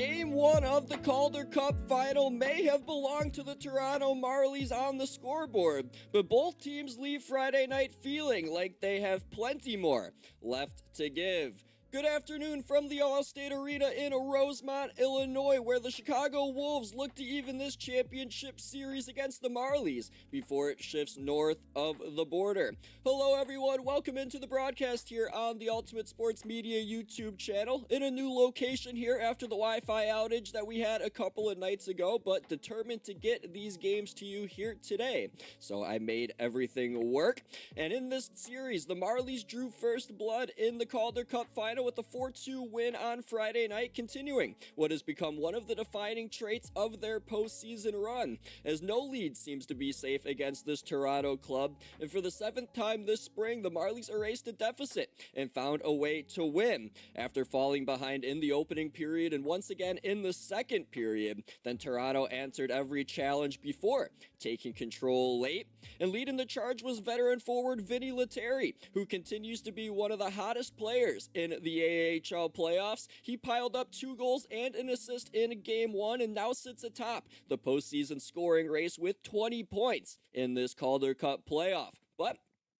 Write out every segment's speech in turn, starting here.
Game 1 of the Calder Cup Final may have belonged to the Toronto Marlies on the scoreboard, but both teams leave Friday night feeling like they have plenty more left to give. Good afternoon from the All-State Arena in Rosemont, Illinois, where the Chicago Wolves look to even this championship series against the Marlies before it shifts north of the border. Hello everyone, welcome into the broadcast here on the Ultimate Sports Media YouTube channel in a new location here after the Wi-Fi outage that we had a couple of nights ago, but determined to get these games to you here today. So I made everything work, and in this series, the Marlies drew first blood in the Calder Cup Final with a 4-2 win on Friday night, continuing what has become one of the defining traits of their postseason run, as no lead seems to be safe against this Toronto club, and for the 7th time this spring, the Marlies erased a deficit and found a way to win. After falling behind in the opening period and once again in the second period, then Toronto answered every challenge before taking control late, and leading the charge was veteran forward Vinni Lettieri, who continues to be one of the hottest players in the AHL playoffs. He piled up 2 goals and an assist in Game 1 and now sits atop the postseason scoring race with 20 points in this Calder Cup playoff. But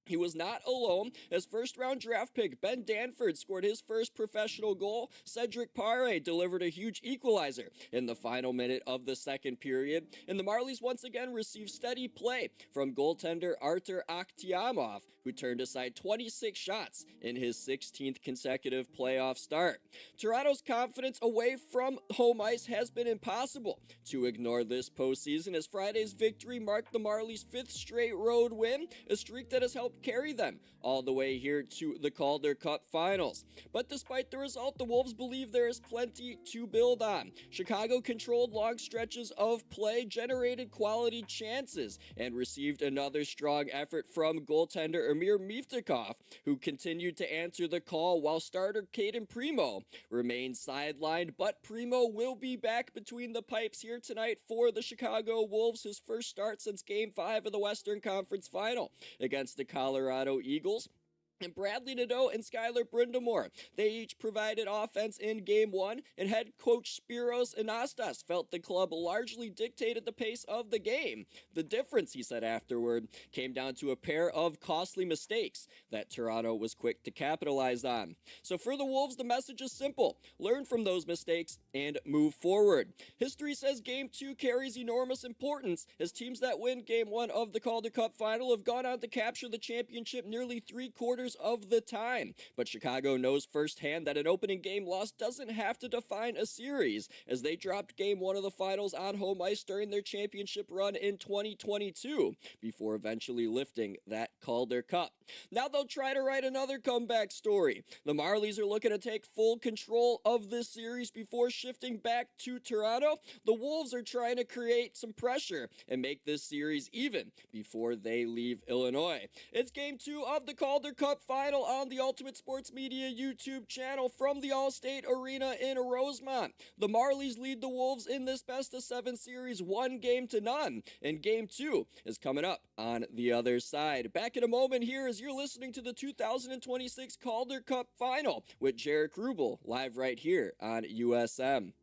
he was not alone, as first-round draft pick Ben Danford scored his first professional goal. Cedric Paré delivered a huge equalizer in the final minute of the second period, and the Marlies once again received steady play from goaltender Artur Akhtiamov, who turned aside 26 shots in his 16th consecutive playoff start. Toronto's confidence away from home ice has been impossible to ignore this postseason, as Friday's victory marked the Marlies' 5th straight road win, a streak that has helped carry them all the way here to the Calder Cup Finals. But despite the result, the Wolves believe there is plenty to build on. Chicago controlled long stretches of play, generated quality chances, and received another strong effort from goaltender Emir Miftakov, who continued to answer the call, while starter Caden Primo remained sidelined. But Primo will be back between the pipes here tonight for the Chicago Wolves, his first start since Game 5 of the Western Conference Final against the Colorado Eagles. And Bradley Nadeau and Skylar Brindamore, they each provided offense in Game 1, and head coach Spiros Anastas felt the club largely dictated the pace of the game. The difference, he said afterward, came down to a pair of costly mistakes that Toronto was quick to capitalize on. So for the Wolves, the message is simple: learn from those mistakes and move forward. History says Game 2 carries enormous importance, as teams that win Game 1 of the Calder Cup Final have gone on to capture the championship nearly 3/4 of the time. But Chicago knows firsthand that an opening game loss doesn't have to define a series, as they dropped Game 1 of the finals on home ice during their championship run in 2022, before eventually lifting that Calder Cup. Now they'll try to write another comeback story. The Marlies are looking to take full control of this series before shifting back to Toronto. The Wolves are trying to create some pressure and make this series even before they leave Illinois. It's Game 2 of the Calder Cup Final on the Ultimate Sports Media YouTube channel from the All-State Arena in Rosemont. The Marlies lead the Wolves in this best-of-7 series 1-0, and Game 2 is coming up on the other side. Back in a moment here as you're listening to the 2026 Calder Cup Final with Jaric Rubel, live right here on USM.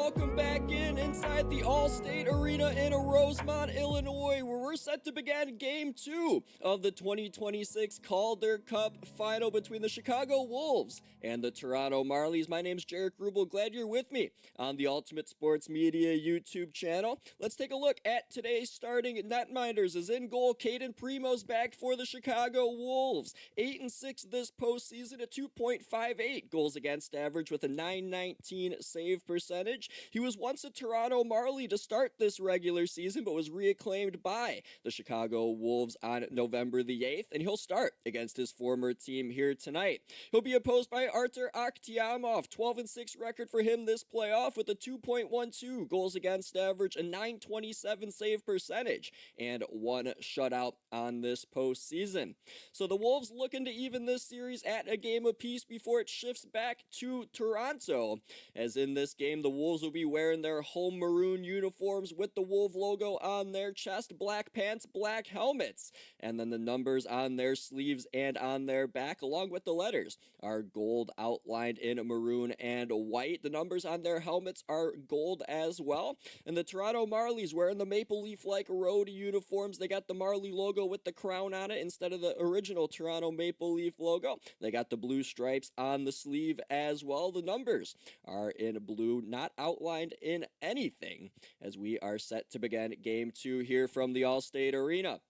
welcome back inside the All-State Arena in Rosemont, Illinois, where we're set to begin Game 2 of the 2026 Calder Cup Final between the Chicago Wolves and the Toronto Marlies. My name's Jaric Rubel. Glad you're with me on the Ultimate Sports Media YouTube channel. Let's take a look at today's starting netminders. As in goal, Caden Primo's back for the Chicago Wolves. 8-6 this postseason, a 2.58 goals against average with a .919 save percentage. He was once a Toronto Marlie to start this regular season, but was reacclaimed by the Chicago Wolves on November the 8th, and he'll start against his former team here tonight. He'll be opposed by Artur Akhtiamov. 12-6 record for him this playoff with a 2.12 goals against average, a .927 save percentage, and one shutout on this postseason. So the Wolves looking to even this series at a game apiece before it shifts back to Toronto. As in this game, the Wolves will be wearing their home maroon uniforms with the Wolf logo on their chest, black pants, black helmets, and then the numbers on their sleeves and on their back, along with the letters, are gold outlined in maroon and white. The numbers on their helmets are gold as well. And the Toronto Marlies wearing the maple leaf-like road uniforms. They got the Marlie logo with the crown on it instead of the original Toronto maple leaf logo. They got the blue stripes on the sleeve as well. The numbers are in blue, not outlined in anything, as we are set to begin Game 2 here from the All-State Arena.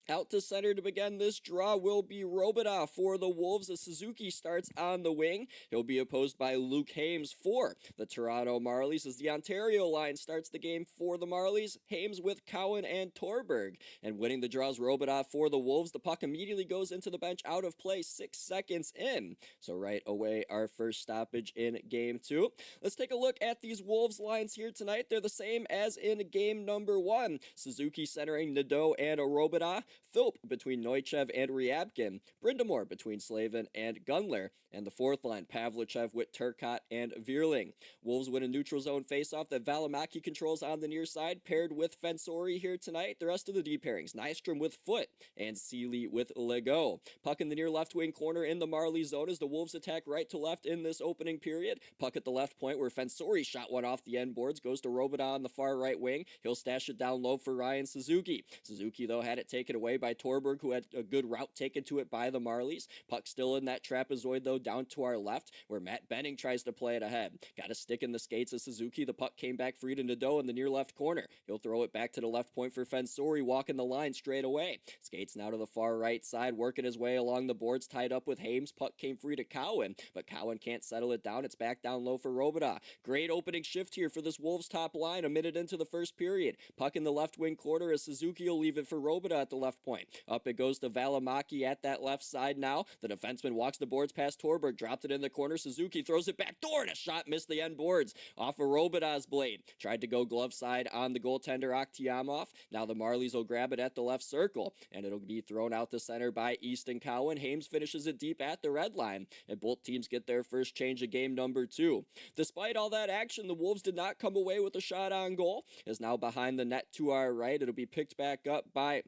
Out to center to begin this draw will be Robida for the Wolves as Suzuki starts on the wing. He'll be opposed by Luke Hames for the Toronto Marlies as the Ontario line starts the game for the Marlies. Hames with Cowan and Torberg. And winning the draws Robida for the Wolves. The puck immediately goes into the bench out of play 6 seconds in. So right away, our first stoppage in Game 2. Let's take a look at these Wolves lines here tonight. They're the same as in game number 1. Suzuki centering Nadeau and Robida. Philp between Neuchev and Ryabkin, Brindamore between Slavin and Gunler, and the fourth line, Pavlichev with Turcotte and Vierling. Wolves win a neutral zone faceoff that Valimaki controls on the near side, paired with Fensori here tonight. The rest of the D pairings, Nystrom with Foot and Seeley with Legault. Puck in the near left wing corner in the Marlie zone as the Wolves attack right to left in this opening period. Puck at the left point where Fensori shot one off the end boards, goes to Robida on the far right wing. He'll stash it down low for Ryan Suzuki. Suzuki, though, had it taken away by Torberg, who had a good route taken to it by the Marlies. Puck still in that trapezoid, though, down to our left, where Matt Benning tries to play it ahead. Got a stick in the skates of Suzuki. The puck came back free to Nadeau in the near left corner. He'll throw it back to the left point for Fensori, walking the line straight away. Skates now to the far right side, working his way along the boards, tied up with Hames. Puck came free to Cowan, but Cowan can't settle it down. It's back down low for Robida. Great opening shift here for this Wolves top line a minute into the first period. Puck in the left wing corner as Suzuki will leave it for Robida at the left point. Up it goes to Valimaki at that left side now. The defenseman walks the boards past Torberg, dropped it in the corner. Suzuki throws it back door, and a shot missed the end boards off of Robida's blade. Tried to go glove side on the goaltender Akhtiamov. Now the Marlies will grab it at the left circle, and it'll be thrown out the center by Easton Cowan. Hames finishes it deep at the red line, and both teams get their first change of game number 2. Despite all that action, the Wolves did not come away with a shot on goal. Is now behind the net to our right. It'll be picked back up by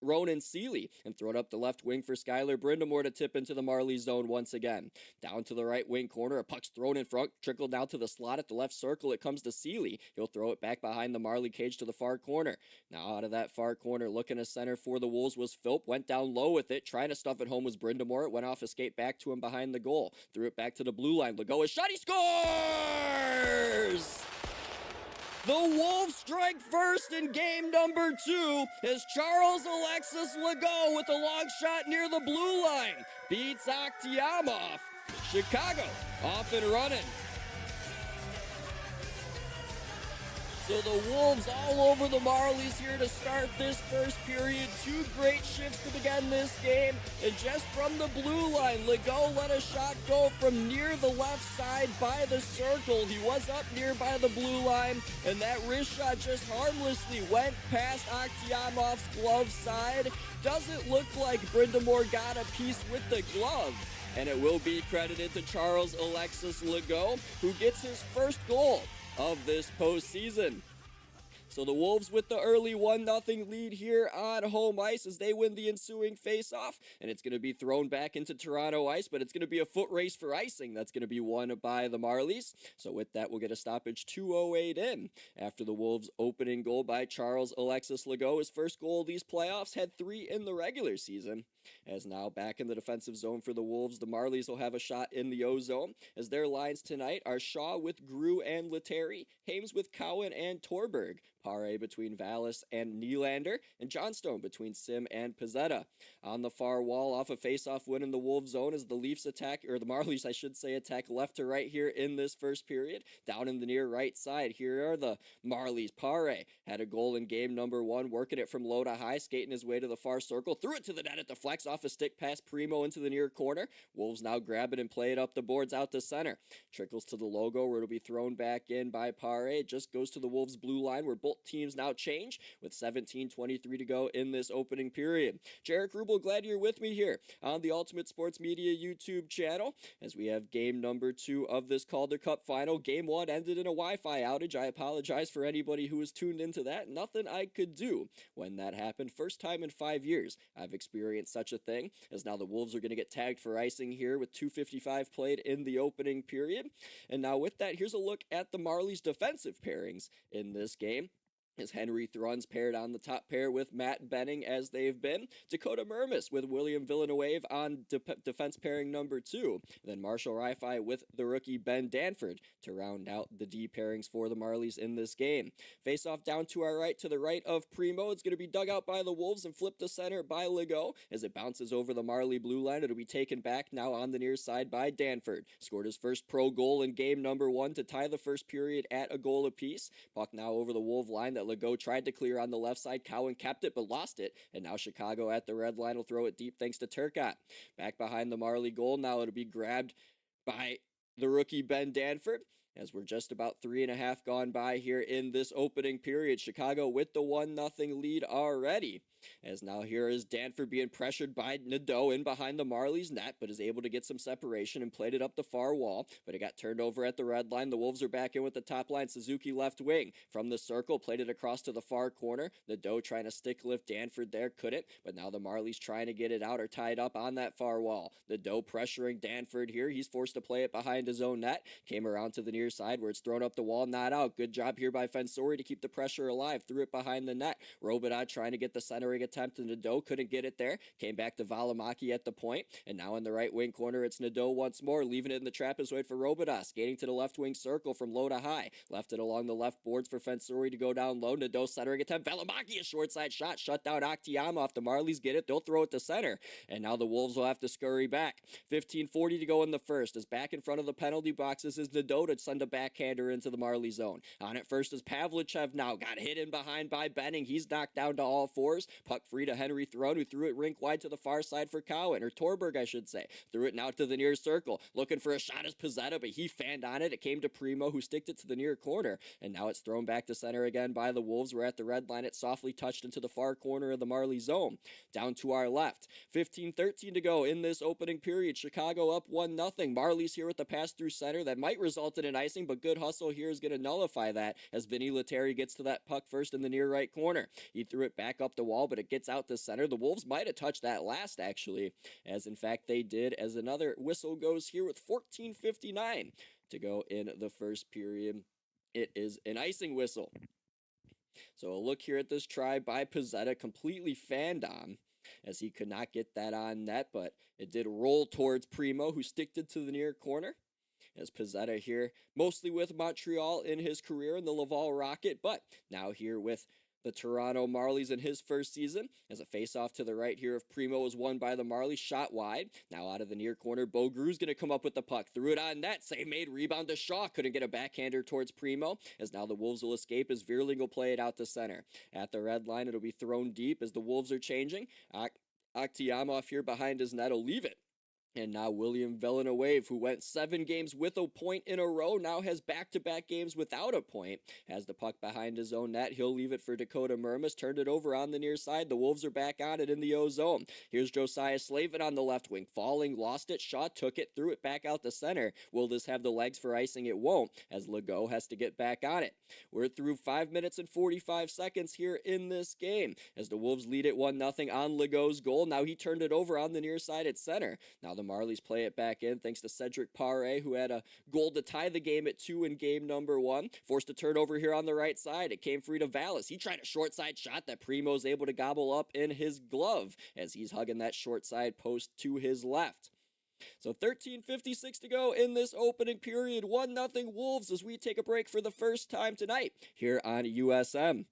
Ronan Seeley and throw it up the left wing for Skylar Brindamore to tip into the Marlie zone once again. Down to the right wing corner, a puck's thrown in front, trickled down to the slot at the left circle. It comes to Seeley. He'll throw it back behind the Marlie cage to the far corner. Now out of that far corner, looking to center for the Wolves was Philp. Went down low with it, trying to stuff it home was Brindamore. It went off a skate back to him behind the goal. Threw it back to the blue line. Legault is shot. He scores! The Wolves strike first in game number 2 as Charles Alexis Legault with a long shot near the blue line beats Akhtiamov. Chicago off and running. So the Wolves all over the Marlies here to start this first period. 2 great shifts to begin this game. And just from the blue line, Legault let a shot go from near the left side by the circle. He was up near by the blue line, and that wrist shot just harmlessly went past Akhtiamov's glove side. Doesn't look like Brindamore got a piece with the glove. And it will be credited to Charles Alexis Legault, who gets his first goal of this postseason. So the Wolves with the early 1-0 lead here on home ice as they win the ensuing face-off, and it's going to be thrown back into Toronto ice, but it's going to be a foot race for icing. That's going to be won by the Marlies. So with that, we'll get a stoppage 2:08 in after the Wolves' opening goal by Charles Alexis Legault. His first goal of these playoffs, had 3 in the regular season. As now back in the defensive zone for the Wolves, the Marlies will have a shot in the O-zone, as their lines tonight are Shaw with Grew and Lettieri, Hames with Cowan and Torberg, Pare between Vallis and Nylander, and Johnstone between Sim and Pizzetta. On the far wall, off a face-off win in the Wolves zone, as the Leafs attack, or the Marlies, I should say, attack left to right here in this first period. Down in the near right side, here are the Marlies. Pare had a goal in game number 1, working it from low to high, skating his way to the far circle, threw it to the net at the flex off a stick pass Primo into the near corner. Wolves now grab it and play it up the boards out to center. Trickles to the logo where it'll be thrown back in by Pare. It just goes to the Wolves blue line where both teams now change with 17:23 to go in this opening period. Jaric Rubel, glad you're with me here on the Ultimate Sports Media YouTube channel as we have game number 2 of this Calder Cup Final. Game 1 ended in a Wi-Fi outage. I apologize for anybody who was tuned into that. Nothing I could do when that happened. First time in 5 years I've experienced such a thing, as now the Wolves are going to get tagged for icing here with 2:55 played in the opening period. And now with that, here's a look at the Marlies' defensive pairings in this game, as Henry Thrun's paired on the top pair with Matt Benning as they've been. Dakota Mermis with William Villanueva on defense pairing number 2. Then Marshall Rifai with the rookie Ben Danford to round out the D pairings for the Marlies in this game. Face off down to our right, to the right of Primo. It's going to be dug out by the Wolves and flipped to center by Legault. As it bounces over the Marlie blue line, it'll be taken back now on the near side by Danford. Scored his first pro goal in game number 1 to tie the first period at a goal apiece. Puck now over the Wolf line that Legault tried to clear on the left side. Cowan kept it but lost it, and now Chicago at the red line will throw it deep thanks to Turcotte. Back behind the Marlie goal, now it'll be grabbed by the rookie Ben Danford, as we're just about 3.5 gone by here in this opening period. Chicago with the 1-0 lead already. As now here is Danford being pressured by Nadeau in behind the Marlies net, but is able to get some separation and played it up the far wall, but it got turned over at the red line. The Wolves are back in with the top line. Suzuki left wing from the circle, played it across to the far corner. Nadeau trying to stick lift Danford there, couldn't, but now the Marlies trying to get it out or tied up on that far wall. Nadeau pressuring Danford here. He's forced to play it behind his own net. Came around to the near side where it's thrown up the wall, not out. Good job here by Fensori to keep the pressure alive. Threw it behind the net. Robidoux trying to get the centering attempt, and Nadeau couldn't get it there. Came back to Valimaki at the point, and now in the right wing corner, it's Nadeau once more, leaving it in the trapezoid for Robidoux. Skating to the left wing circle from low to high. Left it along the left boards for Fensori to go down low. Nadeau centering attempt. Valimaki, a short side shot. Shut down Akiyama off the Marlies. Get it. They'll throw it to center. And now the Wolves will have to scurry back. 15:40 to go in the first. As back in front of the penalty boxes is Nadeau to send a backhander into the Marlie zone. On it first is Pavlichev now. Got hit in behind by Benning. He's knocked down to all fours. Puck free to Henry Thrun, who threw it rink wide to the far side for Cowan, or Torberg, I should say. Threw it now to the near circle. Looking for a shot is Pizzetta, but he fanned on it. It came to Primo, who sticked it to the near corner. And now it's thrown back to center again by the Wolves. We're at the red line. It softly touched into the far corner of the Marlie zone. Down to our left. 15:13 to go in this opening period. Chicago up 1-0. Marlies here with the pass through center that might result in an icing, but good hustle here is going to nullify that as Vinni Lettieri gets to that puck first in the near right corner. He threw it back up the wall, but it gets out to center. The Wolves might have touched that last, actually, as in fact they did, as another whistle goes here with 14:59 to go in the first period. It is an icing whistle. So a look here at this try by Pizzetta, completely fanned on, as he could not get that on net, but it did roll towards Primo, who sticked it to the near corner. As Pizzetta here, mostly with Montreal in his career in the Laval Rocket, but now here with the Toronto Marlies in his first season, as a face-off to the right here of Primo was won by the Marlies, shot wide. Now out of the near corner, Bo Grew's going to come up with the puck. Threw it on net, save made, rebound to Shaw. Couldn't get a backhander towards Primo, as now the Wolves will escape as Vierling will play it out to center. At the red line, it'll be thrown deep as the Wolves are changing. Akiyama off here behind his net will leave it And now William Villanueva, who went 7 games with a point in a row, now has back-to-back games without a point. Has the puck behind his own net. He'll leave it for Dakota Murmas. Turned it over on the near side. The Wolves are back on it in the O zone. Here's Josiah Slavin on the left wing. Falling, lost it. Shaw took it, threw it back out the center. Will this have the legs for icing? It won't, as Legault has to get back on it. We're through 5 minutes and 45 seconds here in this game, as the Wolves lead it 1-0 on Legault's goal. Now he turned it over on the near side at center. Now the Marlies play it back in thanks to Cedric Paré, who had a goal to tie the game at 2 in game number 1. Forced a turnover here on the right side. It came free to Vallis. He tried a short side shot that Primo's able to gobble up in his glove as he's hugging that short side post to his left. So 13:56 to go in this opening period. 1-0 Wolves as we take a break for the first time tonight here on USM.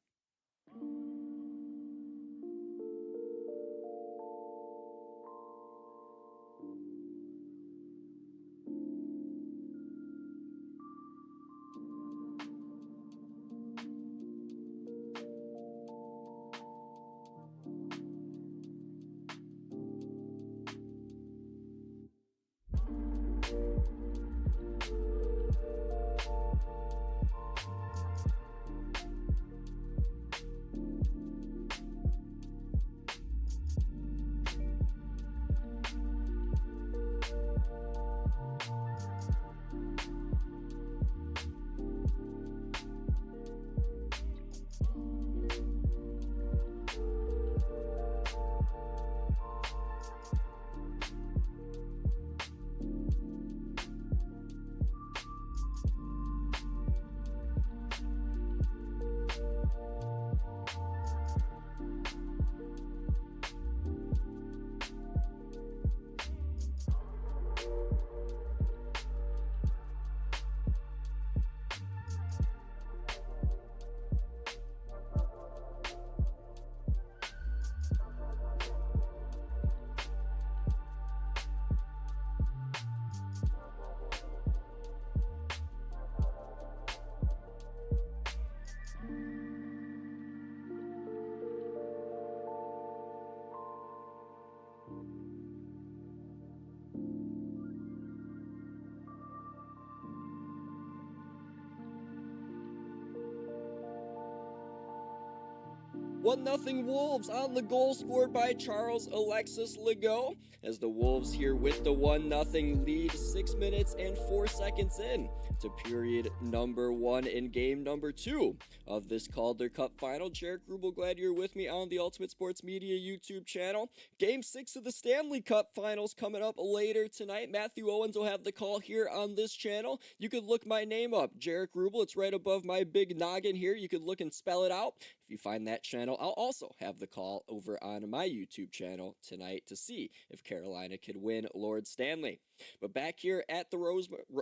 One-0 Wolves on the goal scored by Charles Alexis Legault, as the Wolves here with the 1-0 lead 6 minutes and 4 seconds in to period number 1 in game number 2 of this Calder Cup Final. Jaric Rubel, glad you're with me on the Ultimate Sports Media YouTube channel. Game 6 of the Stanley Cup Finals coming up later tonight. Matthew Owens will have the call here on this channel. You could look my name up, Jaric Rubel. It's right above my big noggin here. You could look and spell it out. If you find that channel, I'll also have the call over on my YouTube channel tonight to see if Carolina could win Lord Stanley. But back here at the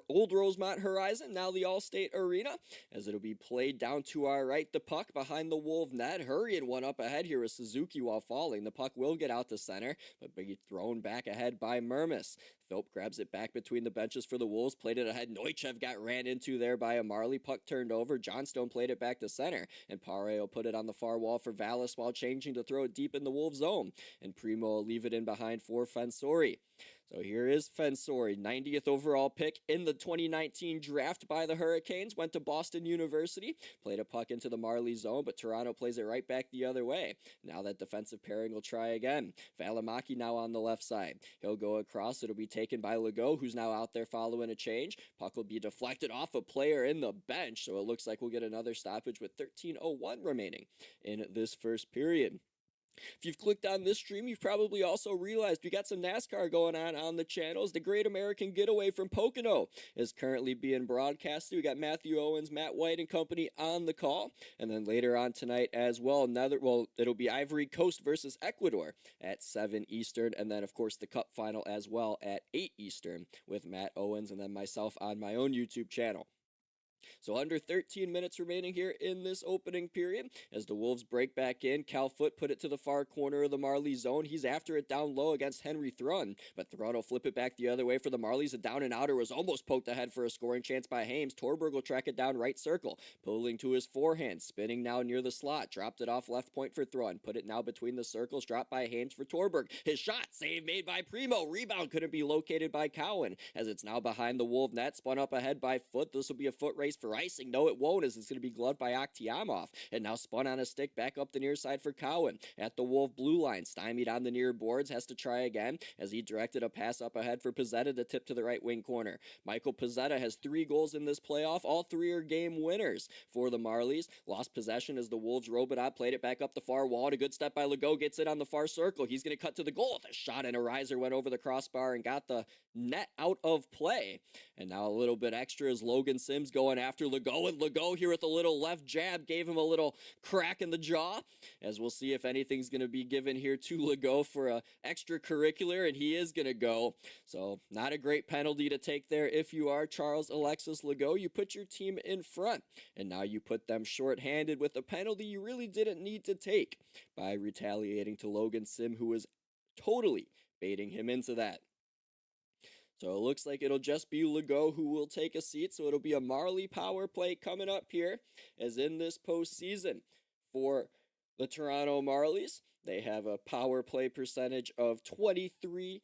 old Rosemont Horizon, now the Allstate Arena, as it'll be played down to our right, the puck behind the Wolf net. Hurrying one up ahead here with Suzuki while falling. The puck will get out to center, but be thrown back ahead by Murmas. Philp grabs it back between the benches for the Wolves, played it ahead. Neuchev got ran into there by a Marley. Puck turned over. Johnstone played it back to center, and Paré will put it on the far wall for Vallis while changing to throw it deep in the Wolves zone, and Primo will leave it in behind for Fensori. So here is Fensori, 90th overall pick in the 2019 draft by the Hurricanes. Went to Boston University, played a puck into the Marlies zone, but Toronto plays it right back the other way. Now that defensive pairing will try again. Valimaki now on the left side. He'll go across. It'll be taken by Legault, who's now out there following a change. Puck will be deflected off a player in the bench, so it looks like we'll get another stoppage with 13:01 remaining in this first period. If you've clicked on this stream, you've probably also realized we got some NASCAR going on the channels. The Great American Getaway from Pocono is currently being broadcasted. We got Matthew Owens, Matt White, and company on the call. And then later on tonight as well, it'll be Ivory Coast versus Ecuador at 7 Eastern. And then, of course, the Cup Final as well at 8 Eastern with Matt Owens and then myself on my own YouTube channel. So under 13 minutes remaining here in this opening period as the Wolves break back in. Cal Foot put it to the far corner of the Marlies zone. He's after it down low against Henry Thrun, but Thrun will flip it back the other way for the Marlies. A down and outer was almost poked ahead for a scoring chance by Hames. Torberg will track it down right circle, pulling to his forehand, spinning now near the slot, dropped it off left point for Thrun, put it now between the circles, dropped by Hames for Torberg. His shot, save made by Primo, rebound couldn't be located by Cowan as it's now behind the Wolf net, spun up ahead by Foot. This will be a foot race for icing. No, it won't, as it's going to be gloved by Akhtiamov, and now spun on a stick back up the near side for Cowan at the Wolf blue line, stymied on the near boards, has to try again as he directed a pass up ahead for Pizzetta to tip to the right wing corner. Michael Pizzetta has 3 goals in this playoff. All 3 are game winners for the Marlies. Lost possession as the Wolves Robot played it back up the far wall. And a good step by Legault, gets it on the far circle. He's going to cut to the goal. The shot and a riser went over the crossbar and got the net out of play. And now a little bit extra as Logan Sims going after Legault, and Legault here with a little left jab gave him a little crack in the jaw, as we'll see if anything's going to be given here to Legault for a extracurricular, and he is going to go. So not a great penalty to take there if you are Charles Alexis Legault. You put your team in front, and now you put them short-handed with a penalty you really didn't need to take by retaliating to Logan Sim, who was totally baiting him into that. So it looks like it'll just be Legault who will take a seat. So it'll be a Marley power play coming up here as in this postseason for the Toronto Marlies. They have a power play percentage of 23%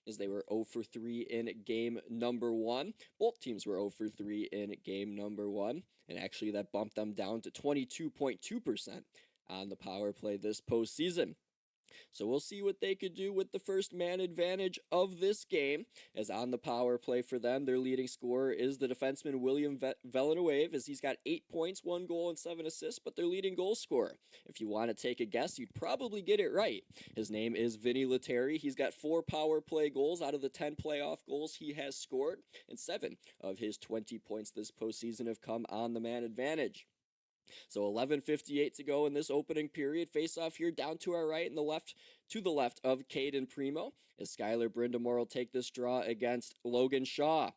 as they were 0 for 3 in game number 1. Both teams were 0 for 3 in game number 1. And actually that bumped them down to 22.2% on the power play this postseason. So we'll see what they could do with the first man advantage of this game, as on the power play for them, their leading scorer is the defenseman William Villanueva, as he's got 8 points, 1 goal, and 7 assists, but their leading goal scorer, if you want to take a guess, you'd probably get it right. His name is Vinni Lettieri. He's got 4 power play goals out of the 10 playoff goals he has scored, and 7 of his 20 points this postseason have come on the man advantage. So 11:58 to go in this opening period. Face off here down to our right and to the left of Caden Primo, as Skylar Brindamore will take this draw against Logan Shaw.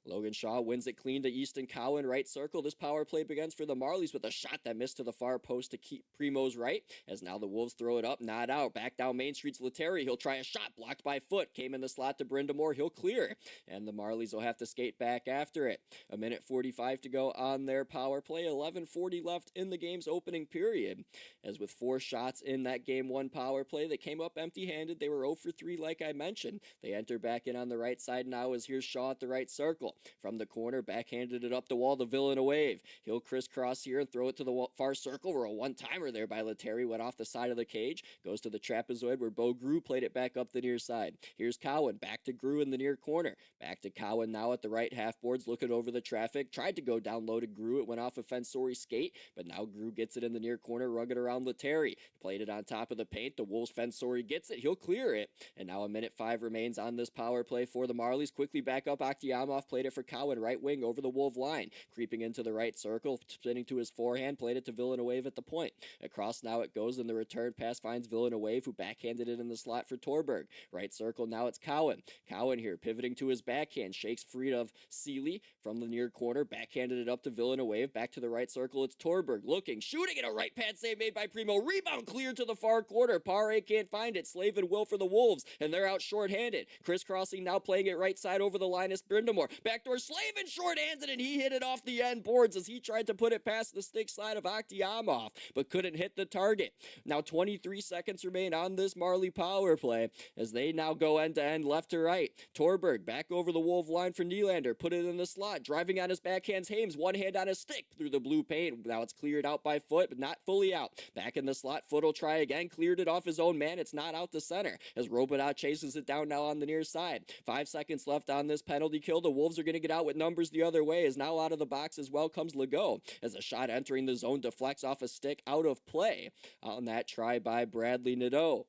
Logan Shaw wins it clean to Easton Cowan, right circle. This power play begins for the Marlies with a shot that missed to the far post to keep Primo's right, as now the Wolves throw it up, not out. Back down Main Street's Lettieri. He'll try a shot, blocked by Foot. Came in the slot to Brindamore. He'll clear, and the Marlies will have to skate back after it. 1:45 to go on their power play. 11:40 left in the game's opening period, as with 4 shots in that game 1 power play, they came up empty-handed. They were 0 for 3 like I mentioned. They enter back in on the right side now, as here's Shaw at the right circle. From the corner, backhanded it up the wall to Villanueva. He'll crisscross here and throw it to the far circle, where a one-timer there by Lettieri went off the side of the cage. Goes to the trapezoid, where Bo Grew played it back up the near side. Here's Cowan, back to Grew in the near corner. Back to Cowan now at the right half boards, looking over the traffic. Tried to go down low to Grew. It went off a Fensori skate, but now Grew gets it in the near corner, rugged around Lettieri. Played it on top of the paint. The Wolves Fensori gets it. He'll clear it. And now 1:05 remains on this power play for the Marlies. Quickly back up. Akhtiamov played it for Cowan, right wing over the Wolf line. Creeping into the right circle, spinning to his forehand, played it to Villanueva at the point. Across now it goes, and the return pass finds Villanueva, who backhanded it in the slot for Torberg. Right circle, now it's Cowan. Cowan here, pivoting to his backhand, shakes free of Seeley from the near corner, backhanded it up to Villanueva. Back to the right circle, it's Torberg, looking, shooting, and a right pad save made by Primo. Rebound cleared to the far corner. Pare can't find it. Slave and Will for the Wolves, and they're out short-handed. Crisscrossing now, playing it right side over the line is Brindamore. Backdoor Slavin short-handed, and he hit it off the end boards as he tried to put it past the stick slide of Akhtiamov, but couldn't hit the target. Now 23 seconds remain on this Marley power play as they now go end-to-end, left to right. Torberg back over the Wolf line for Nylander, put it in the slot, driving on his backhands. Hames, one hand on his stick through the blue paint. Now it's cleared out by Foot, but not fully out. Back in the slot, Foot will try again, cleared it off his own man. It's not out to center as Robot chases it down now on the near side. 5 seconds left on this penalty kill. The Wolves are going to get out with numbers the other way, as now out of the box as well comes Legault, as a shot entering the zone deflects off a stick out of play on that try by Bradley Nadeau.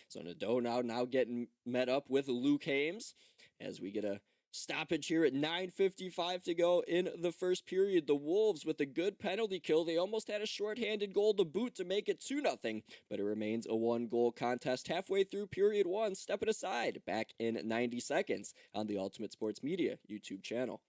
So Nadeau now getting met up with Luke Hames as we get a stoppage here at 9:55 to go in the first period. The Wolves with a good penalty kill. They almost had a shorthanded goal to boot to make it 2-0, but it remains a 1-goal contest halfway through period 1. Stepping aside, back in 90 seconds on the Ultimate Sports Media YouTube channel.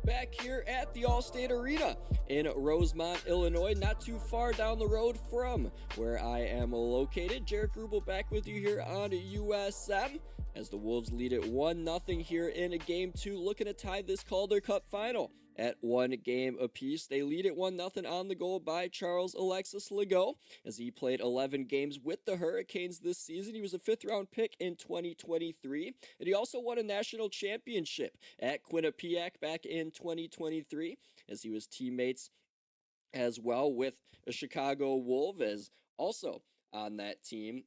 back here at the Allstate Arena in Rosemont, Illinois, not too far down the road from where I am located. Jaric Rubel back with you here on USM as the Wolves lead it 1-0 here in Game 2, looking to tie this Calder Cup Final at 1 game apiece. They lead it 1-0 on the goal by Charles Alexis Legault as he played 11 games with the Hurricanes this season. He was a 5th-round pick in 2023, and he also won a national championship at Quinnipiac back in 2023 as he was teammates as well with a Chicago Wolf as also on that team.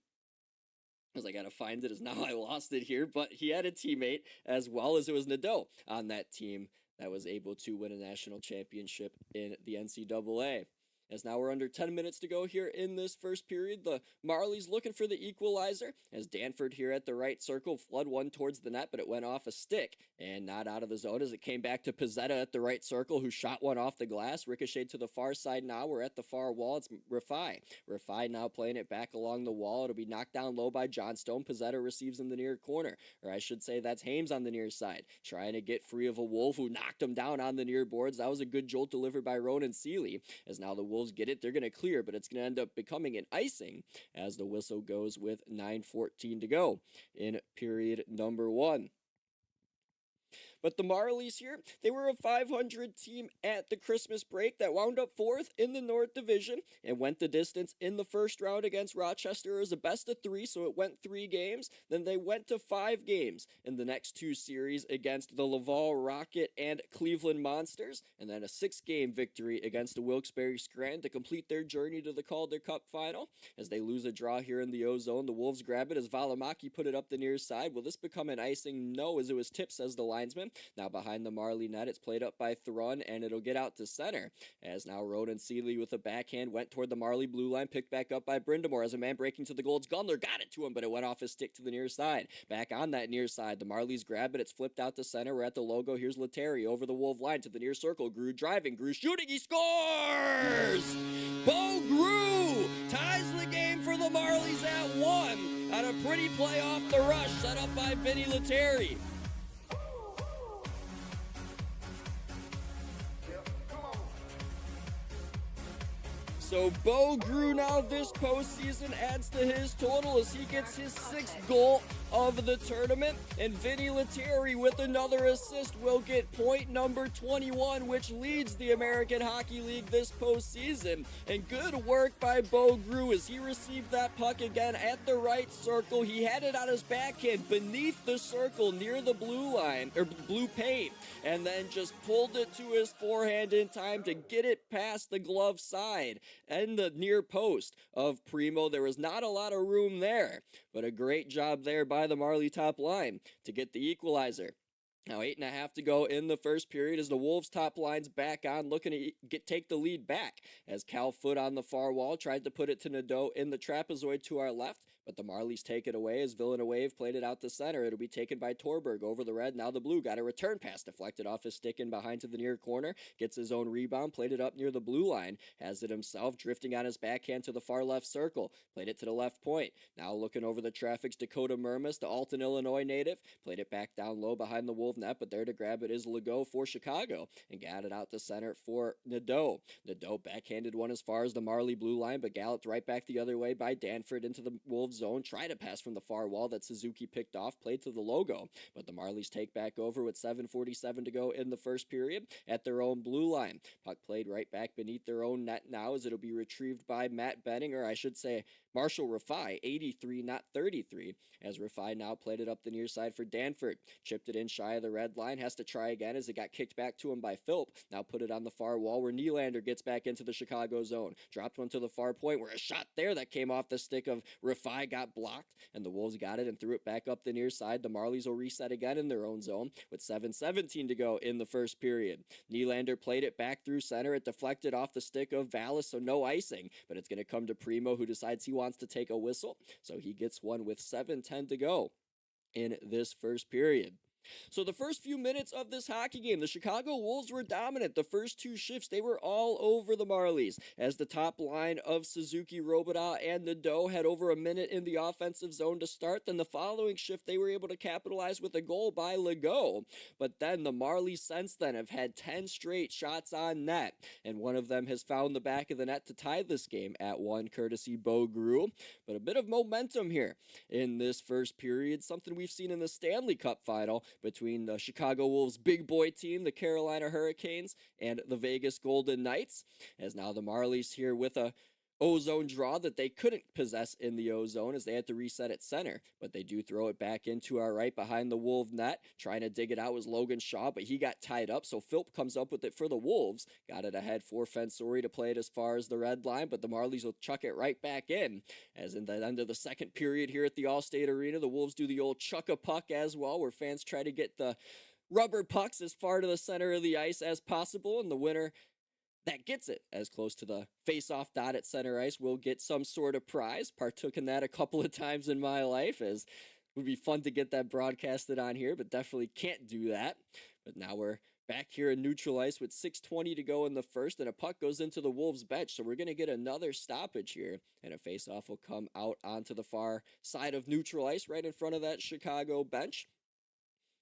As I gotta find it, as now I lost it here, but he had a teammate as well as it was Nadeau on that team that was able to win a national championship in the NCAA. As now we're under 10 minutes to go here in this first period. The Marlies looking for the equalizer as Danford here at the right circle. Flood one towards the net, but it went off a stick and not out of the zone as it came back to Pizzetta at the right circle, who shot one off the glass. Ricocheted to the far side now. We're at the far wall. It's Rafai. Rafai now playing it back along the wall. It'll be knocked down low by Johnstone. Pizzetta receives in the near corner. Or I should say that's Hames on the near side, trying to get free of a Wolf who knocked him down on the near boards. That was a good jolt delivered by Ronan Seeley as now the Wolves get it. They're going to clear, but it's going to end up becoming an icing as the whistle goes with 9:14 to go in period number 1. But the Marlies here, they were a 500 team at the Christmas break that wound up 4th in the North Division and went the distance in the first round against Rochester. It was a best of 3, so it went 3 games. Then they went to 5 games in the next 2 series against the Laval Rocket and Cleveland Monsters, and then a 6-game victory against the Wilkes-Barre Scranton to complete their journey to the Calder Cup Final. As they lose a draw here in the O-Zone, the Wolves grab it as Valimaki put it up the near side. Will this become an icing? No, as it was tipped, says the linesman. Now behind the Marley net, it's played up by Thrun, and it'll get out to center. As now Ronan Seeley with a backhand went toward the Marley blue line, picked back up by Brindamore as a man breaking to the goal. It's Gundler, got it to him, but it went off his stick to the near side. Back on that near side, the Marlies grab it. It's flipped out to center. We're at the logo. Here's Lettieri over the Wolf line to the near circle. Grew driving, Grew shooting. He scores! Bo Grew ties the game for the Marlies at 1 on a pretty play off the rush set up by Vinni Lettieri. So Bo Grew now this postseason adds to his total as he gets his 6th goal of the tournament. And Vinni Lettieri with another assist will get point number 21, which leads the American Hockey League this postseason. And good work by Bo Grew as he received that puck again at the right circle. He had it on his backhand beneath the circle near the blue line, or blue paint, and then just pulled it to his forehand in time to get it past the glove side and the near post of Primo. There was not a lot of room there, but a great job there by the Marley top line to get the equalizer. Now 8.5 to go in the first period as the Wolves top line's back on, looking to take the lead back as Cal Foot on the far wall tried to put it to Nadeau in the trapezoid to our left, but the Marlies take it away as Villeneuve played it out to center. It'll be taken by Torberg over the red. Now the blue got a return pass deflected off his stick in behind to the near corner. Gets his own rebound, played it up near the blue line. Has it himself, drifting on his backhand to the far left circle. Played it to the left point. Now looking over the traffic's Dakota Murmas, the Alton, Illinois native. Played it back down low behind the Wolf net, but there to grab it is Legault for Chicago. And got it out to center for Nadeau. Nadeau backhanded one as far as the Marley blue line, but galloped right back the other way by Danford into the Wolves zone. Tried to pass from the far wall that Suzuki picked off, played to the logo, but the Marlies take back over with 7:47 to go in the first period at their own blue line. Puck played right back beneath their own net now as it'll be retrieved by Matt Benning, or I should say Marshall Rafai, 83, not 33, as Rafai now played it up the near side for Danford. Chipped it in shy of the red line, has to try again as it got kicked back to him by Philp. Now put it on the far wall where Nylander gets back into the Chicago zone. Dropped one to the far point where a shot there that came off the stick of Rafai got blocked, and the Wolves got it and threw it back up the near side. The Marlies will reset again in their own zone with 7:17 to go in the first period. Nylander played it back through center. It deflected off the stick of Vallis, so no icing, but it's going to come to Primo, who decides he wants to take a whistle, so he gets one with 7:10 to go in this first period. So the first few minutes of this hockey game, the Chicago Wolves were dominant. The first two shifts, they were all over the Marlies as the top line of Suzuki, Robidoux, and Nadeau had over a minute in the offensive zone to start. Then the following shift, they were able to capitalize with a goal by Legault. But then the Marlies since then have had 10 straight shots on net, and one of them has found the back of the net to tie this game at 1, courtesy Bo Grew. But a bit of momentum here in this first period, something we've seen in the Stanley Cup Final between the Chicago Wolves big boy team, the Carolina Hurricanes, and the Vegas Golden Knights, as now the Marlies here with a O-zone draw that they couldn't possess in the O-zone as they had to reset at center, but they do throw it back into our right behind the Wolf net. Trying to dig it out was Logan Shaw, but he got tied up, so Philp comes up with it for the Wolves. Got it ahead for Fensori to play it as far as the red line, but the Marlies will chuck it right back in. As in the end of the second period here at the Allstate Arena, the Wolves do the old chuck a puck as well, where fans try to get the rubber pucks as far to the center of the ice as possible, and the winner that gets it as close to the face-off dot at center ice will get some sort of prize. Partook in that a couple of times in my life, as it would be fun to get that broadcasted on here, but definitely can't do that. But now we're back here in neutral ice with 6:20 to go in the first, and a puck goes into the Wolves bench, so we're going to get another stoppage here, and a face-off will come out onto the far side of neutral ice right in front of that Chicago bench.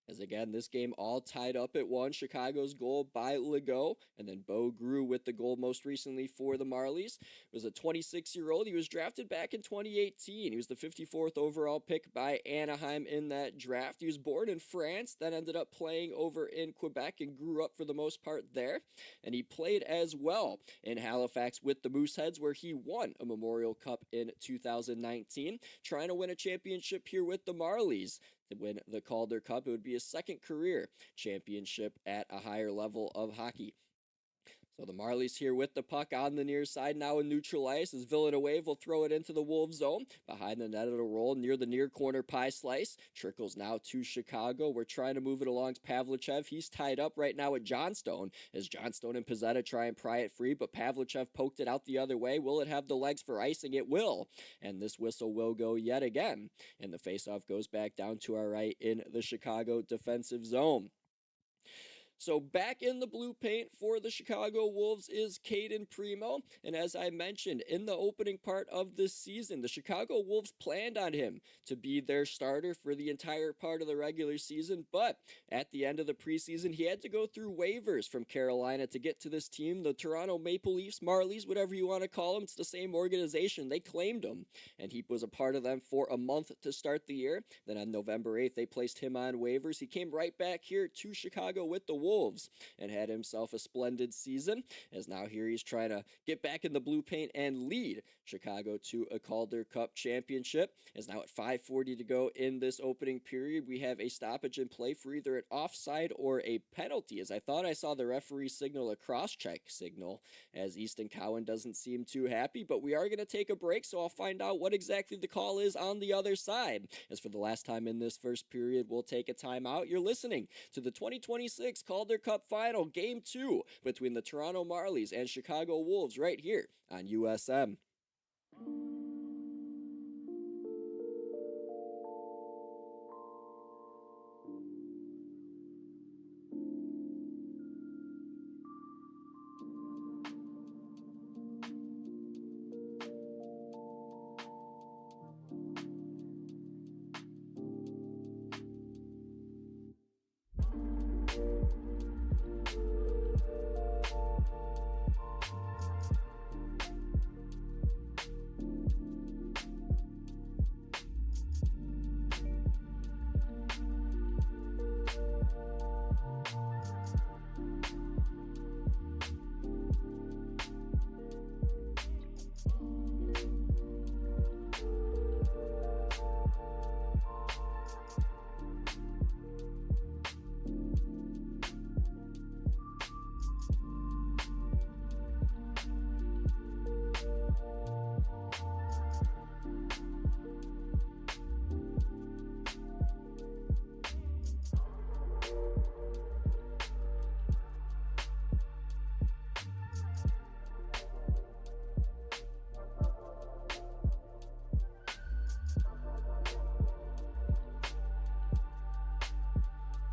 As again, this game all tied up at 1. Chicago's goal by Legault, and then Bo Grew with the goal most recently for the Marlies. It was a 26-year-old. He was drafted back in 2018. He was the 54th overall pick by Anaheim in that draft. He was born in France, then ended up playing over in Quebec and grew up for the most part there. And he played as well in Halifax with the Mooseheads, where he won a Memorial Cup in 2019, trying to win a championship here with the Marlies. To win the Calder Cup, it would be his second career championship at a higher level of hockey. So the Marlies here with the puck on the near side, now in neutral ice, as Villanueva will throw it into the Wolves zone. Behind the net, it'll roll near the near corner pie slice. Trickles now to Chicago. We're trying to move it along to Pavlichev. He's tied up right now with Johnstone, as Johnstone and Pizzetta try and pry it free, but Pavlichev poked it out the other way. Will it have the legs for icing? It will. And this whistle will go yet again. And the faceoff goes back down to our right in the Chicago defensive zone. So back in the blue paint for the Chicago Wolves is Caden Primo, and as I mentioned in the opening part of this season, the Chicago Wolves planned on him to be their starter for the entire part of the regular season, but at the end of the preseason, he had to go through waivers from Carolina to get to this team. The Toronto Maple Leafs, Marlies, whatever you want to call them, it's the same organization. They claimed him, and he was a part of them for a month to start the year. Then on November 8th, they placed him on waivers. He came right back here to Chicago with the Wolves and had himself a splendid season, as now here he's trying to get back in the blue paint and lead Chicago to a Calder Cup championship. As now at 5:40 to go in this opening period, we have a stoppage in play for either an offside or a penalty, as I thought I saw the referee signal a cross-check signal, as Easton Cowan doesn't seem too happy, but we are going to take a break, so I'll find out what exactly the call is on the other side. As for the last time in this first period, we'll take a timeout. You're listening to the 2026 Calder Cup Final, Game 2 between the Toronto Marlies and Chicago Wolves right here on USM.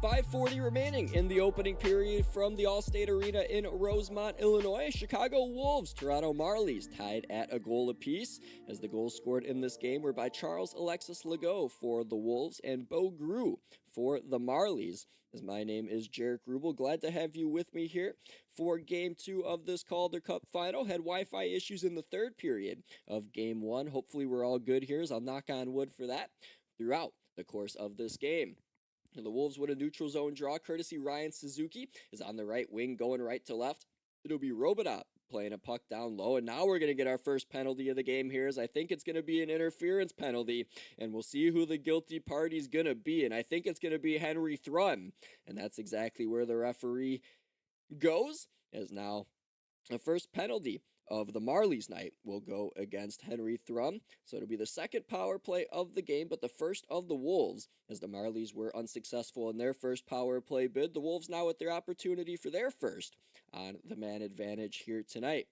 5:40 remaining in the opening period from the Allstate Arena in Rosemont, Illinois. Chicago Wolves, Toronto Marlies tied at a goal apiece, as the goals scored in this game were by Charles Alexis Legault for the Wolves and Bo Grew for the Marlies. As my name is Jaric Rubel, glad to have you with me here for Game 2 of this Calder Cup Final. Had Wi-Fi issues in the third period of Game 1. Hopefully we're all good here, so I'll knock on wood for that throughout the course of this game. And the Wolves with a neutral zone draw, courtesy Ryan Suzuki, is on the right wing, going right to left. It'll be Robida playing a puck down low, and now we're going to get our first penalty of the game here, as I think it's going to be an interference penalty, and we'll see who the guilty party's going to be, and I think it's going to be Henry Thrun, and that's exactly where the referee goes, as now the first penalty of the Marlies night will go against Henry Thrun. So it'll be the second power play of the game, but the first of the Wolves, as the Marlies were unsuccessful in their first power play bid. The Wolves now with their opportunity for their first on the man advantage here tonight.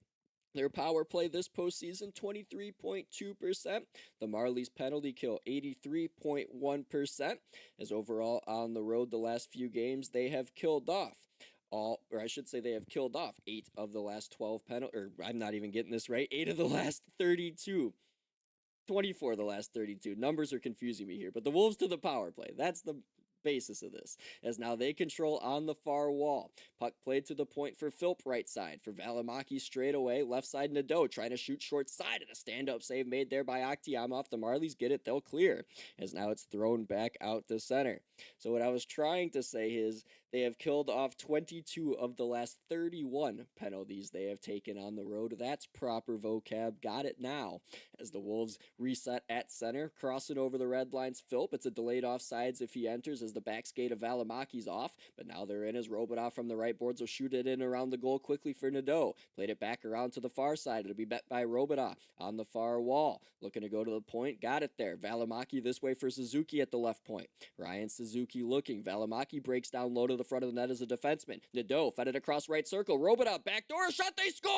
Their power play this postseason, 23.2%. The Marlies penalty kill, 83.1%. As overall on the road the last few games, they have killed off they have killed off 8 of the last 12 I'm not even getting this right, 8 of the last 32. 24 of the last 32. Numbers are confusing me here, but the Wolves to the power play. That's the basis of this, as now they control on the far wall. Puck played to the point for Philp, right side. For Valimaki straight away, left side Nadeau trying to shoot short side, and a stand-up save made there by Akhtiamov. The Marlies get it, they'll clear, as now it's thrown back out to center. So what I was trying to say is they have killed off 22 of the last 31 penalties they have taken on the road. That's proper vocab. Got it now. As the Wolves reset at center, crossing over the red line's Philp. It's a delayed offsides if he enters, as the back skate of Valimaki's off, but now they're in as Robotov from the right boards will shoot it in around the goal quickly for Nadeau. Played it back around to the far side. It'll be bet by Robotov on the far wall. Looking to go to the point. Got it there. Valimaki this way for Suzuki at the left point. Ryan Suzuki looking. Valimaki breaks down low to the front of the net as a defenseman. Nadeau fed it across right circle. Robotov backdoor shot. They score!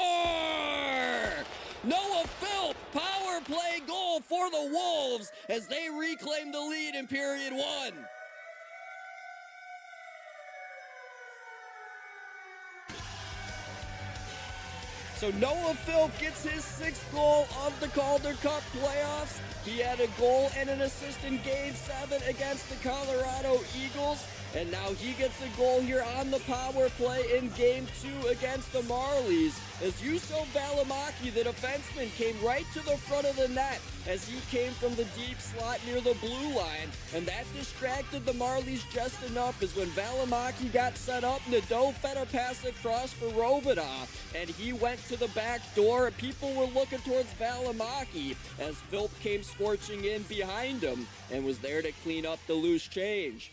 Noah Philp, power play goal for the Wolves as they reclaim the lead in period 1. So Noah Philp gets his 6th goal of the Calder Cup playoffs. He had a goal and an assist in Game 7 against the Colorado Eagles. And now he gets a goal here on the power play in Game 2 against the Marlies. As Juuso Valimaki, the defenseman, came right to the front of the net as he came from the deep slot near the blue line. And that distracted the Marlies just enough, as when Valimaki got set up, Nadeau fed a pass across for Robida, and he went to the back door. People were looking towards Valimaki as Philp came scorching in behind him and was there to clean up the loose change.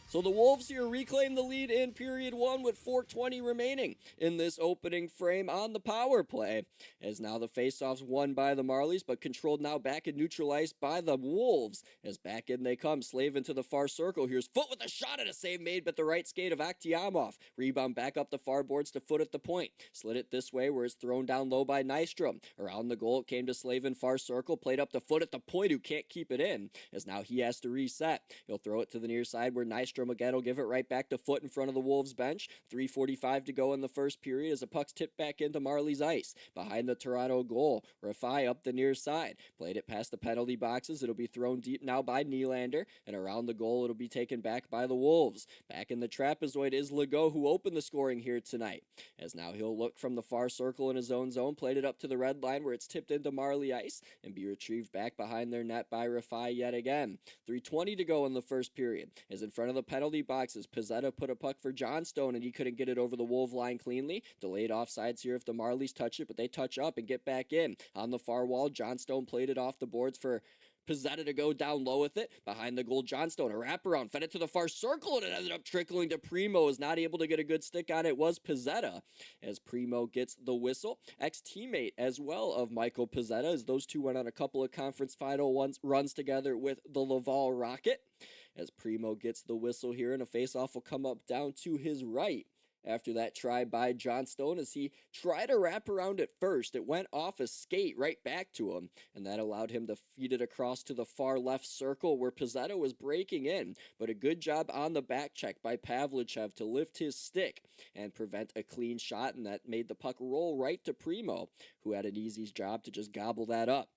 So the Wolves here reclaim the lead in period 1 with 4:20 remaining in this opening frame on the power play, as now the faceoff's won by the Marlies, but controlled now back and neutralized by the Wolves, as back in they come. Slave into the far circle. Here's Foot with a shot and a save made, but the right skate of Akhtiamov. Rebound back up the far boards to Foot at the point. Slid it this way, where it's thrown down low by Nystrom. Around the goal, it came to Slave in far circle. Played up to Foot at the point, who can't keep it in, as now he has to reset. He'll throw it to the near side, where Nystrom again will give it right back to Foot in front of the Wolves bench. 3:45 to go in the first period as the puck's tipped back into Marlies ice. Behind the Toronto goal, Rafai up the near side. Played it past the penalty boxes. It'll be thrown deep now by Nylander, and around the goal it'll be taken back by the Wolves. Back in the trapezoid is Legault, who opened the scoring here tonight, as now he'll look from the far circle in his own zone. Played it up to the red line, where it's tipped into Marlie ice and be retrieved back behind their net by Rafai yet again. 3:20 to go in the first period, as in front of the penalty boxes, Pizzetta put a puck for Johnstone, and he couldn't get it over the Wolf line cleanly. Delayed offsides here if the Marlies touch it, but they touch up and get back in. On the far wall, Johnstone played it off the boards for Pizzetta to go down low with it. Behind the goal, Johnstone, a wraparound, fed it to the far circle, and it ended up trickling to Primo. Is not able to get a good stick on it. Was Pizzetta, as Primo gets the whistle. Ex-teammate as well of Michael Pizzetta, as those two went on a couple of conference final runs together with the Laval Rocket. As Primo gets the whistle here, and a faceoff will come up down to his right after that try by Johnstone as he tried to wrap around it first. It went off a skate right back to him, and that allowed him to feed it across to the far left circle where Pizzetto was breaking in, but a good job on the back check by Pavlichev to lift his stick and prevent a clean shot, and that made the puck roll right to Primo, who had an easy job to just gobble that up.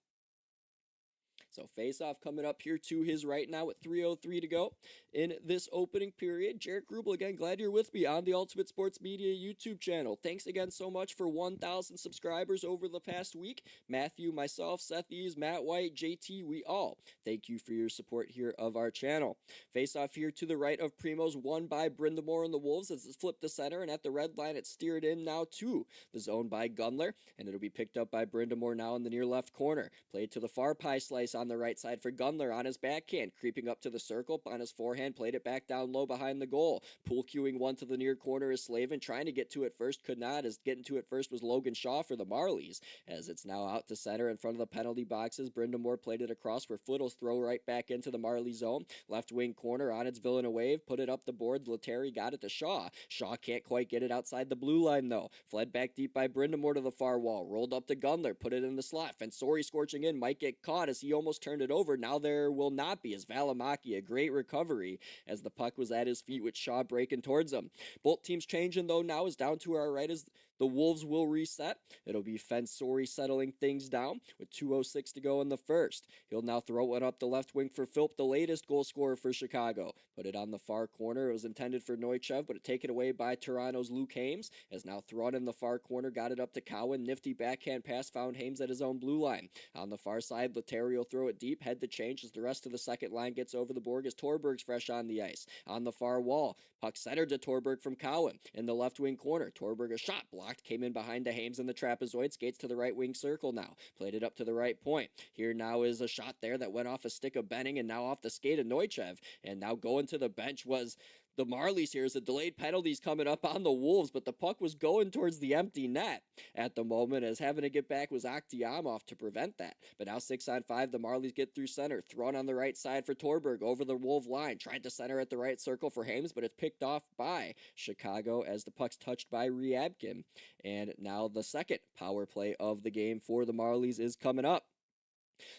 So face-off coming up here to his right now with 3:03 to go in this opening period. Jaric Rubel, again, glad you're with me on the Ultimate Sports Media YouTube channel. Thanks again so much for 1,000 subscribers over the past week. Matthew, myself, Seth Eves, Matt White, JT, we all thank you for your support here of our channel. Face-off here to the right of Primo's, won by Brindamore and the Wolves as it's flipped to center, and at the red line it's steered in now to the zone by Gunler, and it'll be picked up by Brindamore now in the near left corner. Played to the far pie slice on the right side for Gunler on his backhand, creeping up to the circle on his forehand, played it back down low behind the goal. Pool queuing one to the near corner is Slavin, trying to get to it first, could not, as getting to it first was Logan Shaw for the Marlies, as it's now out to center in front of the penalty boxes. Brindamore played it across for Flittle's throw right back into the Marlies zone. Left wing corner on its Villanueva, put it up the board. Lettieri got it to Shaw. Shaw can't quite get it outside the blue line though. Fled back deep by Brindamore to the far wall. Rolled up to Gunler, put it in the slot. Fensori scorching in, might get caught as he almost turned it over. Now there will not be, as Valimaki, a great recovery as the puck was at his feet with Shaw breaking towards him. Both teams changing though now, is down to our right as the Wolves will reset. It'll be Fensori settling things down with 2:06 to go in the first. He'll now throw it up the left wing for Philp, the latest goal scorer for Chicago. Put it on the far corner. It was intended for Neuchev, but taken away by Toronto's Luke Hames. Has now thrown in the far corner, got it up to Cowan. Nifty backhand pass, found Hames at his own blue line. On the far side, Lettieri will throw it deep, head to change as the rest of the second line gets over the board as Torberg's fresh on the ice. On the far wall, puck centered to Torberg from Cowan. In the left wing corner, Torberg a shot blocked, came in behind to Hames in the trapezoid, skates to the right wing circle now. Played it up to the right point. Here now is a shot there that went off a stick of Benning and now off the skate of Neuchev. And now going to the bench was the Marlies here, as the delayed penalties coming up on the Wolves, but the puck was going towards the empty net at the moment, as having to get back was Akhtiamov to prevent that. But now 6-on-5, the Marlies get through center, thrown on the right side for Torberg over the Wolf line, tried to center at the right circle for Hames, but it's picked off by Chicago as the puck's touched by Ryabkin. And now the second power play of the game for the Marlies is coming up.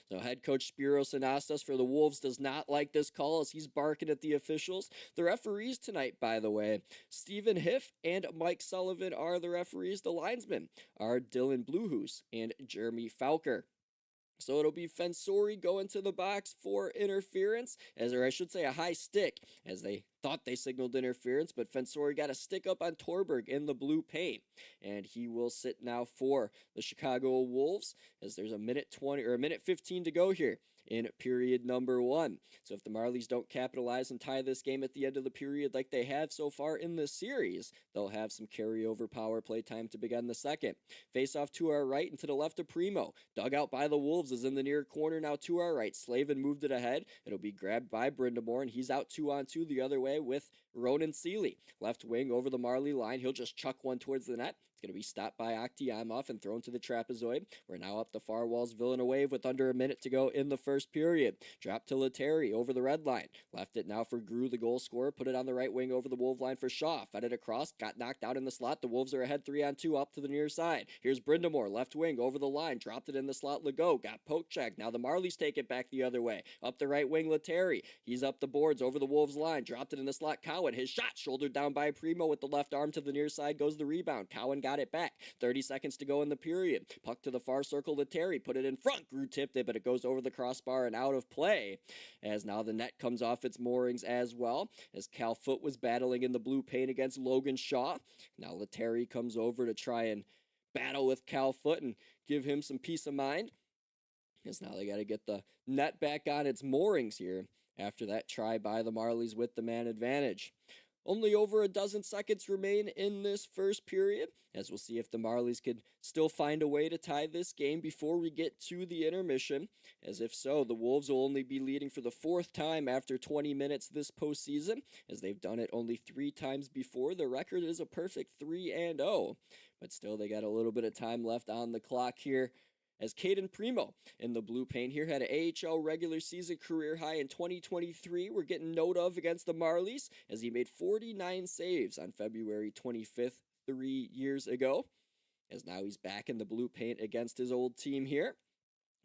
So head coach Spiros Anastas for the Wolves does not like this call as he's barking at the officials. The referees tonight, by the way, Stephen Hiff and Mike Sullivan are the referees. The linesmen are Dylan Bluehoose and Jeremy Falker. So it'll be Fensori going to the box for interference, or I should say a high stick, as they thought they signaled interference, but Fensori got a stick up on Torberg in the blue paint, and he will sit now for the Chicago Wolves, as there's a minute 15 to go here in period number 1. So if the Marlies don't capitalize and tie this game at the end of the period like they have so far in this series, they'll have some carryover power play time to begin the second. Face off to our right and to the left of Primo. Dug out by the Wolves is in the near corner now to our right. Slavin moved it ahead. It'll be grabbed by Brindamore, and he's out 2-on-2 the other way with Ronan Seeley. Left wing over the Marley line. He'll just chuck one towards the net. It's going to be stopped by Akhtiamov and thrown to the trapezoid. We're now up the far walls Villanueva with under a minute to go in the first period. Drop to Lettieri over the red line. Left it now for Grew, the goal scorer. Put it on the right wing over the Wolf line for Shaw. Fed it across. Got knocked out in the slot. The Wolves are ahead 3-on-2 up to the near side. Here's Brindamore. Left wing over the line. Dropped it in the slot. Legault got poke check. Now the Marlies take it back the other way. Up the right wing Lettieri. He's up the boards over the Wolves line. Dropped it in the slot. Cowan. His shot shouldered down by Primo with the left arm to the near side. Goes the rebound. Cowan got it back. 30 seconds to go in the period. Puck to the far circle to Terry. Put it in front. Grew tipped it, but it goes over the crossbar and out of play. As now the net comes off its moorings as well. As Cal Foot was battling in the blue paint against Logan Shaw. Now Lettieri comes over to try and battle with Cal Foot and give him some peace of mind. As now they got to get the net back on its moorings here after that try by the Marlies with the man advantage. Only over a dozen seconds remain in this first period, as we'll see if the Marlies could still find a way to tie this game before we get to the intermission, as if so, the Wolves will only be leading for the 4th time after 20 minutes this postseason, as they've done it only 3 times before. The record is a perfect 3-0, but still they got a little bit of time left on the clock here as Caden Primo in the blue paint here had an AHL regular season career high in 2023. We're getting note of against the Marlies as he made 49 saves on February 25th, 3 years ago. As now he's back in the blue paint against his old team here,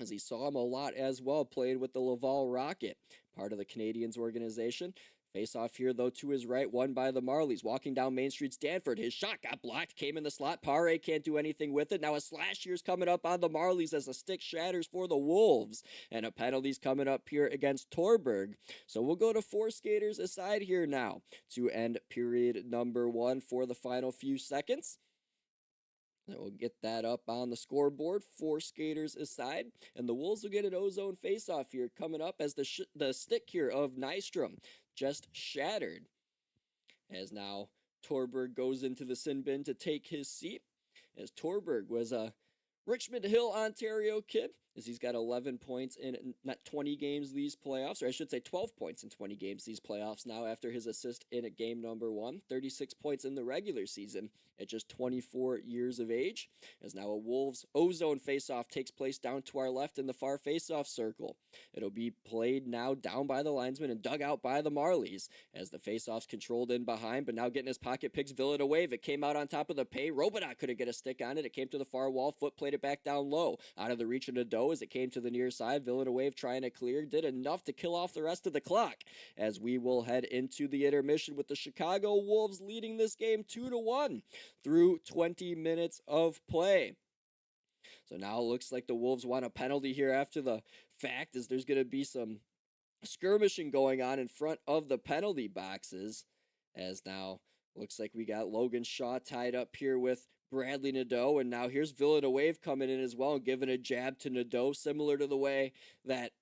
as he saw him a lot as well, playing with the Laval Rocket, part of the Canadiens organization. Face off here, though, to his right, won by the Marlies. Walking down Main Street, Stanford. His shot got blocked, came in the slot. Pare can't do anything with it. Now a slash here's coming up on the Marlies as a stick shatters for the Wolves. And a penalty's coming up here against Torberg. So we'll go to 4 skaters aside here now to end period number 1 for the final few seconds. And we'll get that up on the scoreboard. 4 skaters aside. And the Wolves will get an ozone face-off here coming up as the stick here of Nystrom just shattered. As now Torberg goes into the sin bin to take his seat. As Torberg was a Richmond Hill, Ontario kid, as he's got 11 points in not 20 games these playoffs, or I should say 12 points in 20 games these playoffs now after his assist in a game number 1, 36 points in the regular season at just 24 years of age. As now a Wolves ozone faceoff takes place down to our left in the far faceoff circle. It'll be played now down by the linesman and dug out by the Marlies as the faceoff's controlled in behind, but now getting his pocket picks Villanueva. It came out on top of the pay. Robinot couldn't get a stick on it. It came to the far wall. Foot played it back down low. Out of the reach of Nadeau as it came to the near side. Villanueva trying to clear. Did enough to kill off the rest of the clock as we will head into the intermission with the Chicago Wolves leading this game 2-1 through 20 minutes of play. So now it looks like the Wolves want a penalty here after the fact, as there's going to be some skirmishing going on in front of the penalty boxes. As now looks like we got Logan Shaw tied up here with Bradley Nadeau, and now here's Villanueva coming in as well and giving a jab to Nadeau, similar to the way that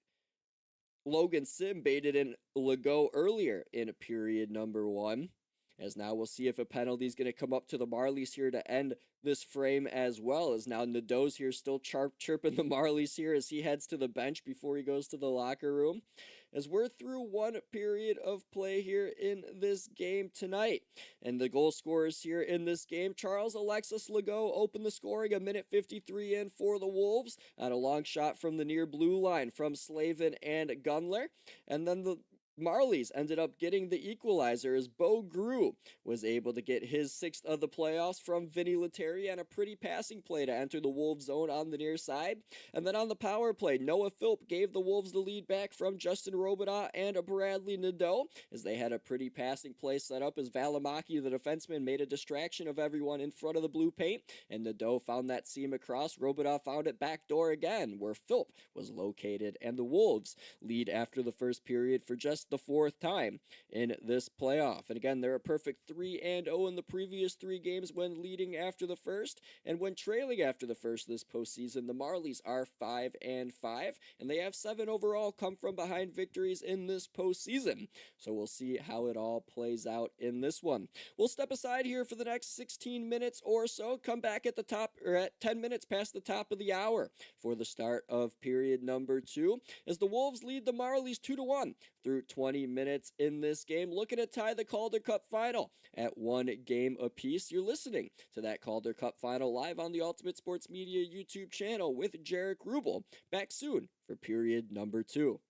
Logan Sim baited in Legault earlier in period number 1. As now we'll see if a penalty is going to come up to the Marlies here to end this frame as well, as now Nadeau's here still chirping the Marlies here as he heads to the bench before he goes to the locker room. As we're through 1 period of play here in this game tonight. And the goal scorers here in this game, Charles Alexis Legault opened the scoring a minute 53 in for the Wolves on a long shot from the near blue line from Slavin and Gunler. And then the Marlies ended up getting the equalizer as Bo Grew was able to get his 6th of the playoffs from Vinni Lettieri on a pretty passing play to enter the Wolves zone on the near side. And then on the power play, Noah Philp gave the Wolves the lead back from Justin Robinot and Bradley Nadeau as they had a pretty passing play set up as Valimaki, the defenseman, made a distraction of everyone in front of the blue paint, and Nadeau found that seam across. Robinot found it backdoor again where Philp was located, and the Wolves lead after the first period for just the 4th time in this playoff. And again, they're a perfect 3-0 in the previous 3 games when leading after the first, and when trailing after the first this postseason, the Marlies are 5-5, and they have 7 overall come from behind victories in this postseason. So we'll see how it all plays out in this one. We'll step aside here for the next 16 minutes or so, come back at the top, or at 10 minutes past the top of the hour for the start of period number 2, as the Wolves lead the Marlies 2-1 through 20 minutes in this game, looking to tie the Calder Cup Final at 1 game apiece. You're listening to that Calder Cup Final live on the Ultimate Sports Media YouTube channel with Jaric Rubel. Back soon for period number 2.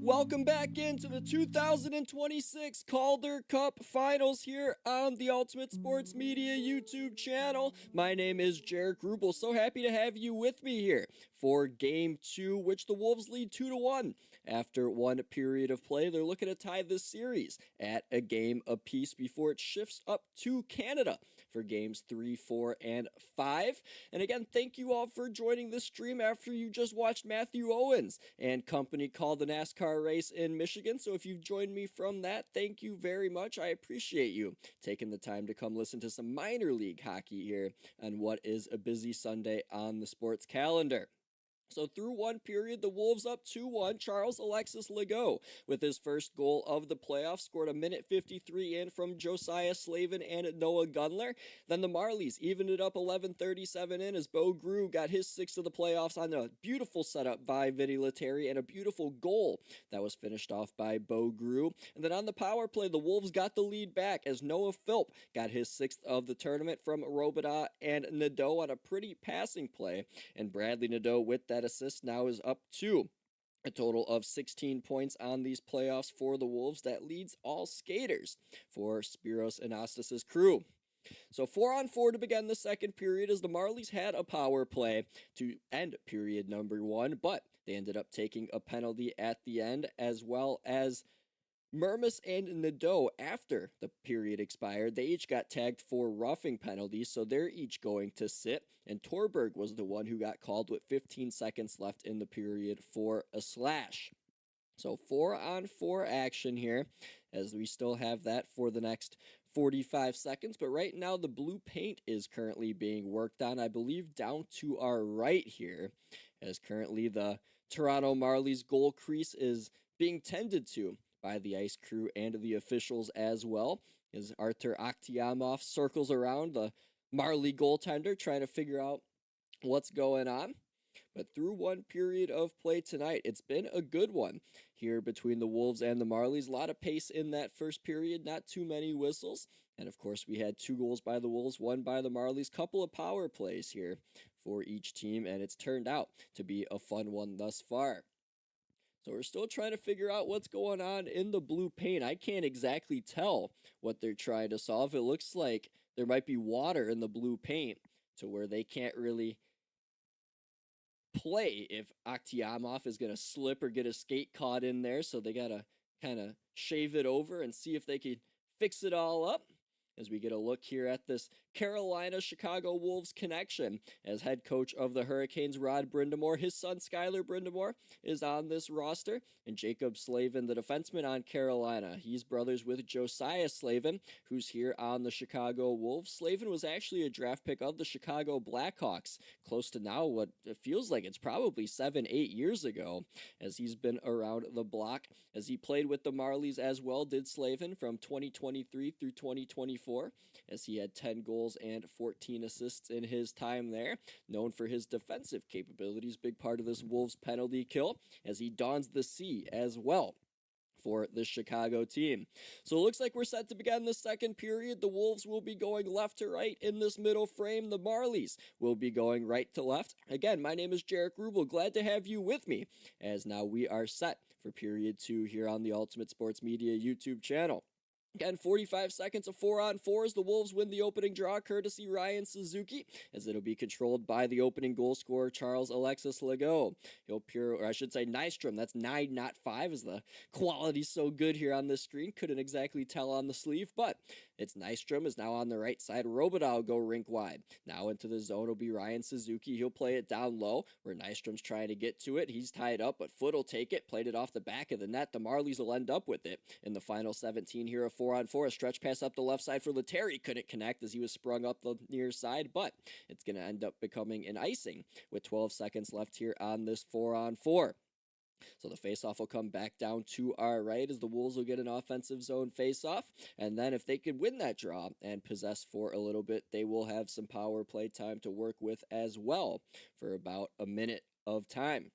Welcome back into the 2026 Calder Cup Finals here on the Ultimate Sports Media YouTube channel. My name is Jaric Rubel. So happy to have you with me here for Game 2, which the Wolves lead 2-1. After one period of play, they're looking to tie this series at a game apiece before it shifts up to Canada for Games 3, 4, and 5. And again, thank you all for joining this stream after you just watched Matthew Owens and company call the NASCAR race in Michigan. So if you've joined me from that, thank you very much. I appreciate you taking the time to come listen to some minor league hockey here on what is a busy Sunday on the sports calendar. So through one period, the Wolves up 2-1. Charles Alexis Legault with his first goal of the playoffs, scored a minute 53 in from Josiah Slavin and Noah Gunler. Then the Marlies evened it up 11:37 in as Bo Grew got his sixth of the playoffs on a beautiful setup by Vinni Lettieri and a beautiful goal that was finished off by Bo Grew. And then on the power play, the Wolves got the lead back as Noah Philp got his sixth of the tournament from Robidas and Nadeau on a pretty passing play. And Bradley Nadeau with that assist now is up to a total of 16 points on these playoffs for the Wolves. That leads all skaters for Spiros Anastas's crew. So 4-on-4 to begin the second period as the Marlies had a power play to end period number 1, but they ended up taking a penalty at the end, as well as Mermis and Nadeau, after the period expired, they each got tagged for roughing penalties, so they're each going to sit, and Torberg was the one who got called with 15 seconds left in the period for a slash. So 4-on-4 action here, as we still have that for the next 45 seconds, but right now the blue paint is currently being worked on, I believe down to our right here, as currently the Toronto Marlies goal crease is being tended to by the ice crew and the officials as well, as Artur Akhtiamov circles around the Marley goaltender trying to figure out what's going on. But through one period of play tonight, it's been a good one here between the Wolves and the Marlies. A lot of pace in that first period, not too many whistles. And of course, we had 2 goals by the Wolves, 1 by the Marlies, couple of power plays here for each team, and it's turned out to be a fun one thus far. So we're still trying to figure out what's going on in the blue paint. I can't exactly tell what they're trying to solve. It looks like there might be water in the blue paint to where they can't really play if Akhtiamov is going to slip or get a skate caught in there. So they got to kind of shave it over and see if they can fix it all up. As we get a look here at this Carolina-Chicago Wolves connection, as head coach of the Hurricanes, Rod Brindamore, his son Skylar Brindamore is on this roster, and Jacob Slavin, the defenseman on Carolina. He's brothers with Josiah Slavin, who's here on the Chicago Wolves. Slavin was actually a draft pick of the Chicago Blackhawks, close to now what it feels like it's probably 7-8 years ago, as he's been around the block, as he played with the Marlies as well, did Slavin from 2023 through 2024. As he had 10 goals and 14 assists in his time there. Known for his defensive capabilities, big part of this Wolves penalty kill, as he dons the C as well for the Chicago team. So it looks like we're set to begin the second period. The Wolves will be going left to right in this middle frame. The Marlies will be going right to left. Again, my name is Jaric Rubel. Glad to have you with me, as now we are set for period 2 here on the Ultimate Sports Media YouTube channel. Again, 45 seconds of 4-on-4 as the Wolves win the opening draw, courtesy Ryan Suzuki, as it'll be controlled by the opening goal scorer, Charles Alexis Legault. He'll appear, or I should say Nystrom, that's 9, not 5, as the quality's so good here on this screen. Couldn't exactly tell on the sleeve, but it's Nystrom is now on the right side. Robidas will go rink wide. Now into the zone will be Ryan Suzuki. He'll play it down low, where Nystrom's trying to get to it. He's tied up, but Foot will take it, played it off the back of the net. The Marlies will end up with it in the final 17 here of 4-on-4. A stretch pass up the left side for Lettieri. Couldn't connect as he was sprung up the near side, but it's going to end up becoming an icing with 12 seconds left here on this 4-on-4. So the faceoff will come back down to our right as the Wolves will get an offensive zone faceoff. And then if they could win that draw and possess for a little bit, they will have some power play time to work with as well for about a minute of time.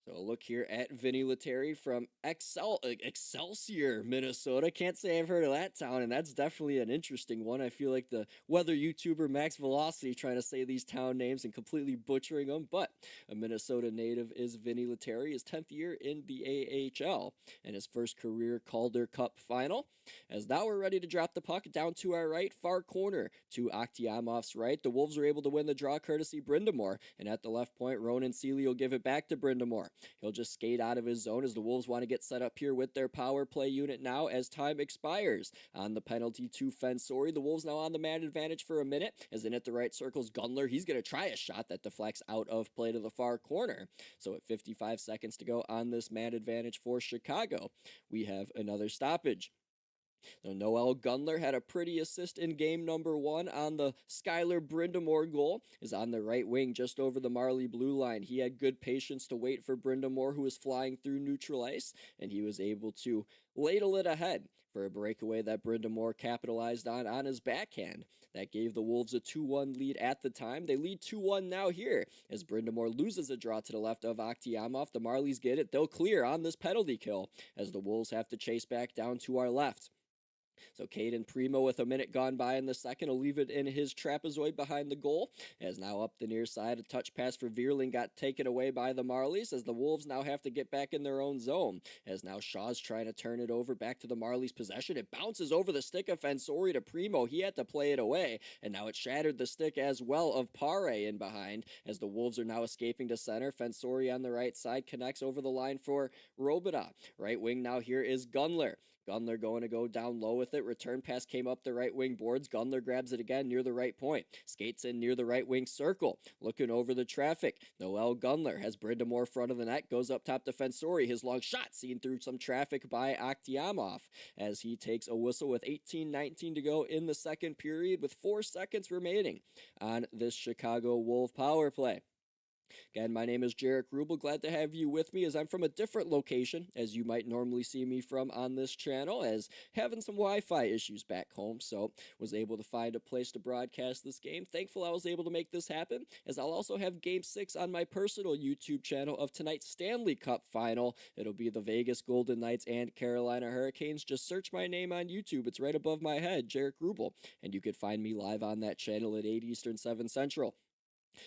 So a look here at Vinni Lettieri from Excelsior, Minnesota. Can't say I've heard of that town, and that's definitely an interesting one. I feel like the weather YouTuber Max Velocity trying to say these town names and completely butchering them, but a Minnesota native is Vinni Lettieri, his 10th year in the AHL, and his first career Calder Cup Final. As now we're ready to drop the puck down to our right, far corner to Akhtiamov's right. The Wolves are able to win the draw courtesy Brind'Amour, and at the left point, Ronan Seeley will give it back to Brind'Amour. He'll just skate out of his zone as the Wolves want to get set up here with their power play unit now as time expires. On the penalty to Fensori, the Wolves now on the man advantage for a minute, as in at the right circles Gunler. He's going to try a shot that deflects out of play to the far corner. So at 55 seconds to go on this man advantage for Chicago, we have another stoppage. Now, Noel Gunler had a pretty assist in game number 1 on the Skylar Brind'Amour goal. Is on the right wing just over the Marley blue line. He had good patience to wait for Brind'Amour, who was flying through neutral ice, and he was able to ladle it ahead for a breakaway that Brind'Amour capitalized on his backhand. That gave the Wolves a 2-1 lead at the time. They lead 2-1 now here as Brind'Amour loses a draw to the left of Akhtiamov. The Marlies get it. They'll clear on this penalty kill as the Wolves have to chase back down to our left. So Caden Primo, with a minute gone by in the second, will leave it in his trapezoid behind the goal. As now up the near side, a touch pass for Vierling got taken away by the Marlies as the Wolves now have to get back in their own zone. As now Shaw's trying to turn it over back to the Marlies' possession. It bounces over the stick of Fensori to Primo. He had to play it away, and now it shattered the stick as well of Pare in behind as the Wolves are now escaping to center. Fensori on the right side connects over the line for Robida. Right wing now here is Gunler. Gunler going to go down low with it. Return pass came up the right wing boards. Gunler grabs it again near the right point. Skates in near the right wing circle. Looking over the traffic. Noel Gunler has Brind'Amour front of the net. Goes up top to Fensori. His long shot seen through some traffic by Akhtiamov as he takes a whistle with 18:19 to go in the second period with 4 seconds remaining on this Chicago Wolf power play. Again, my name is Jaric Rubel. Glad to have you with me as I'm from a different location as you might normally see me from on this channel, as having some Wi-Fi issues back home, so was able to find a place to broadcast this game. Thankful I was able to make this happen, as I'll also have Game 6 on my personal YouTube channel of tonight's Stanley Cup Final. It'll be the Vegas Golden Knights and Carolina Hurricanes. Just search my name on YouTube. It's right above my head, Jaric Rubel, and you could find me live on that channel at 8 Eastern, 7 Central.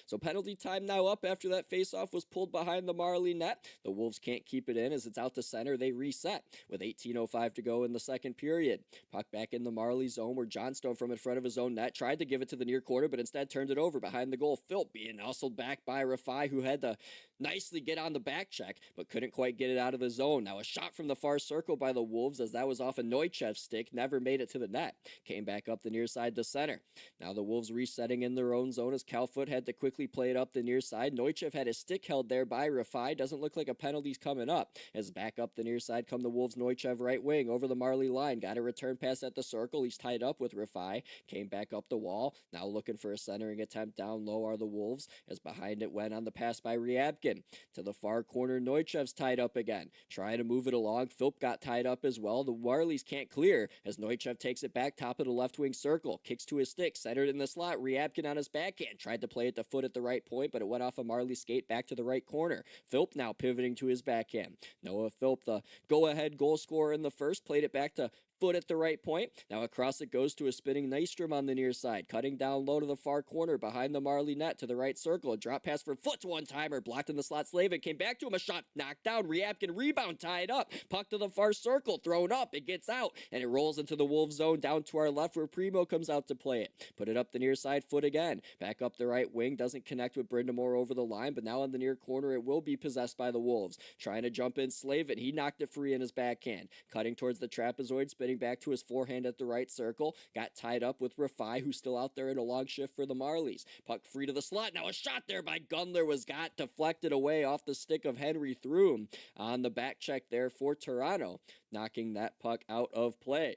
So penalty time now up after that faceoff was pulled behind the Marley net. The Wolves can't keep it in as it's out to center. They reset with 18:05 to go in the second period. Puck back in the Marley zone where Johnstone from in front of his own net tried to give it to the near corner, but instead turned it over behind the goal. Philp being hustled back by Rafai, who had to nicely get on the back check, but couldn't quite get it out of the zone. Now a shot from the far circle by the Wolves as that was off a Neuchev's stick, never made it to the net. Came back up the near side to center. Now the Wolves resetting in their own zone as Calfoot had to quickly play it up the near side. Neuchev had his stick held there by Rafai. Doesn't look like a penalty's coming up. As back up the near side come the Wolves. Neuchev right wing over the Marley line. Got a return pass at the circle. He's tied up with Rafai. Came back up the wall. Now looking for a centering attempt down low are the Wolves. As behind it went on the pass by Ryabkin. To the far corner, Neuchev's tied up again. Trying to move it along. Philp got tied up as well. The Marlies can't clear as Neuchev takes it back top of the left wing circle. Kicks to his stick. Centered in the slot. Ryabkin on his backhand. Tried to play at the foot at the right point, but it went off a Marley skate back to the right corner. Philp now pivoting to his backhand. Noah Philp, the go-ahead goal scorer in the first, played it back to foot at the right point. Now across it goes to a spinning Nystrom on the near side. Cutting down low to the far corner behind the Marley net to the right circle. A drop pass for Foot's one-timer. Blocked in the slot. Slavin came back to him. A shot knocked down. Ryabkin rebound tied up. Puck to the far circle. Thrown up. It gets out. And it rolls into the Wolves zone down to our left where Primo comes out to play it. Put it up the near side. Foot again. Back up the right wing. Doesn't connect with Brind'Amour over the line. But now on the near corner it will be possessed by the Wolves. Trying to jump in Slavin. He knocked it free in his backhand. Cutting towards the trapezoid. Spinning back to his forehand at the right circle. Got tied up with Rafai, who's still out there in a long shift for the Marlies. Puck free to the slot. Now a shot there by Gunler was got deflected away off the stick of Henry Throom on the back check there for Toronto, knocking that puck out of play.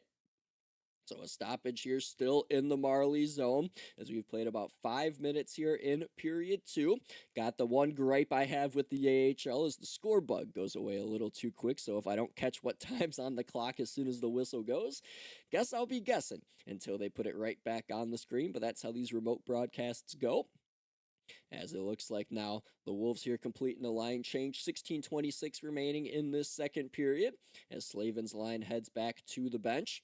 So a stoppage here still in the Marley zone as we've played about 5 minutes here in period 2. Got the one gripe I have with the AHL is the score bug goes away a little too quick. So if I don't catch what time's on the clock as soon as the whistle goes, guess I'll be guessing until they put it right back on the screen. But that's how these remote broadcasts go. As it looks like now, the Wolves here completing the line change. 16:26 remaining in this second period as Slavin's line heads back to the bench.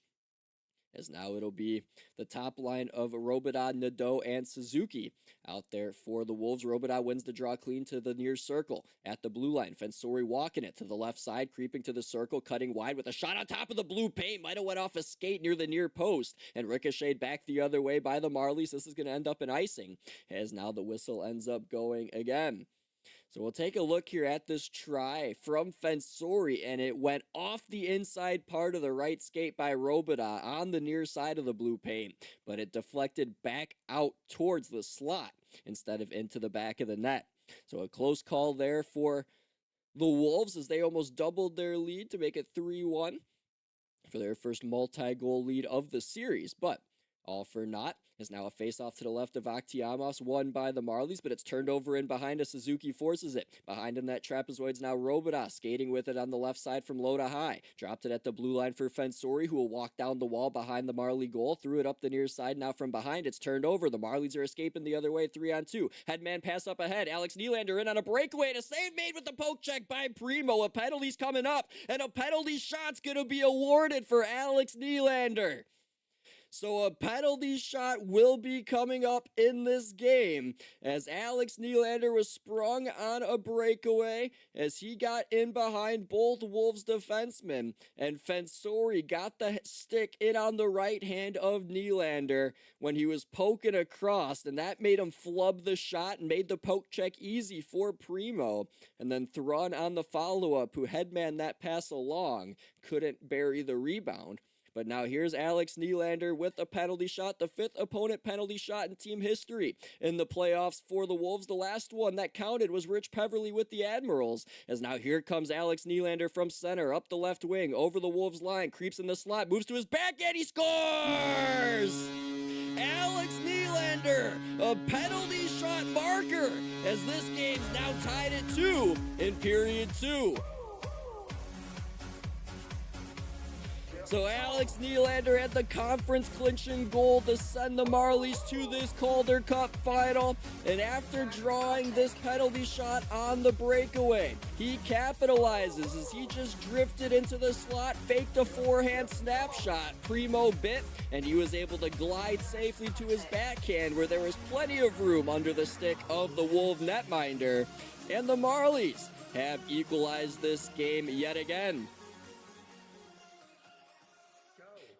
As now it'll be the top line of Robida, Nadeau, and Suzuki out there for the Wolves. Robida wins the draw clean to the near circle at the blue line. Fensori walking it to the left side, creeping to the circle, cutting wide with a shot on top of the blue paint. Might have went off a skate near the near post and ricocheted back the other way by the Marlies. This is going to end up in icing as now the whistle ends up going again. So we'll take a look here at this try from Fensori, and it went off the inside part of the right skate by Robida on the near side of the blue paint, but it deflected back out towards the slot instead of into the back of the net. So a close call there for the Wolves as they almost doubled their lead to make it 3-1 for their first multi-goal lead of the series, but all for naught is now a face-off to the left of Aktiamos, won by the Marlies, but it's turned over in behind as Suzuki forces it. Behind in that trapezoid's now Robida, skating with it on the left side from low to high. Dropped it at the blue line for Fensori, who will walk down the wall behind the Marley goal. Threw it up the near side, now from behind, it's turned over. The Marlies are escaping the other way, 3-on-2. Headman pass up ahead. Alex Nylander in on a breakaway, and a save made with the poke check by Primo. A penalty's coming up, and a penalty shot's gonna be awarded for Alex Nylander. So a penalty shot will be coming up in this game as Alex Nylander was sprung on a breakaway as he got in behind both Wolves defensemen, and Fensori got the stick in on the right hand of Nylander when he was poking across, and that made him flub the shot and made the poke check easy for Primo. And then Thrawn on the follow-up, who headman that pass along, couldn't bury the rebound. But now here's Alex Nylander with a penalty shot, the fifth opponent penalty shot in team history in the playoffs for the Wolves. The last one that counted was Rich Peverly with the Admirals. As now here comes Alex Nylander from center, up the left wing, over the Wolves line, creeps in the slot, moves to his backhand, he scores! Alex Nylander, a penalty shot marker, as this game's now tied at 2 in period 2. So Alex Nylander had the conference-clinching goal to send the Marlies to this Calder Cup Final, and after drawing this penalty shot on the breakaway, he capitalizes as he just drifted into the slot, faked a forehand snapshot. Primo bit, and he was able to glide safely to his backhand where there was plenty of room under the stick of the Wolf netminder, and the Marlies have equalized this game yet again.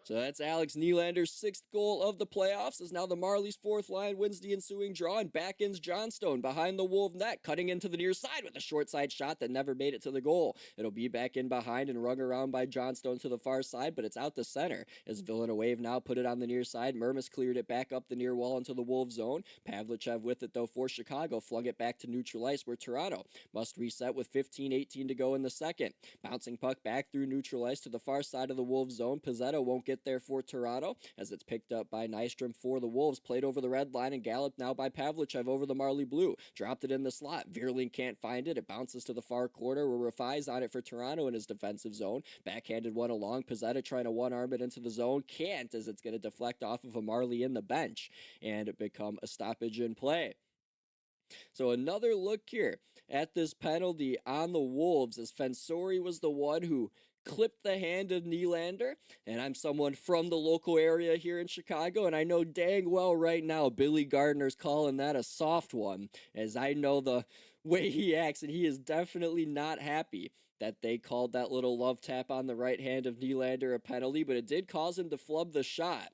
So that's Alex Nylander's 6th goal of the playoffs, as now the Marlies' 4th line wins the ensuing draw, and back ends Johnstone behind the Wolf net, cutting into the near side with a short side shot that never made it to the goal. It'll be back in behind and rung around by Johnstone to the far side, but it's out to center as Villanueva now put it on the near side. Murmas cleared it back up the near wall into the Wolf zone. Pavlichev with it though for Chicago, flung it back to neutral ice where Toronto must reset with 15-18 to go in the second. Bouncing puck back through neutral ice to the far side of the Wolf zone. Pizzetto won't get there for Toronto as it's picked up by Nystrom for the Wolves. Played over the red line and galloped now by Pavlichev over the Marley blue. Dropped it in the slot. Vierling can't find it. It bounces to the far corner where Rafai's on it for Toronto in his defensive zone. Backhanded one along. Pizzetta trying to one-arm it into the zone. Can't, as it's going to deflect off of a Marley in the bench and become a stoppage in play. So another look here at this penalty on the Wolves as Fensori was the one who clipped the hand of Nylander, and I'm someone from the local area here in Chicago, and I know dang well right now Billy Gardner's calling that a soft one, as I know the way he acts, and he is definitely not happy that they called that little love tap on the right hand of Nylander a penalty, but it did cause him to flub the shot.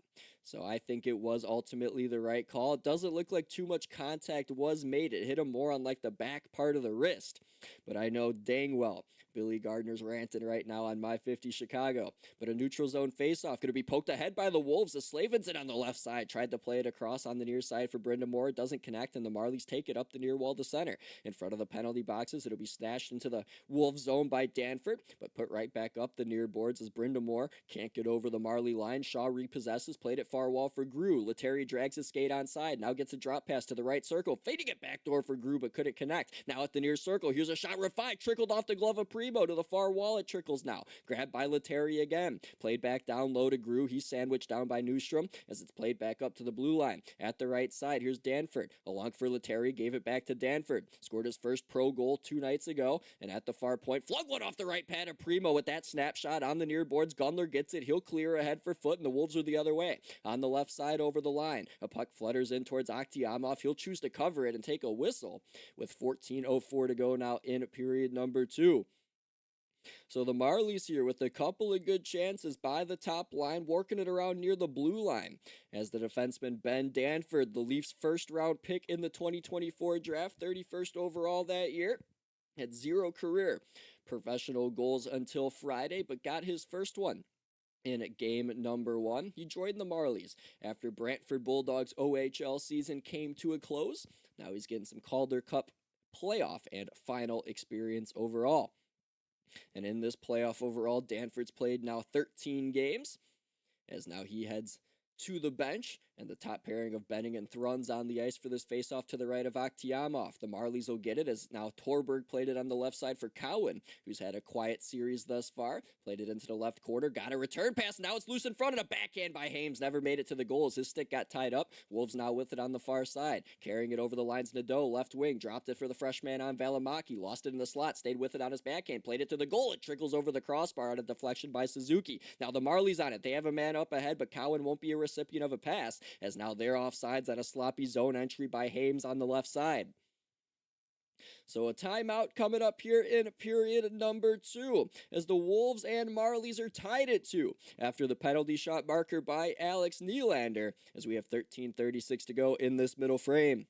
So I think it was ultimately the right call. It doesn't look like too much contact was made. It hit him more on like the back part of the wrist. But I know dang well Billy Gardner's ranting right now on My 50 Chicago. But a neutral zone faceoff going to be poked ahead by the Wolves. The Slavinson on the left side tried to play it across on the near side for Brenda Moore. It doesn't connect, and the Marlies take it up the near wall to center. In front of the penalty boxes, it'll be snatched into the Wolves zone by Danford, but put right back up the near boards as Brenda Moore can't get over the Marley line. Shaw repossesses, played it far far wall for Grew. Lettieri drags his skate onside. Now gets a drop pass to the right circle. Fading it backdoor for Grew, but couldn't connect. Now at the near circle. Here's a shot refined. Trickled off the glove of Primo to the far wall. It trickles now. Grabbed by Lettieri again. Played back down low to Grew. He's sandwiched down by Newstrom as it's played back up to the blue line. At the right side, here's Danford. Along for Lettieri. Gave it back to Danford. Scored his first pro goal 2 nights ago. And at the far point, flung one off the right pad of Primo with that snapshot on the near boards. Gunler gets it. He'll clear ahead for Foot, and the Wolves are the other way. On the left side over the line, a puck flutters in towards Akhtiamov. He'll choose to cover it and take a whistle with 14:04 to go now in period number 2. So the Marlies here with a couple of good chances by the top line, working it around near the blue line as the defenseman Ben Danford, the Leafs' first-round pick in the 2024 draft, 31st overall that year, had 0 career professional goals until Friday, but got his first one in game number 1. He joined the Marlies after Brantford Bulldogs' OHL season came to a close. Now he's getting some Calder Cup playoff and final experience overall. And in this playoff overall, Danford's played now 13 games, as now he heads to the bench, and the top pairing of Benning and Thrun's on the ice for this faceoff to the right of Akhtiamov. The Marlies will get it as now Torberg played it on the left side for Cowan, who's had a quiet series thus far. Played it into the left corner, got a return pass, now it's loose in front, and a backhand by Hames. Never made it to the goals. His stick got tied up. Wolves now with it on the far side. Carrying it over the lines, Nadeau, left wing, dropped it for the freshman on Valimaki, lost it in the slot, stayed with it on his backhand, played it to the goal. It trickles over the crossbar on a deflection by Suzuki. Now the Marlies on it. They have a man up ahead, but Cowan won't be a recipient of a pass, as now they're offsides on a sloppy zone entry by Hames on the left side. So a timeout coming up here in period number 2, as the Wolves and Marlies are tied at 2 after the penalty shot marker by Alex Nylander, as we have 13:36 to go in this middle frame.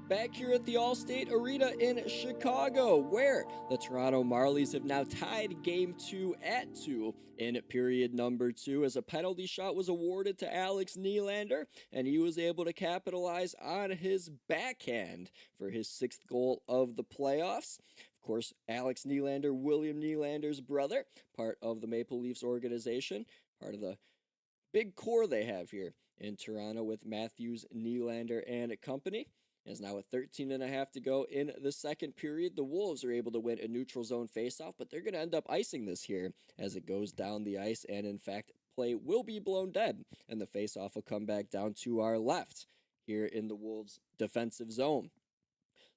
Back here at the Allstate Arena in Chicago, where the Toronto Marlies have now tied game 2 at 2 in period number 2, as a penalty shot was awarded to Alex Nylander, and he was able to capitalize on his backhand for his 6th goal of the playoffs. Of course, Alex Nylander, William Nylander's brother, part of the Maple Leafs organization, part of the big core they have here in Toronto with Matthews, Nylander, and company. As now with 13.5 to go in the second period, the Wolves are able to win a neutral zone faceoff, but they're going to end up icing this here as it goes down the ice, and in fact, play will be blown dead, and the faceoff will come back down to our left here in the Wolves' defensive zone.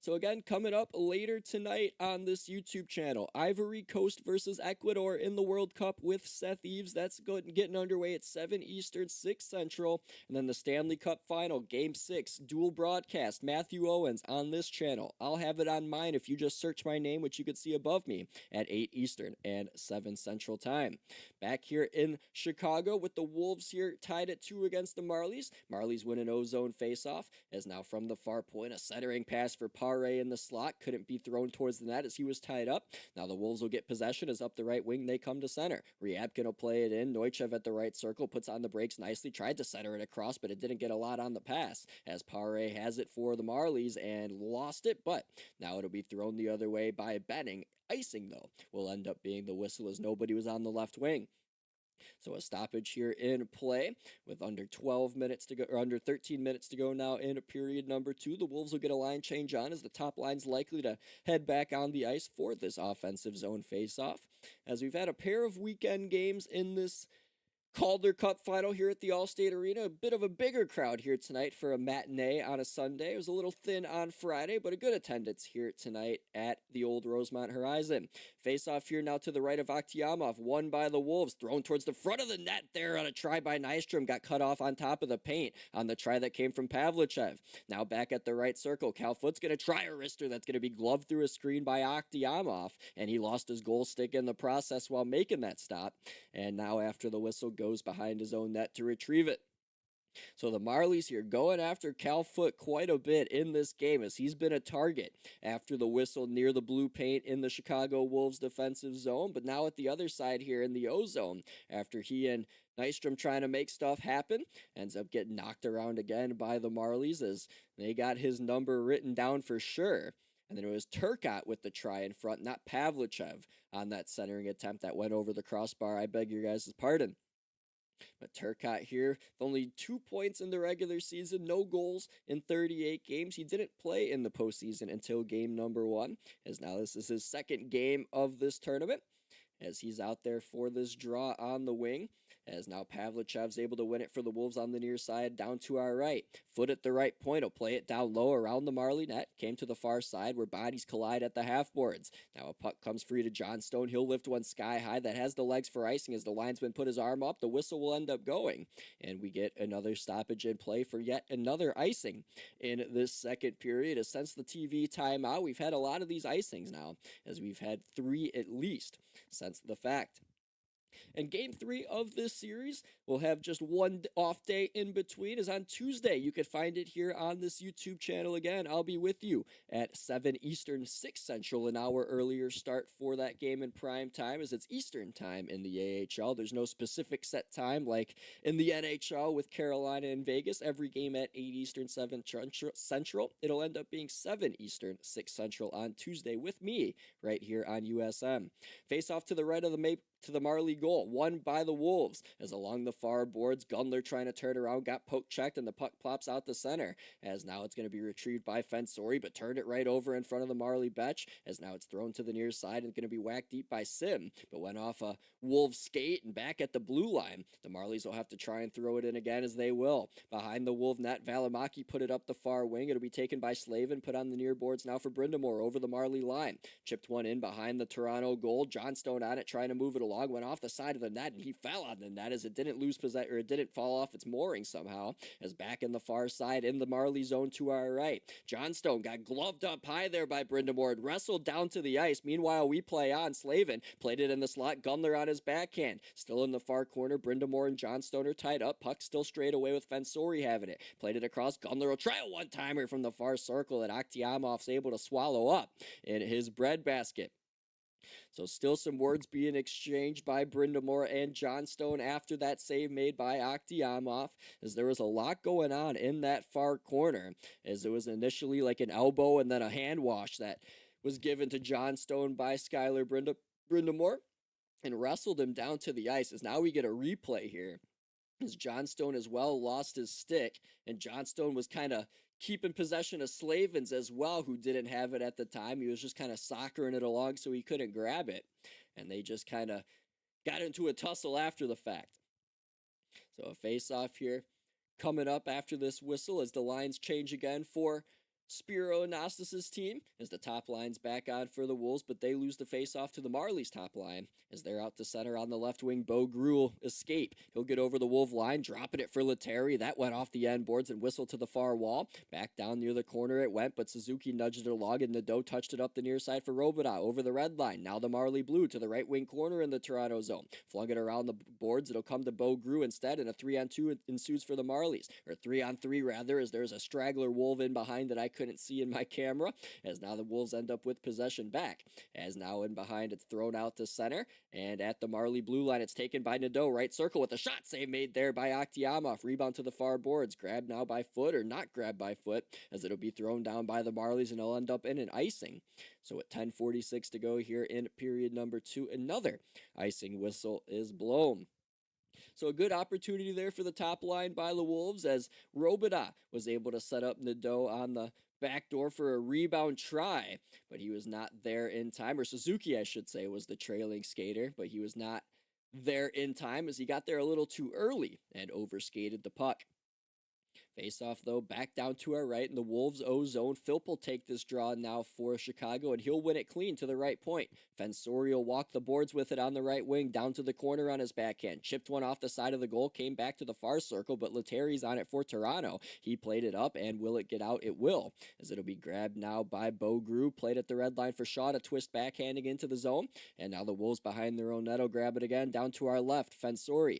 So again, coming up later tonight on this YouTube channel, Ivory Coast versus Ecuador in the World Cup with Seth Eves. That's getting underway at 7 Eastern, 6 Central. And then the Stanley Cup Final, Game 6, dual broadcast, Matthew Owens on this channel. I'll have it on mine if you just search my name, which you can see above me, at 8 Eastern and 7 Central time. Back here in Chicago with the Wolves here tied at 2 against the Marlies. Marlies win an O-zone faceoff, as now from the far point, a centering pass for Pare in the slot. Couldn't be thrown towards the net as he was tied up. Now the Wolves will get possession as up the right wing they come to center. Ryabkin will play it in. Neuchev at the right circle puts on the brakes nicely. Tried to center it across, but it didn't get a lot on the pass as Pare has it for the Marlies and lost it. But now it'll be thrown the other way by Benning. Icing, though, will end up being the whistle as nobody was on the left wing. So a stoppage here in play with under 12 minutes to go, or under 13 minutes to go now in period number 2. The Wolves will get a line change on as the top line's likely to head back on the ice for this offensive zone faceoff. As we've had a pair of weekend games in this Calder Cup Final here at the Allstate Arena. A bit of a bigger crowd here tonight for a matinee on a Sunday. It was a little thin on Friday, but a good attendance here tonight at the old Rosemont Horizon. Face-off here now to the right of Akhtiamov, won by the Wolves, thrown towards the front of the net there on a try by Nystrom, got cut off on top of the paint on the try that came from Pavlichev. Now back at the right circle, Cal Foot's going to try a wrister that's going to be gloved through a screen by Akhtiamov, and he lost his goal stick in the process while making that stop. And now after the whistle goes behind his own net to retrieve it. So the Marlies here going after Cal Foot quite a bit in this game as he's been a target after the whistle near the blue paint in the Chicago Wolves defensive zone. But now at the other side here in the O-zone after he and Nystrom trying to make stuff happen, ends up getting knocked around again by the Marlies as they got his number written down for sure. And then it was Turcotte with the try in front, not Pavlichev on that centering attempt that went over the crossbar. I beg your guys' pardon. But Turcotte here, with only 2 points in the regular season, no goals in 38 games. He didn't play in the postseason until game number 1, as now this is his second game of this tournament, as he's out there for this draw on the wing. As now Pavlichev's able to win it for the Wolves on the near side down to our right. Foot at the right point. He'll play it down low around the Marley net. Came to the far side where bodies collide at the half boards. Now a puck comes free to Johnstone. He'll lift one sky high that has the legs for icing as the linesman put his arm up. The whistle will end up going. And we get another stoppage in play for yet another icing in this second period. As since the TV timeout, we've had a lot of these icings now, as we've had 3 at least since the fact. And game 3 of this series will have just one off day in between, is on Tuesday. You can find it here on this YouTube channel again. I'll be with you at 7 Eastern, 6 Central, an hour earlier start for that game in prime time, as it's Eastern time in the AHL. There's no specific set time like in the NHL with Carolina and Vegas. Every game at 8 Eastern, 7 Central. It'll end up being 7 Eastern, 6 Central on Tuesday with me right here on USM. Face off to the right of the Marley goal, won by the Wolves, as along the far boards, Gunler trying to turn around, got poke checked, and the puck plops out the center, as now it's going to be retrieved by Fensori, but turned it right over in front of the Marley bench, as now it's thrown to the near side and going to be whacked deep by Sim, but went off a Wolves skate and back at the blue line. The Marlies will have to try and throw it in again, as they will. Behind the Wolf net, Valimaki put it up the far wing. It'll be taken by Slavin, put on the near boards now for Brindamore over the Marley line. Chipped one in behind the Toronto goal. Johnstone on it, trying to move it along, went off the side of the net, and he fell on the net as it didn't lose possession, or it didn't fall off its mooring somehow, as back in the far side in the Marley zone to our right. Johnstone got gloved up high there by Brindamore, wrestled down to the ice. Meanwhile, we play on. Slavin played it in the slot, Gunler on his backhand. Still in the far corner, Brindamore and Johnstone are tied up. Puck still straight away with Fensori having it. Played it across. Gunler will try a one-timer from the far circle that Akhtiamov's able to swallow up in his breadbasket. So still some words being exchanged by Brindamore and Johnstone after that save made by Akhtiamov, as there was a lot going on in that far corner, as it was initially like an elbow and then a hand wash that was given to Johnstone by Skylar Brindamore and wrestled him down to the ice, as now we get a replay here, as Johnstone as well lost his stick, and Johnstone was kind of keeping possession of Slavins as well, who didn't have it at the time. He was just kind of soccering it along so he couldn't grab it, and they just kind of got into a tussle after the fact. So a face-off here coming up after this whistle as the lines change again for Spiro Anastas's team, as the top line's back on for the Wolves, but they lose the face-off to the Marlies top line as they're out to center on the left wing. Bo Gruel escape. He'll get over the Wolf line, dropping it for Lettieri. That went off the end boards and whistled to the far wall. Back down near the corner it went, but Suzuki nudged it along, and Nadeau touched it up the near side for Robida over the red line. Now the Marley Blue to the right wing corner in the Toronto zone. Flung it around the boards. It'll come to Bo Gruel instead, and a 3-on-2 ensues for the Marlies. Or 3-on-3 rather, as there's a straggler Wolf in behind that I couldn't see in my camera, as now the Wolves end up with possession back. As now in behind, it's thrown out to center, and at the Marley blue line, it's taken by Nadeau, right circle with a shot save made there by Akhtiamov. Rebound to the far boards, grabbed now by foot, or not grabbed by foot, as it'll be thrown down by the Marlies, and it'll end up in an icing. So at 10:46 to go here in period number 2, another icing whistle is blown. So a good opportunity there for the top line by the Wolves, as Robida was able to set up Nadeau on the back door for a rebound try, but he was not there in time, or Suzuki, I should say, was the trailing skater, but he was not there in time as he got there a little too early and overskated the puck. Face off, though, back down to our right in the Wolves O zone. Philp will take this draw now for Chicago, and he'll win it clean to the right point. Fensori will walk the boards with it on the right wing, down to the corner on his backhand. Chipped one off the side of the goal, came back to the far circle, but Lettieri's on it for Toronto. He played it up, and will it get out? It will, as it'll be grabbed now by Bo Gruel. Played at the red line for Shaw to twist backhanding into the zone, and now the Wolves behind their own net will grab it again, down to our left. Fensori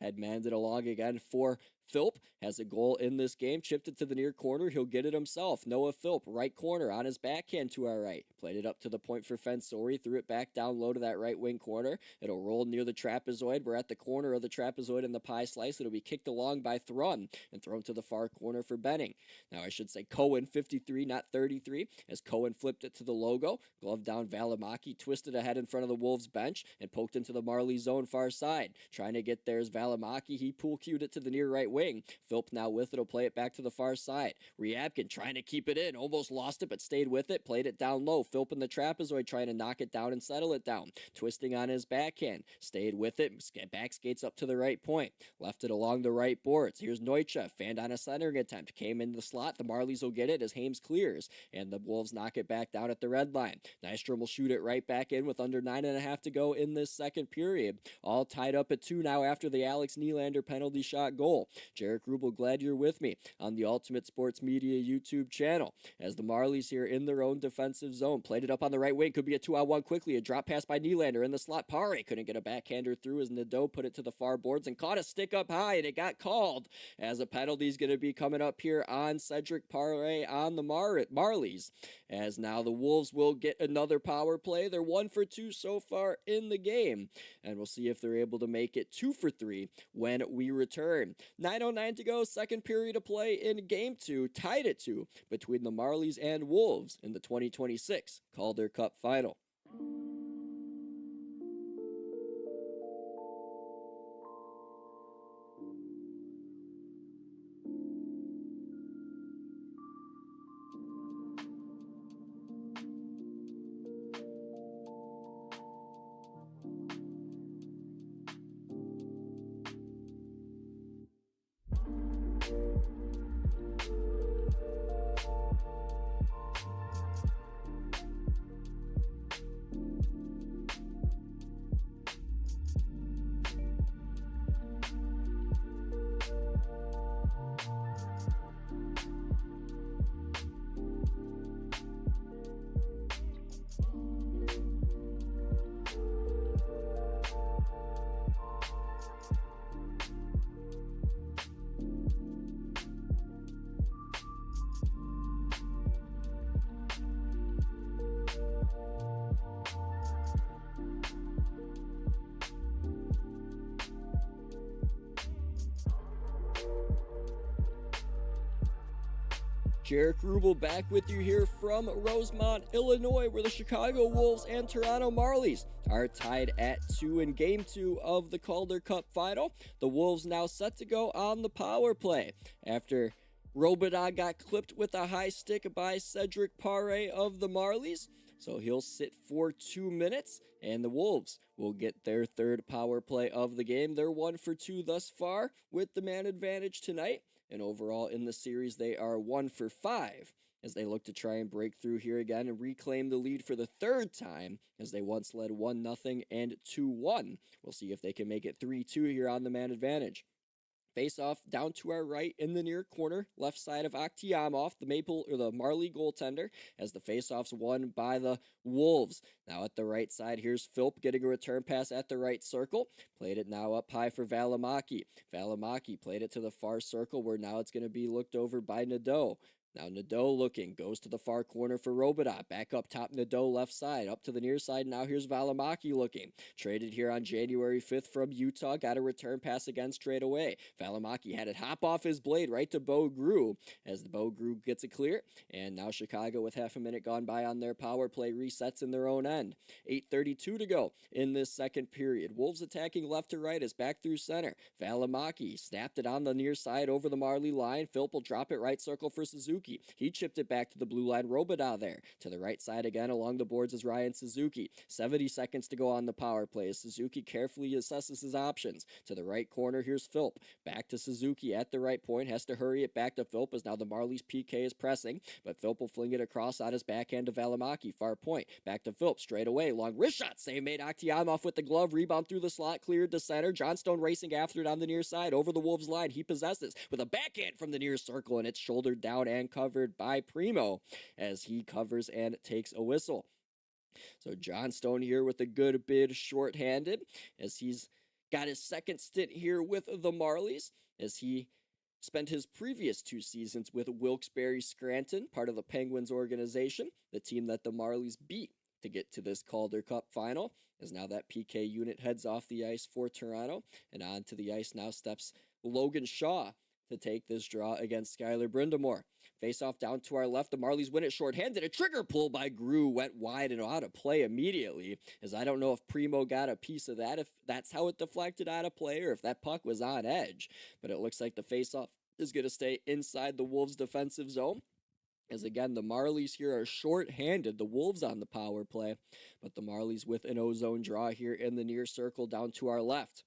had manned it along again for Philp, has a goal in this game, chipped it to the near corner, he'll get it himself. Noah Philp, right corner, on his backhand to our right. Played it up to the point for Fensori, threw it back down low to that right wing corner. It'll roll near the trapezoid. We're at the corner of the trapezoid in the pie slice. It'll be kicked along by Thrun and thrown to the far corner for Benning. Now I should say Cohen 53, not 33, as Cohen flipped it to the logo. Glove down Valimaki, twisted ahead in front of the Wolves bench and poked into the Marley zone far side. Trying to get there's Valimaki. He pool cued it to the near right wing. Philp now with it, will play it back to the far side. Ryabkin trying to keep it in, almost lost it, but stayed with it, played it down low. Philp in the trapezoid trying to knock it down and settle it down. Twisting on his backhand, stayed with it, back skates up to the right point. Left it along the right boards. Here's Neucha, fanned on a centering attempt, came into the slot. The Marlies will get it as Hames clears, and the Wolves knock it back down at the red line. Nystrom will shoot it right back in with under 9.5 to go in this second period. All tied up at 2 now after the Alex Nylander penalty shot goal. Jaric Rubel, glad you're with me on the Ultimate Sports Media YouTube channel. As the Marlies here in their own defensive zone, played it up on the right wing, could be a 2-on-1 quickly, a drop pass by Nylander in the slot. Pare couldn't get a backhander through as Nadeau put it to the far boards and caught a stick up high, and it got called as a penalty is going to be coming up here on Cedric Pare on the Marlies, as now the Wolves will get another power play. They're 1 for 2 so far in the game, and we'll see if they're able to make it 2 for 3 when we return. 9:09 to go, second period of play in game 2, tied at 2 between the Marlies and Wolves in the 2026 Calder Cup Final. Jaric Rubel back with you here from Rosemont, Illinois, where the Chicago Wolves and Toronto Marlies are tied at 2 in Game 2 of the Calder Cup Final. The Wolves now set to go on the power play after Robida got clipped with a high stick by Cedric Pare of the Marlies. So he'll sit for 2 minutes, and the Wolves will get their third power play of the game. They're 1 for 2 thus far with the man advantage tonight. And overall in the series, they are 1 for 5 as they look to try and break through here again and reclaim the lead for the third time, as they once led 1-0 and 2-1. We'll see if they can make it 3-2 here on the man advantage. Face off down to our right in the near corner, left side of Akhtiamov, the Marley goaltender, as the face-off's won by the Wolves. Now at the right side, here's Philp getting a return pass at the right circle. Played it now up high for Valimaki. Valimaki played it to the far circle, where now it's going to be looked over by Nadeau. Now Nadeau looking, goes to the far corner for Robidas. Back up top, Nadeau left side, up to the near side. Now here's Valimaki looking. Traded here on January 5th from Utah. Got a return pass again straight away. Valimaki had it hop off his blade right to Bo Grew, as the Bo Grew gets it clear. And now Chicago, with half a minute gone by on their power play, resets in their own end. 8:32 to go in this second period. Wolves attacking left to right as back through center. Valimaki snapped it on the near side over the Marley line. Philp will drop it right circle for Suzuki. He chipped it back to the blue line. Robidas there. To the right side again along the boards is Ryan Suzuki. 70 seconds to go on the power play as Suzuki carefully assesses his options. To the right corner, here's Philp. Back to Suzuki at the right point. Has to hurry it back to Philp as now the Marlies PK is pressing. But Philp will fling it across on his backhand to Valimaki. Far point. Back to Philp. Straight away. Long wrist shot. Save made. Akhtiamov with the glove. Rebound through the slot. Cleared to center. Johnstone racing after it on the near side. Over the Wolves line. He possesses with a backhand from the near circle, and it's shouldered down and covered by Primo as he covers and takes a whistle. So Johnstone here with a good bid shorthanded, as he's got his second stint here with the Marlies, as he spent his previous 2 seasons with Wilkes-Barre Scranton, part of the Penguins organization, the team that the Marlies beat to get to this Calder Cup final, as now that PK unit heads off the ice for Toronto, and onto the ice now steps Logan Shaw to take this draw against Skylar Brindamore. Face off down to our left. The Marlies win it shorthanded. A trigger pull by Grew went wide and out of play immediately, as I don't know if Primo got a piece of that, if that's how it deflected out of play, or if that puck was on edge. But it looks like the face off is going to stay inside the Wolves' defensive zone, as again, the Marlies here are short-handed, the Wolves on the power play, but the Marlies with an O-zone draw here in the near circle down to our left.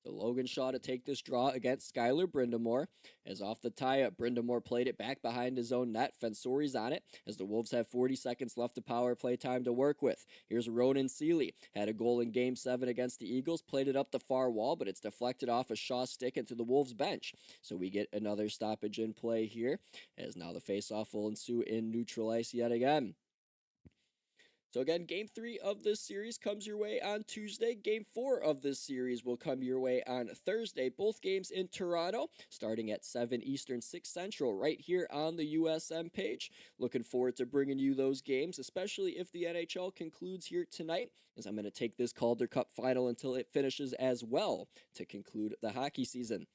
So Logan Shaw to take this draw against Skylar Brindamore, as off the tie-up, Brindamore played it back behind his own net. Fensori's on it, as the Wolves have 40 seconds left of power play time to work with. Here's Ronan Seeley, had a goal in Game 7 against the Eagles, played it up the far wall, but it's deflected off a Shaw stick into the Wolves bench. So we get another stoppage in play here, as now the face-off will ensue in neutral ice yet again. So again, Game 3 of this series comes your way on Tuesday. Game 4 of this series will come your way on Thursday. Both games in Toronto, starting at 7 Eastern, 6 Central, right here on the USM page. Looking forward to bringing you those games, especially if the NHL concludes here tonight, as I'm going to take this Calder Cup Final until it finishes as well to conclude the hockey season.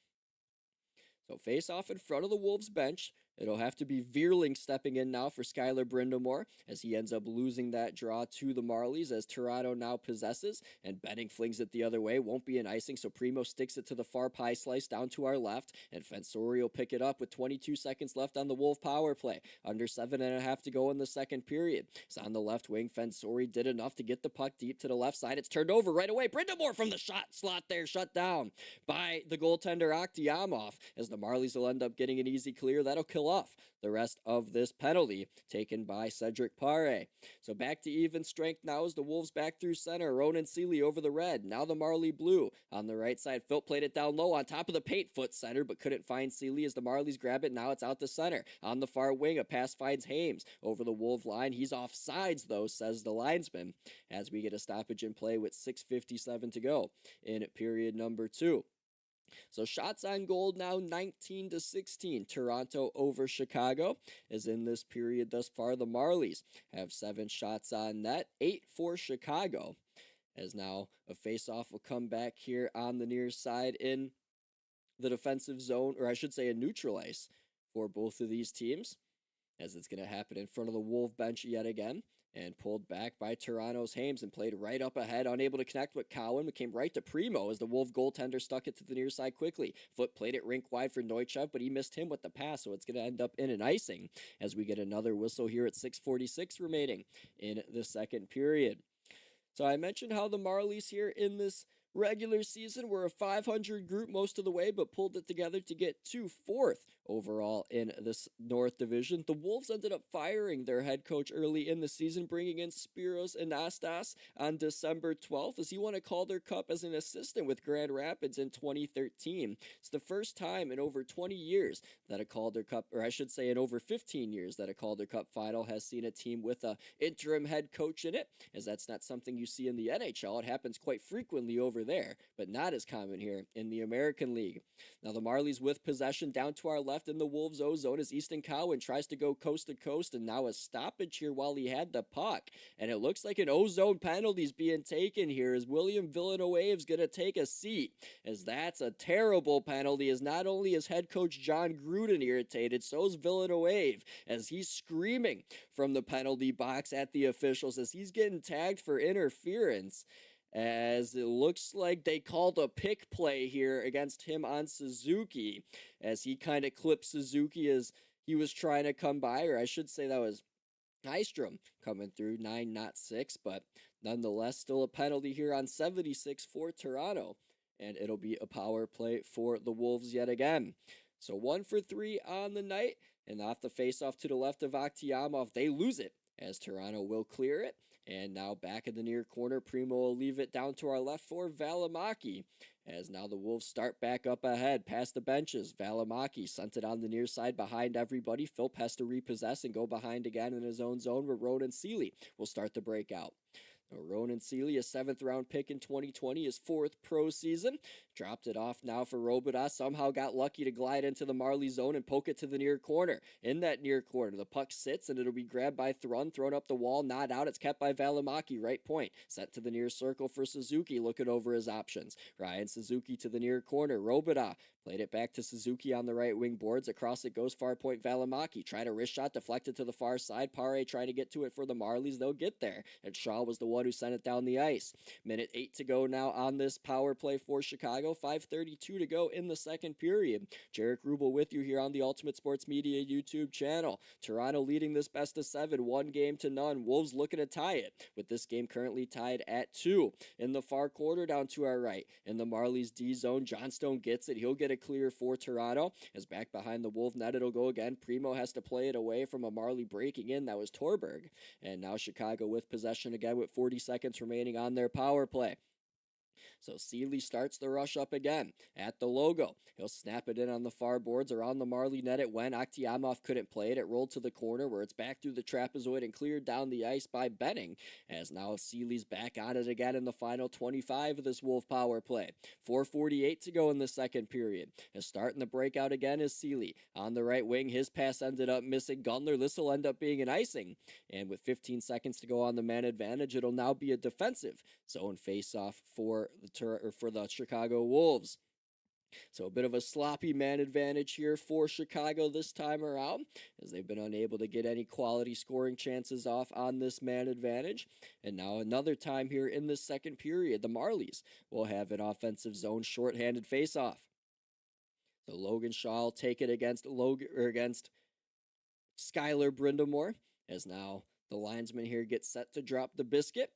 So face off in front of the Wolves bench. It'll have to be Vierling stepping in now for Skylar Brindamore, as he ends up losing that draw to the Marlies, as Toronto now possesses, and Benning flings it the other way. Won't be an icing, so Primo sticks it to the far pie slice down to our left, and Fensori will pick it up with 22 seconds left on the Wolf power play. Under 7.5 to go in the second period. It's on the left wing. Fensori did enough to get the puck deep to the left side. It's turned over right away. Brindamore from the shot slot there, shut down by the goaltender Akhtiamov, as the Marlies will end up getting an easy clear. That'll kill off the rest of this penalty taken by Cedric Pare. So back to even strength now as the Wolves back through center. Ronan Seeley over the red. Now the Marley blue on the right side. Phil played it down low on top of the paint, foot center, but couldn't find Seeley as the Marlies grab it. Now it's out the center. On the far wing, a pass finds Hames over the Wolf line. He's off sides though, says the linesman, as we get a stoppage in play with 6:57 to go in period number 2. So shots on goal now 19-16. Toronto over Chicago, as in this period thus far the Marlies have 7 shots on net, 8 for Chicago, as now a face-off will come back here on the near side in the defensive zone, or I should say a neutral ice for both of these teams, as it's going to happen in front of the Wolf bench yet again. And pulled back by Toronto's Hames and played right up ahead, unable to connect with Cowan. It came right to Primo as the Wolf goaltender stuck it to the near side quickly. Foot played it rink wide for Neuchev, but he missed him with the pass, so it's going to end up in an icing as we get another whistle here at 6:46 remaining in the second period. So I mentioned how the Marlies here in this regular season were a 500 group most of the way, but pulled it together to get to 4th overall in this North Division. The Wolves ended up firing their head coach early in the season, bringing in Spiros Anastas on December 12th as he won a Calder Cup as an assistant with Grand Rapids in 2013. It's the first time in over 20 years that a Calder Cup, or I should say in over 15 years, that a Calder Cup final has seen a team with a interim head coach in it, as that's not something you see in the NHL. It happens quite frequently over there, but not as common here in the American League. Now the Marlies with possession down to our left in the Wolves' O-zone as Easton Cowan tries to go coast to coast, and now a stoppage here while he had the puck. And it looks like an O-zone penalty is being taken here as William Villanueva's going to take a seat, as that's a terrible penalty, as not only is head coach John Gruden irritated, so is Villanueva, as he's screaming from the penalty box at the officials as he's getting tagged for interference, as it looks like they called a pick play here against him on Suzuki, as he kind of clipped Suzuki as he was trying to come by, or I should say that was Nystrom coming through, 9, not 6, but nonetheless still a penalty here on 76 for Toronto, and it'll be a power play for the Wolves yet again. So 1 for 3 on the night, and off the face-off to the left of Akhtiamov, they lose it as Toronto will clear it. And now back in the near corner, Primo will leave it down to our left for Valimaki, as now the Wolves start back up ahead past the benches. Valimaki sent it on the near side behind everybody. Philp has to repossess and go behind again in his own zone, where Ronan Seeley will start the breakout. Now, Ronan Seeley, a 7th round pick in 2020, his 4th pro season. Dropped it off now for Robidas. Somehow got lucky to glide into the Marley zone and poke it to the near corner. In that near corner, the puck sits and it'll be grabbed by Thrun, thrown up the wall, not out. It's kept by Valimaki, right point. Sent to the near circle for Suzuki, looking over his options. Ryan Suzuki to the near corner. Robida played it back to Suzuki on the right wing boards. Across it goes far point Valimaki. Tried a wrist shot, deflected to the far side. Pare trying to get to it for the Marlies. They'll get there. And Shaw was the one who sent it down the ice. Minute 8 to go now on this power play for Chicago. 5:32 to go in the second period. Jaric Rubel with you here on the Ultimate Sports Media YouTube channel. Toronto leading this best of 7, 1-0. Wolves looking to tie it, with this game currently tied at 2. In the far corner down to our right, in the Marlies D zone, Johnstone gets it. He'll get a clear for Toronto. As back behind the Wolf net, it'll go again. Primo has to play it away from a Marley breaking in. That was Torberg. And now Chicago with possession again with 40 seconds remaining on their power play. So Seeley starts the rush up again at the logo. He'll snap it in on the far boards. Around the Marley net it went. Akhtiamov couldn't play it. It rolled to the corner where it's back through the trapezoid and cleared down the ice by Benning. As now Seeley's back on it again in the final 25 of this Wolf power play. 4:48 to go in the second period. And starting the breakout again is Seeley. On the right wing, his pass ended up missing Gunler. This will end up being an icing. And with 15 seconds to go on the man advantage, it'll now be a defensive zone face-off for the Chicago Wolves. So a bit of a sloppy man advantage here for Chicago this time around, as they've been unable to get any quality scoring chances off on this man advantage. And now another time here in the second period, the Marlies will have an offensive zone shorthanded faceoff. So Logan Shaw will take it against Skylar Brindamore, as now the linesman here gets set to drop the biscuit.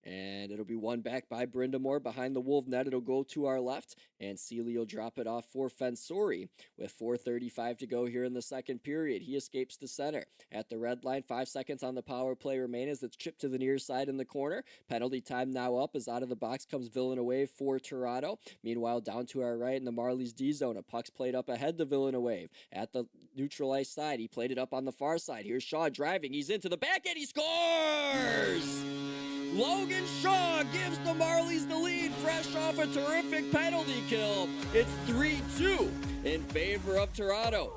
And it'll be won back by Brindamore behind the Wolf net. It'll go to our left, and Seeley will drop it off for Fensori with 4:35 to go here in the second period. He escapes to center at the red line. 5 seconds on the power play remain as it's chipped to the near side in the corner. Penalty time now up as out of the box comes Villanueva for Toronto. Meanwhile, down to our right in the Marlies D zone, a puck's played up ahead to Villanueva at the neutral ice side. He played it up on the far side. Here's Shaw driving. He's into the back and he scores! Logan Shaw gives the Marlies the lead, fresh off a terrific penalty kill. It's 3-2 in favor of Toronto.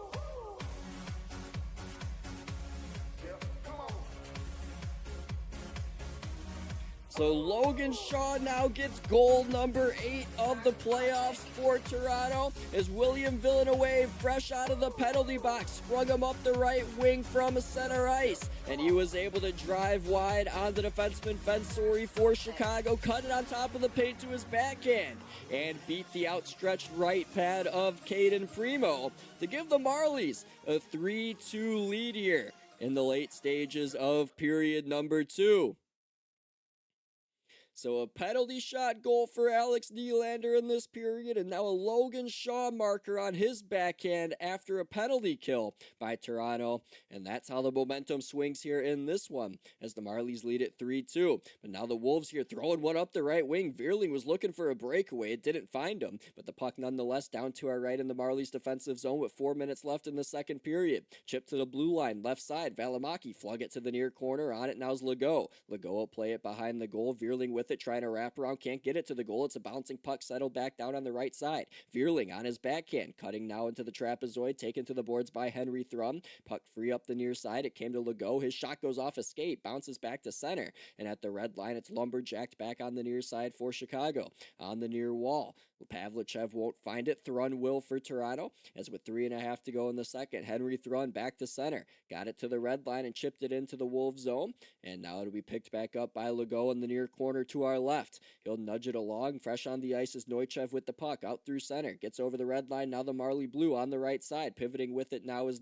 So Logan Shaw now gets goal number 8 of the playoffs for Toronto, as William Villanueva, fresh out of the penalty box, sprung him up the right wing from center ice, and he was able to drive wide on the defenseman Fensori for Chicago, cut it on top of the paint to his backhand, and beat the outstretched right pad of Caden Primo to give the Marlies a 3-2 lead here in the late stages of period number 2. So a penalty shot goal for Alex Nylander in this period, and now a Logan Shaw marker on his backhand after a penalty kill by Toronto. And that's how the momentum swings here in this one, as the Marlies lead it 3-2. But now the Wolves here throwing one up the right wing. Vierling was looking for a breakaway. It didn't find him, but the puck nonetheless down to our right in the Marlies defensive zone with 4 minutes left in the second period. Chip to the blue line, left side. Valimaki flung it to the near corner. On it now is Legault. Legault will play it behind the goal. Vierling with it, trying to wrap around. Can't get it to the goal. It's a bouncing puck settled back down on the right side. Vierling on his backhand, cutting now into the trapezoid, taken to the boards by Henry Thrum. Puck free up the near side. It came to Legault. His shot goes off a skate, bounces back to center. And at the red line, it's lumberjacked back on the near side for Chicago. On the near wall, Pavlichev won't find it. Thrun will for Toronto, as with 3.5 to go in the second. Henry Thrun back to center. Got it to the red line and chipped it into the Wolves zone. And now it'll be picked back up by Legault in the near corner to our left. He'll nudge it along. Fresh on the ice is Neuchev with the puck out through center. Gets over the red line. Now the Marley Blue on the right side. Pivoting with it now is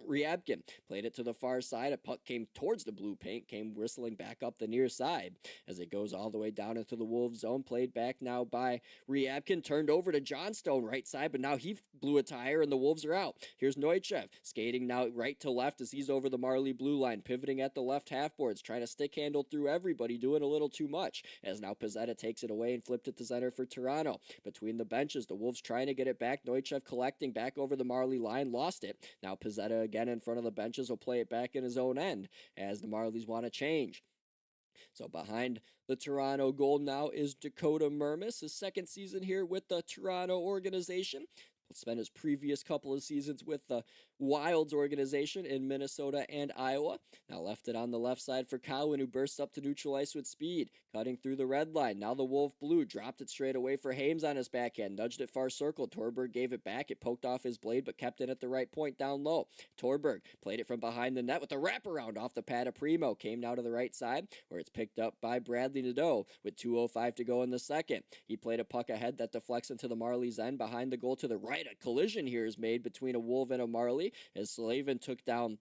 Ryabkin. Played it to the far side. A puck came towards the blue paint, came whistling back up the near side as it goes all the way down into the Wolves zone. Played back now by Ryabkin. Turned over to Johnstone, right side, but now he blew a tire and the Wolves are out. Here's Neuchev skating now right to left as he's over the Marley blue line, pivoting at the left half boards, trying to stick handle through everybody, doing a little too much as now Pizzetta takes it away and flipped it to center for Toronto. Between the benches, the Wolves trying to get it back. Neuchev collecting back over the Marley line, lost it. Now Pizzetta again in front of the benches will play it back in his own end as the Marlies want to change. So behind the Toronto goal now is Dakota Mermis, his second season here with the Toronto organization. Spent his previous couple of seasons with the Wilds organization in Minnesota and Iowa. Now left it on the left side for Cowan, who bursts up to neutral ice with speed, cutting through the red line. Now the Wolf Blue dropped it straight away for Hames on his backhand, nudged it far circle. Torberg gave it back. It poked off his blade, but kept it at the right point down low. Torberg played it from behind the net with a wraparound off the pad of Primo. Came now to the right side, where it's picked up by Bradley Nadeau with 2:05 to go in the second. He played a puck ahead that deflects into the Marlies' end behind the goal to the right. A collision here is made between a Wolf and a Marley as Slavin took down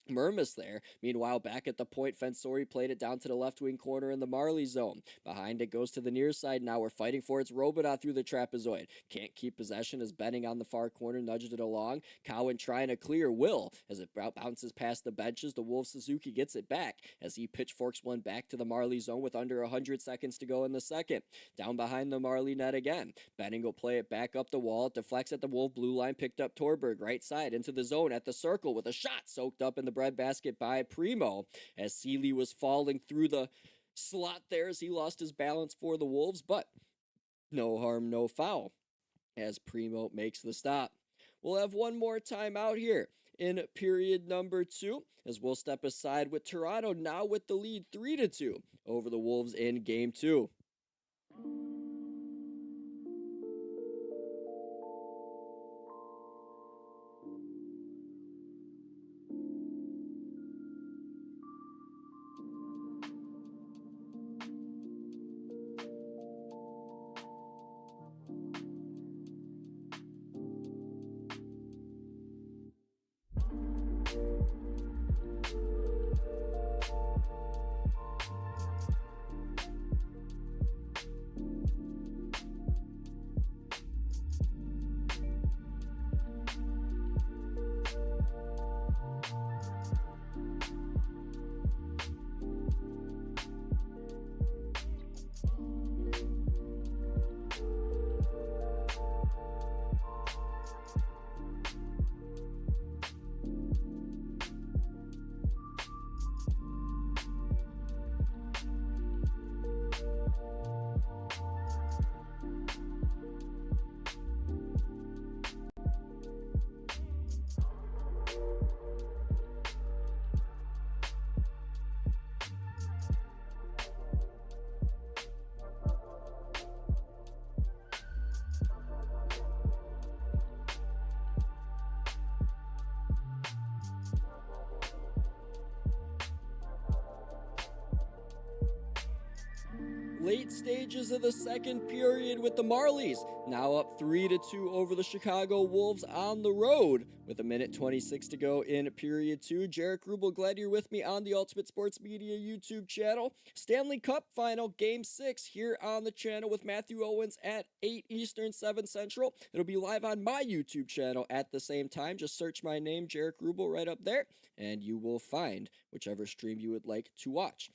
Mermis there. Meanwhile, back at the point, Fensori played it down to the left wing corner in the Marley zone. Behind it goes to the near side now. We're fighting for its Robidoux through the trapezoid. Can't keep possession as Benning on the far corner nudged it along. Cowan trying to clear Will as it bounces past the benches. The Wolf Suzuki gets it back as he pitchforks one back to the Marley zone with under 100 seconds to go in the second. Down behind the Marley net again. Benning will play it back up the wall. It deflects at the Wolf blue line. Picked up Torberg right side into the zone at the circle with a shot soaked up in the breadbasket by Primo as Seeley was falling through the slot there as he lost his balance for the Wolves, but no harm, no foul as Primo makes the stop. We'll have one more timeout here in period number 2 as we'll step aside with Toronto now with the lead 3-2 over the Wolves in game 2. Late stages of the second period with the Marlies now up 3-2 over the Chicago Wolves on the road with 1:26 to go in period 2. Jaric Rubel, glad you're with me on the Ultimate Sports Media YouTube channel. Stanley Cup Final Game 6 here on the channel with Matthew Owens at 8 Eastern, 7 Central. It'll be live on my YouTube channel at the same time. Just search my name, Jaric Rubel, right up there, and you will find whichever stream you would like to watch.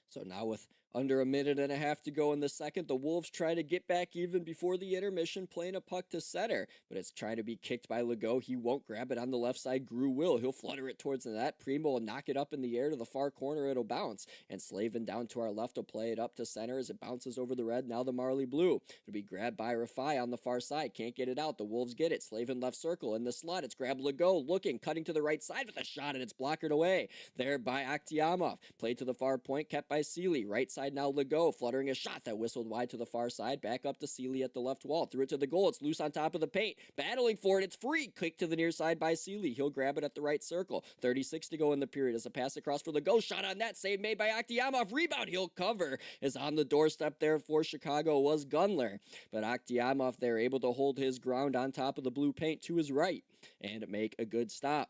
So now with under 1.5 minutes to go in the second, the Wolves try to get back even before the intermission, playing a puck to center, but it's trying to be kicked by Legault. He won't grab it on the left side. Grew will. He'll flutter it towards the net. Primo will knock it up in the air to the far corner. It'll bounce, and Slavin down to our left will play it up to center as it bounces over the red. Now the Marley blue. It'll be grabbed by Rafai on the far side. Can't get it out. The Wolves get it. Slavin left circle in the slot. It's grabbed Legault, looking, cutting to the right side with a shot, and it's blockered away there by Akhtiamov. Played to the far point, kept by Seeley. Right side now Legault, fluttering a shot that whistled wide to the far side. Back up to Seeley at the left wall. Threw it to the goal. It's loose on top of the paint. Battling for it. It's free. Kick to the near side by Seeley. He'll grab it at the right circle. 36 to go in the period as a pass across for Legault. Shot on net. Save made by Akhtiamov. Rebound. He'll cover. Is on the doorstep there for Chicago was Gunler. But Akhtiamov there able to hold his ground on top of the blue paint to his right and make a good stop.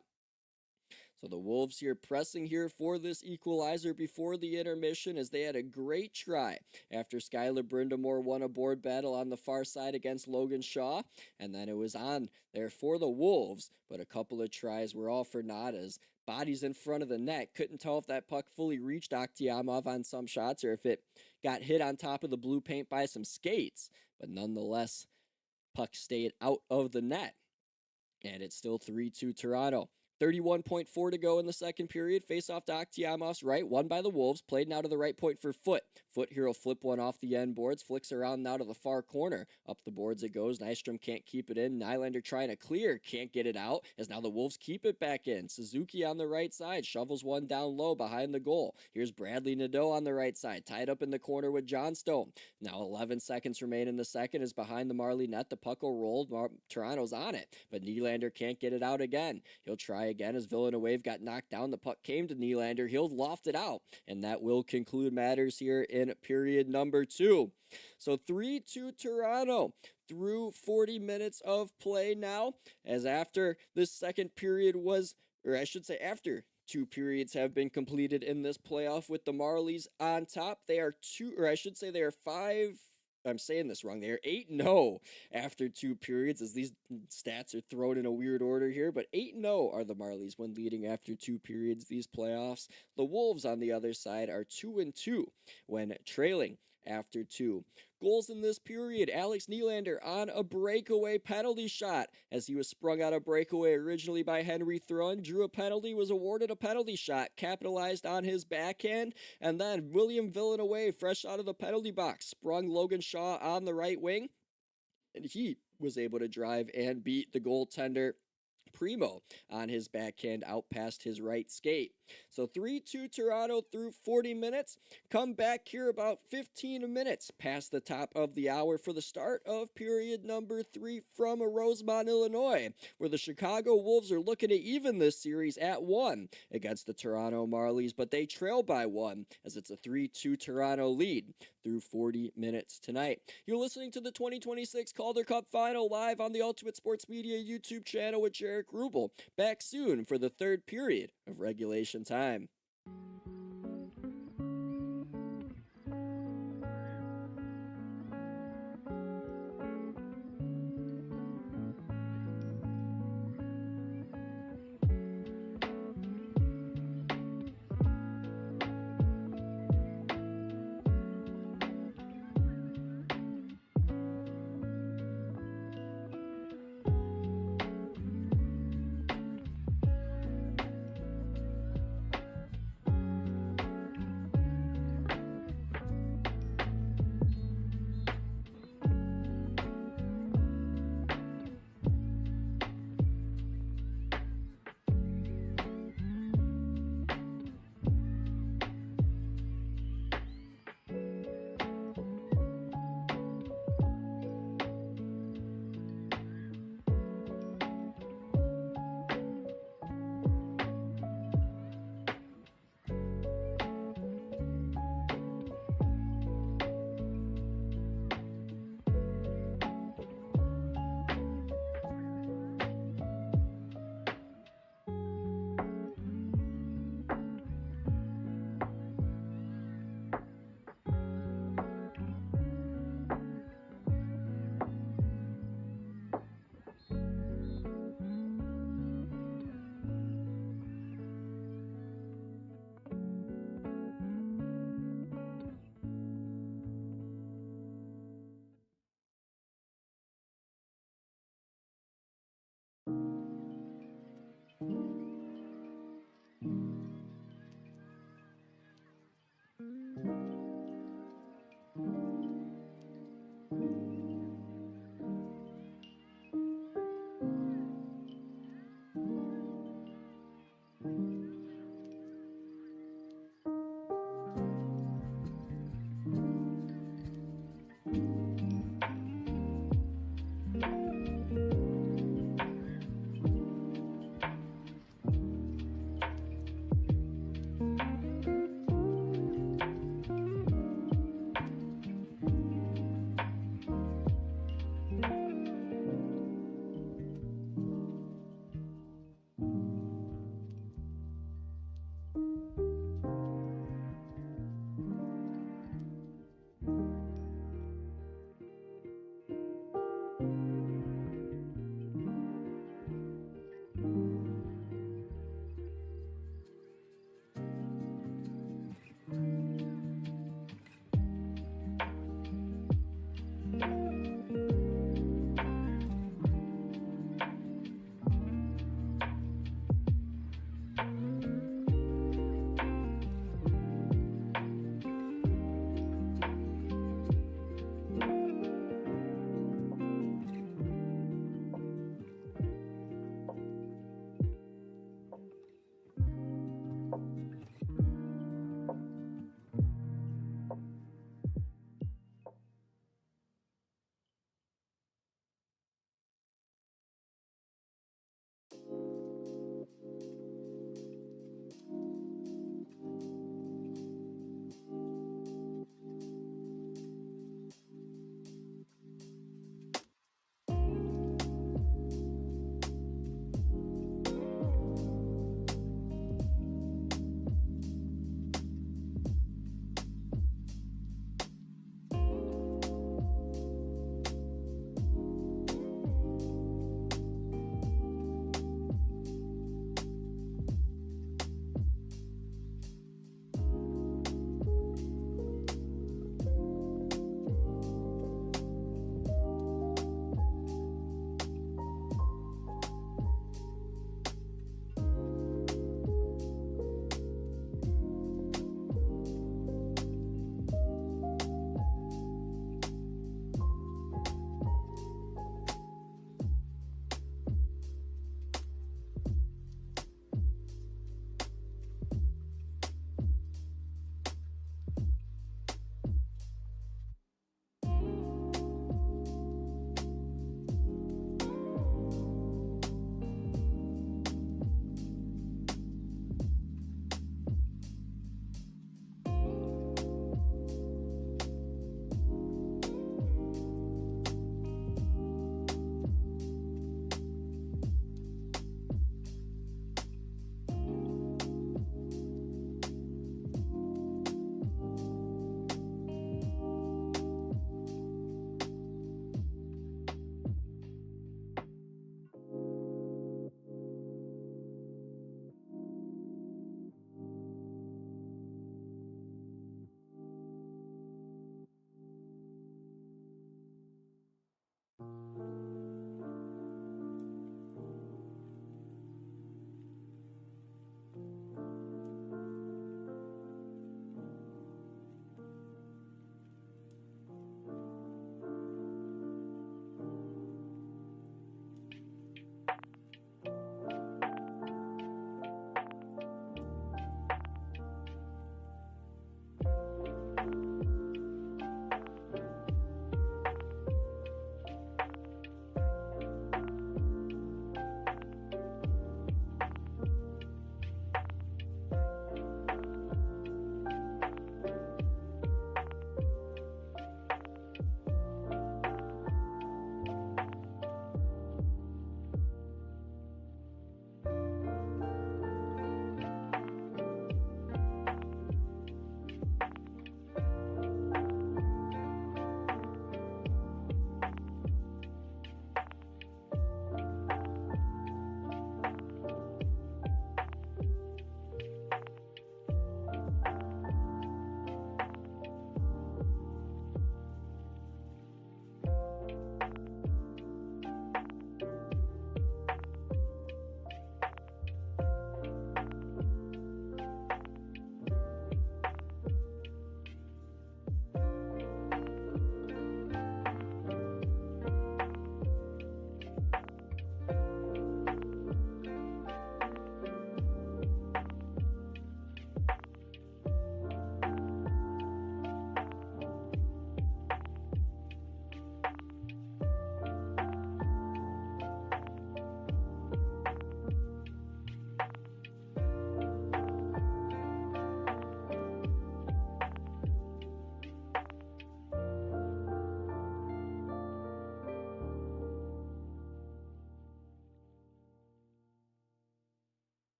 So the Wolves here pressing here for this equalizer before the intermission as they had a great try after Skylar Brindamore won a board battle on the far side against Logan Shaw. And then it was on there for the Wolves, but a couple of tries were all for naught as bodies in front of the net. Couldn't tell if that puck fully reached Akhtiamov on some shots or if it got hit on top of the blue paint by some skates. But nonetheless, puck stayed out of the net. And it's still 3-2 Toronto. 31.4 to go in the second period. Face off to Akhtiamov's right. Won by the Wolves. Played now to the right point for Foot. Foot here will flip one off the end boards. Flicks around now to the far corner. Up the boards it goes. Nystrom can't keep it in. Nylander trying to clear. Can't get it out. As now the Wolves keep it back in. Suzuki on the right side. Shovels one down low behind the goal. Here's Bradley Nadeau on the right side. Tied up in the corner with Johnstone. Now 11 seconds remain in the second. Is behind the Marley net. The puck will roll. Toronto's on it. But Nylander can't get it out again. He'll try again as Villeneuve got knocked down. The puck came to Nylander. He'll loft it out. And that will conclude matters here in period number 2. So 3-2 Toronto through 40 minutes of play now. As after this second period was, or I should say after 2 periods have been completed in this playoff with the Marlies on top. They are they are 5. I'm saying this wrong. They are 8-0 after 2 periods as these stats are thrown in a weird order here. But 8-0 are the Marlies when leading after 2 periods these playoffs. The Wolves on the other side are 2-2 when trailing after 2. Goals in this period, Alex Nylander on a breakaway penalty shot as he was sprung out a breakaway originally by Henry Thrun, drew a penalty, was awarded a penalty shot, capitalized on his backhand, and then William Villeneuve, fresh out of the penalty box, sprung Logan Shaw on the right wing, and he was able to drive and beat the goaltender Primo on his backhand out past his right skate. So 3-2 Toronto through 40 minutes. Come back here about 15 minutes past the top of the hour for the start of period number 3 from Rosemont, Illinois, where the Chicago Wolves are looking to even this series at 1 against the Toronto Marlies, but they trail by 1 as it's a 3-2 Toronto lead through 40 minutes tonight. You're listening to the 2026 Calder Cup Final live on the Ultimate Sports Media YouTube channel with Jaric Rubel. Back soon for the third period of regulation time.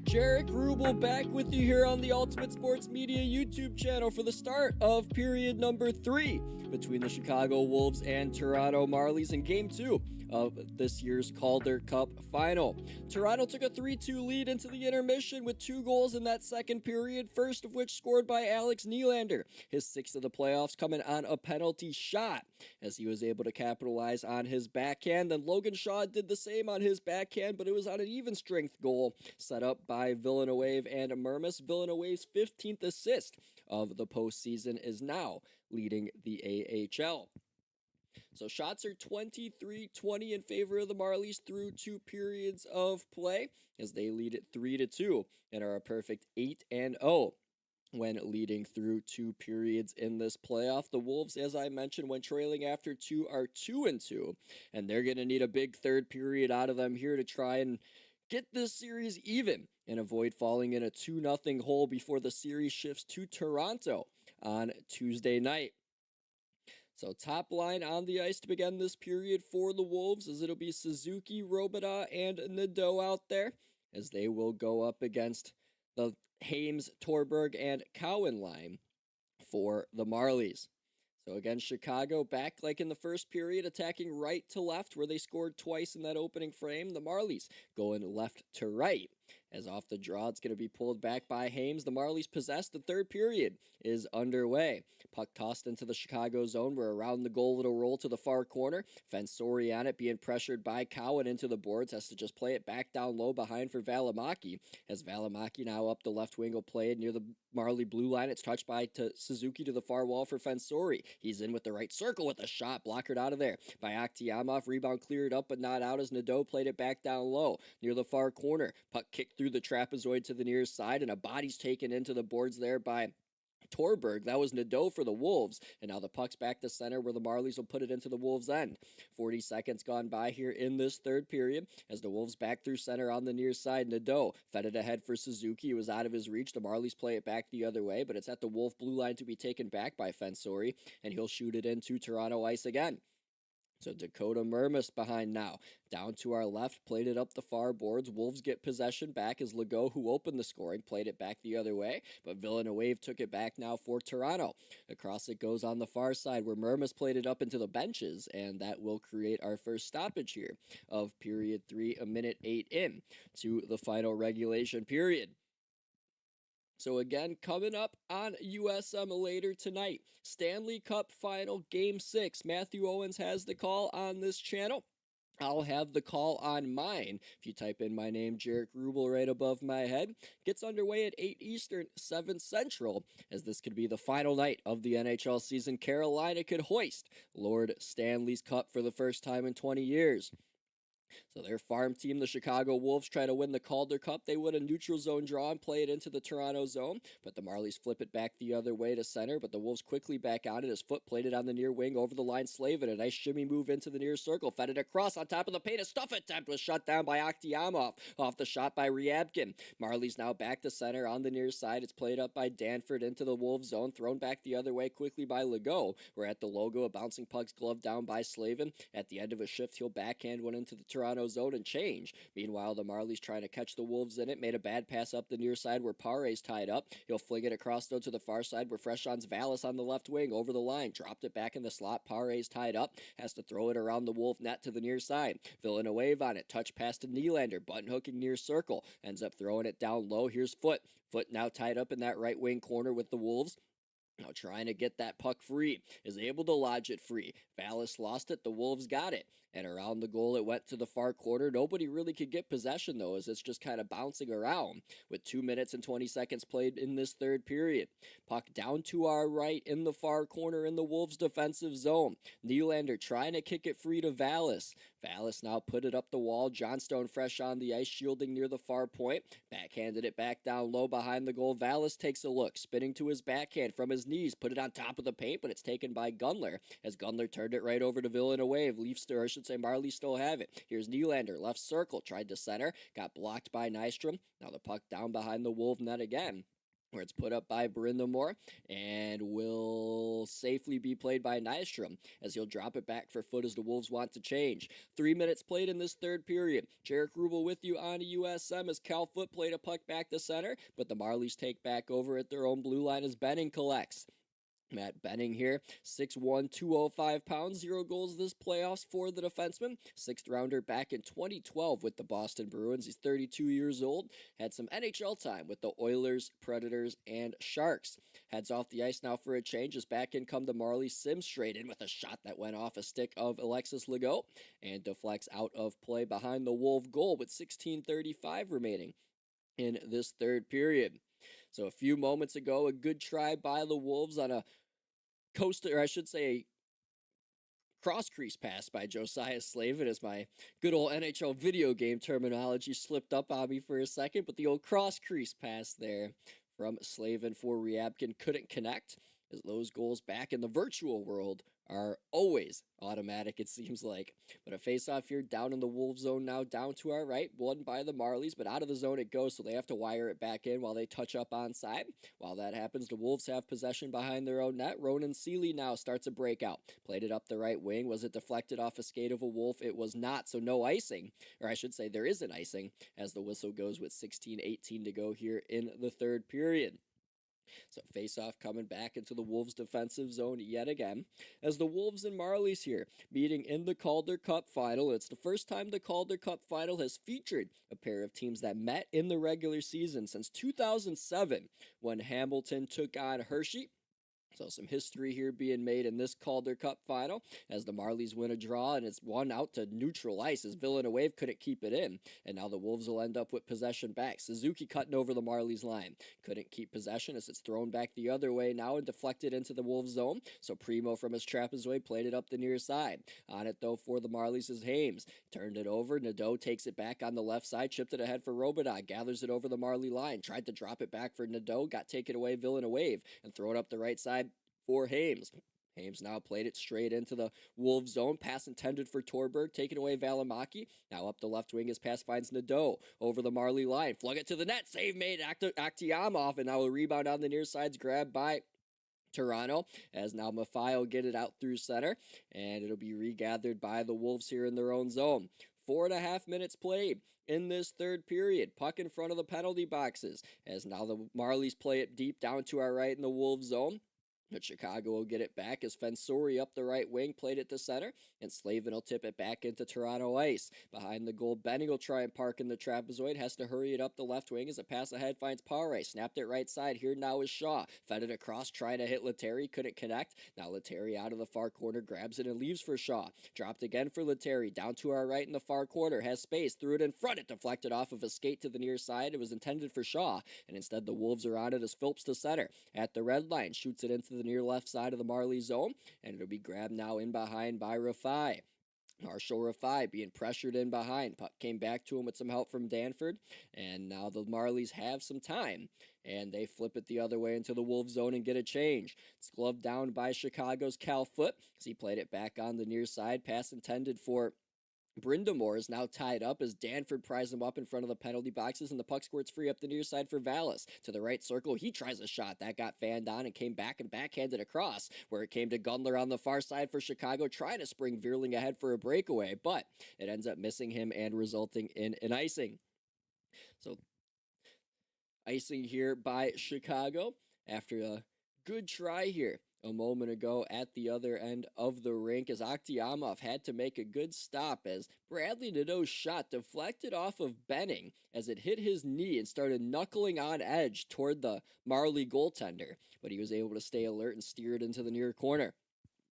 Jaric Rubel back with you here on the Ultimate Sports Media YouTube channel for the start of period number 3 between the Chicago Wolves and Toronto Marlies in Game 2 of this year's Calder Cup Final. Toronto took a 3-2 lead into the intermission with 2 goals in that second period, first of which scored by Alex Nylander, his 6th of the playoffs, coming on a penalty shot as he was able to capitalize on his backhand. Then Logan Shaw did the same on his backhand, but it was on an even strength goal set up by Villeneuve and Mermis. Villeneuve's 15th assist of the postseason is now leading the AHL. So shots are 23-20 in favor of the Marlies through 2 periods of play as they lead it 3-2 and are a perfect 8-0 when leading through 2 periods in this playoff. The Wolves, as I mentioned, when trailing after 2, are 2-2, and they're going to need a big third period out of them here to try and get this series even and avoid falling in a 2-0 hole before the series shifts to Toronto on Tuesday night. So top line on the ice to begin this period for the Wolves as it'll be Suzuki, Robida, and Nadeau out there as they will go up against the Hames, Torberg, and Cowan line for the Marlies. So again, Chicago back like in the first period, attacking right to left where they scored twice in that opening frame. The Marlies going left to right. As off the draw, it's going to be pulled back by Hames. The Marlies possessed. The third period is underway. Puck tossed into the Chicago zone. We're around the goal. It'll roll to the far corner. Fensori on it, being pressured by Cowan into the boards. Has to just play it back down low behind for Valimaki. As Valimaki now up the left wing will play it near the Marley blue line. It's touched by Suzuki to the far wall for Fensori. He's in with the right circle with a shot. Blockered out of there by Akhtiamov. Rebound cleared up but not out as Nadeau played it back down low near the far corner. Puck kicked through the trapezoid to the near side, and a body's taken into the boards there by Torberg. That was Nadeau for the Wolves, and now the puck's back to center where the Marlies will put it into the Wolves' end. 40 seconds gone by here in this third period as the Wolves back through center on the near side. Nadeau fed it ahead for Suzuki. It was out of his reach. The Marlies play it back the other way, but it's at the Wolf blue line to be taken back by Fensori, and he'll shoot it into Toronto ice again. So Dakota Mermis behind now. Down to our left, played it up the far boards. Wolves get possession back as Legault, who opened the scoring, played it back the other way. But Villeneuve took it back now for Toronto. Across it goes on the far side where Mermis played it up into the benches. And that will create our first stoppage here of period 3, a minute 8 in to the final regulation period. So again, coming up on USM later tonight, Stanley Cup Final Game 6. Matthew Owens has the call on this channel. I'll have the call on mine. If you type in my name, Jaric Rubel, right above my head. Gets underway at 8 Eastern, 7 Central, as this could be the final night of the NHL season. Carolina could hoist Lord Stanley's Cup for the first time in 20 years. So their farm team, the Chicago Wolves, try to win the Calder Cup. They win a neutral zone draw and play it into the Toronto zone, but the Marlies flip it back the other way to center, but the Wolves quickly back on it. His foot played it on the near wing over the line. Slavin, a nice shimmy move into the near circle, fed it across on top of the paint. A stuff attempt was shut down by Akhtiamov off the shot by Ryabkin. Marlies now back to center on the near side. It's played up by Danford into the Wolves zone, thrown back the other way quickly by Legault. We're at the logo, a bouncing puck's glove down by Slavin. At the end of a shift, he'll backhand one into the Toronto zone and change. Meanwhile, the Marlies trying to catch the Wolves in it. Made a bad pass up the near side where Pare's tied up. He'll fling it across though to the far side where Freshon's Vallis on the left wing over the line. Dropped it back in the slot. Pare's tied up. Has to throw it around the Wolf net to the near side. Villeneuve on it. Touch pass to Nylander. Button hooking near circle. Ends up throwing it down low. Here's Foot. Foot now tied up in that right wing corner with the Wolves. Now trying to get that puck free, is able to lodge it free. Vallis lost it, the Wolves got it. And around the goal, it went to the far corner. Nobody really could get possession, though, as it's just kind of bouncing around with 2 minutes and 20 seconds played in this third period. Puck down to our right in the far corner in the Wolves' defensive zone. Nylander trying to kick it free to Vallis. Vallis now put it up the wall. Johnstone fresh on the ice, shielding near the far point. Backhanded it back down low behind the goal. Vallis takes a look, spinning to his backhand from his knees. Put it on top of the paint, but it's taken by Gunler, as Gunler turned it right over to Villeneuve. Leafs, or I should say Marlies, still have it. Here's Nylander, left circle, tried to center, got blocked by Nystrom. Now the puck down behind the Wolf net again, where it's put up by Brindamore and will safely be played by Nystrom, as he'll drop it back for Foot as the Wolves want to change. 3 minutes played in this third period. Jaric Rubel with you on USM as Cal Foot played a puck back to center, but the Marlies take back over at their own blue line as Benning collects. Matt Benning here, 6'1", 205 pounds, 0 goals this playoffs for the defenseman. 6th rounder back in 2012 with the Boston Bruins. He's 32 years old. Had some NHL time with the Oilers, Predators, and Sharks. Heads off the ice now for a change as back in come the Marlies. Sims straight in with a shot that went off a stick of Alexis Legault and deflects out of play behind the Wolf goal with 16:35 remaining in this third period. So a few moments ago, a good try by the Wolves on a coast, or I should say cross crease pass by Josiah Slavin, as my good old NHL video game terminology slipped up on me for a second, but the old cross crease pass there from Slavin for Ryabkin couldn't connect, as those goals back in the virtual world are always automatic, it seems like. But a face-off here down in the Wolves zone now, down to our right, won by the Marlies, but out of the zone it goes, so they have to wire it back in while they touch up onside. While that happens, the Wolves have possession behind their own net. Ronan Seeley now starts a breakout. Played it up the right wing. Was it deflected off a skate of a Wolf? It was not, so no icing. Or I should say there is an icing, as the whistle goes with 16:18 to go here in the third period. So face-off coming back into the Wolves defensive zone yet again, as the Wolves and Marlies here meeting in the Calder Cup Final. It's the first time the Calder Cup Final has featured a pair of teams that met in the regular season since 2007, when Hamilton took on Hershey. So some history here being made in this Calder Cup Final, as the Marlies win a draw, and it's one out to neutral ice as Villeneuve couldn't keep it in. And now the Wolves will end up with possession back. Suzuki cutting over the Marlies line. Couldn't keep possession as it's thrown back the other way now and deflected into the Wolves zone. So Primo from his trapezoid played it up the near side. On it though for the Marlies is Hames. Turned it over. Nadeau takes it back on the left side. Chipped it ahead for Robidas. Gathers it over the Marlie line. Tried to drop it back for Nadeau. Got taken away Villeneuve and thrown up the right side for Hames. Hames now played it straight into the Wolves zone. Pass intended for Torberg, taking away Valimaki. Now up the left wing, his pass finds Nadeau over the Marlie line. Flung it to the net. Save made. Aktiamov, and now a rebound on the near side's grabbed by Toronto, as now Maffei will get it out through center, and it'll be regathered by the Wolves here in their own zone. 4.5 minutes played in this third period. Puck in front of the penalty boxes, as now the Marlies play it deep down to our right in the Wolves zone. But Chicago will get it back as Fensori up the right wing played it to center, and Slavin will tip it back into Toronto ice. Behind the goal, Benning will try and park in the trapezoid, has to hurry it up the left wing as a pass ahead finds Pare. Snapped it right side. Here now is Shaw. Fed it across, trying to hit Lettieri, couldn't connect. Now Lettieri out of the far corner, grabs it and leaves for Shaw. Dropped again for Lettieri, down to our right in the far corner, has space, threw it in front, it deflected off of a skate to the near side. It was intended for Shaw, and instead the Wolves are on it as Phillips to center. At the red line, shoots it into the near left side of the Marlies zone, and it'll be grabbed now in behind by Rafai. Marshall Rafai being pressured in behind. Puck came back to him with some help from Danford, and now the Marlies have some time, and they flip it the other way into the Wolves zone and get a change. It's gloved down by Chicago's Cal Foot, as he played it back on the near side. Pass intended for Brindamore is now tied up as Danford pries him up in front of the penalty boxes, and the puck squirts free up the near side for Vallis. To the right circle, he tries a shot. That got fanned on and came back and backhanded across, where it came to Gundler on the far side for Chicago, trying to spring Vierling ahead for a breakaway, but it ends up missing him and resulting in an icing. So, icing here by Chicago after a good try here a moment ago at the other end of the rink, as Aktiamov had to make a good stop as Bradley Nadeau's shot deflected off of Benning as it hit his knee and started knuckling on edge toward the Marlie goaltender, but he was able to stay alert and steer it into the near corner.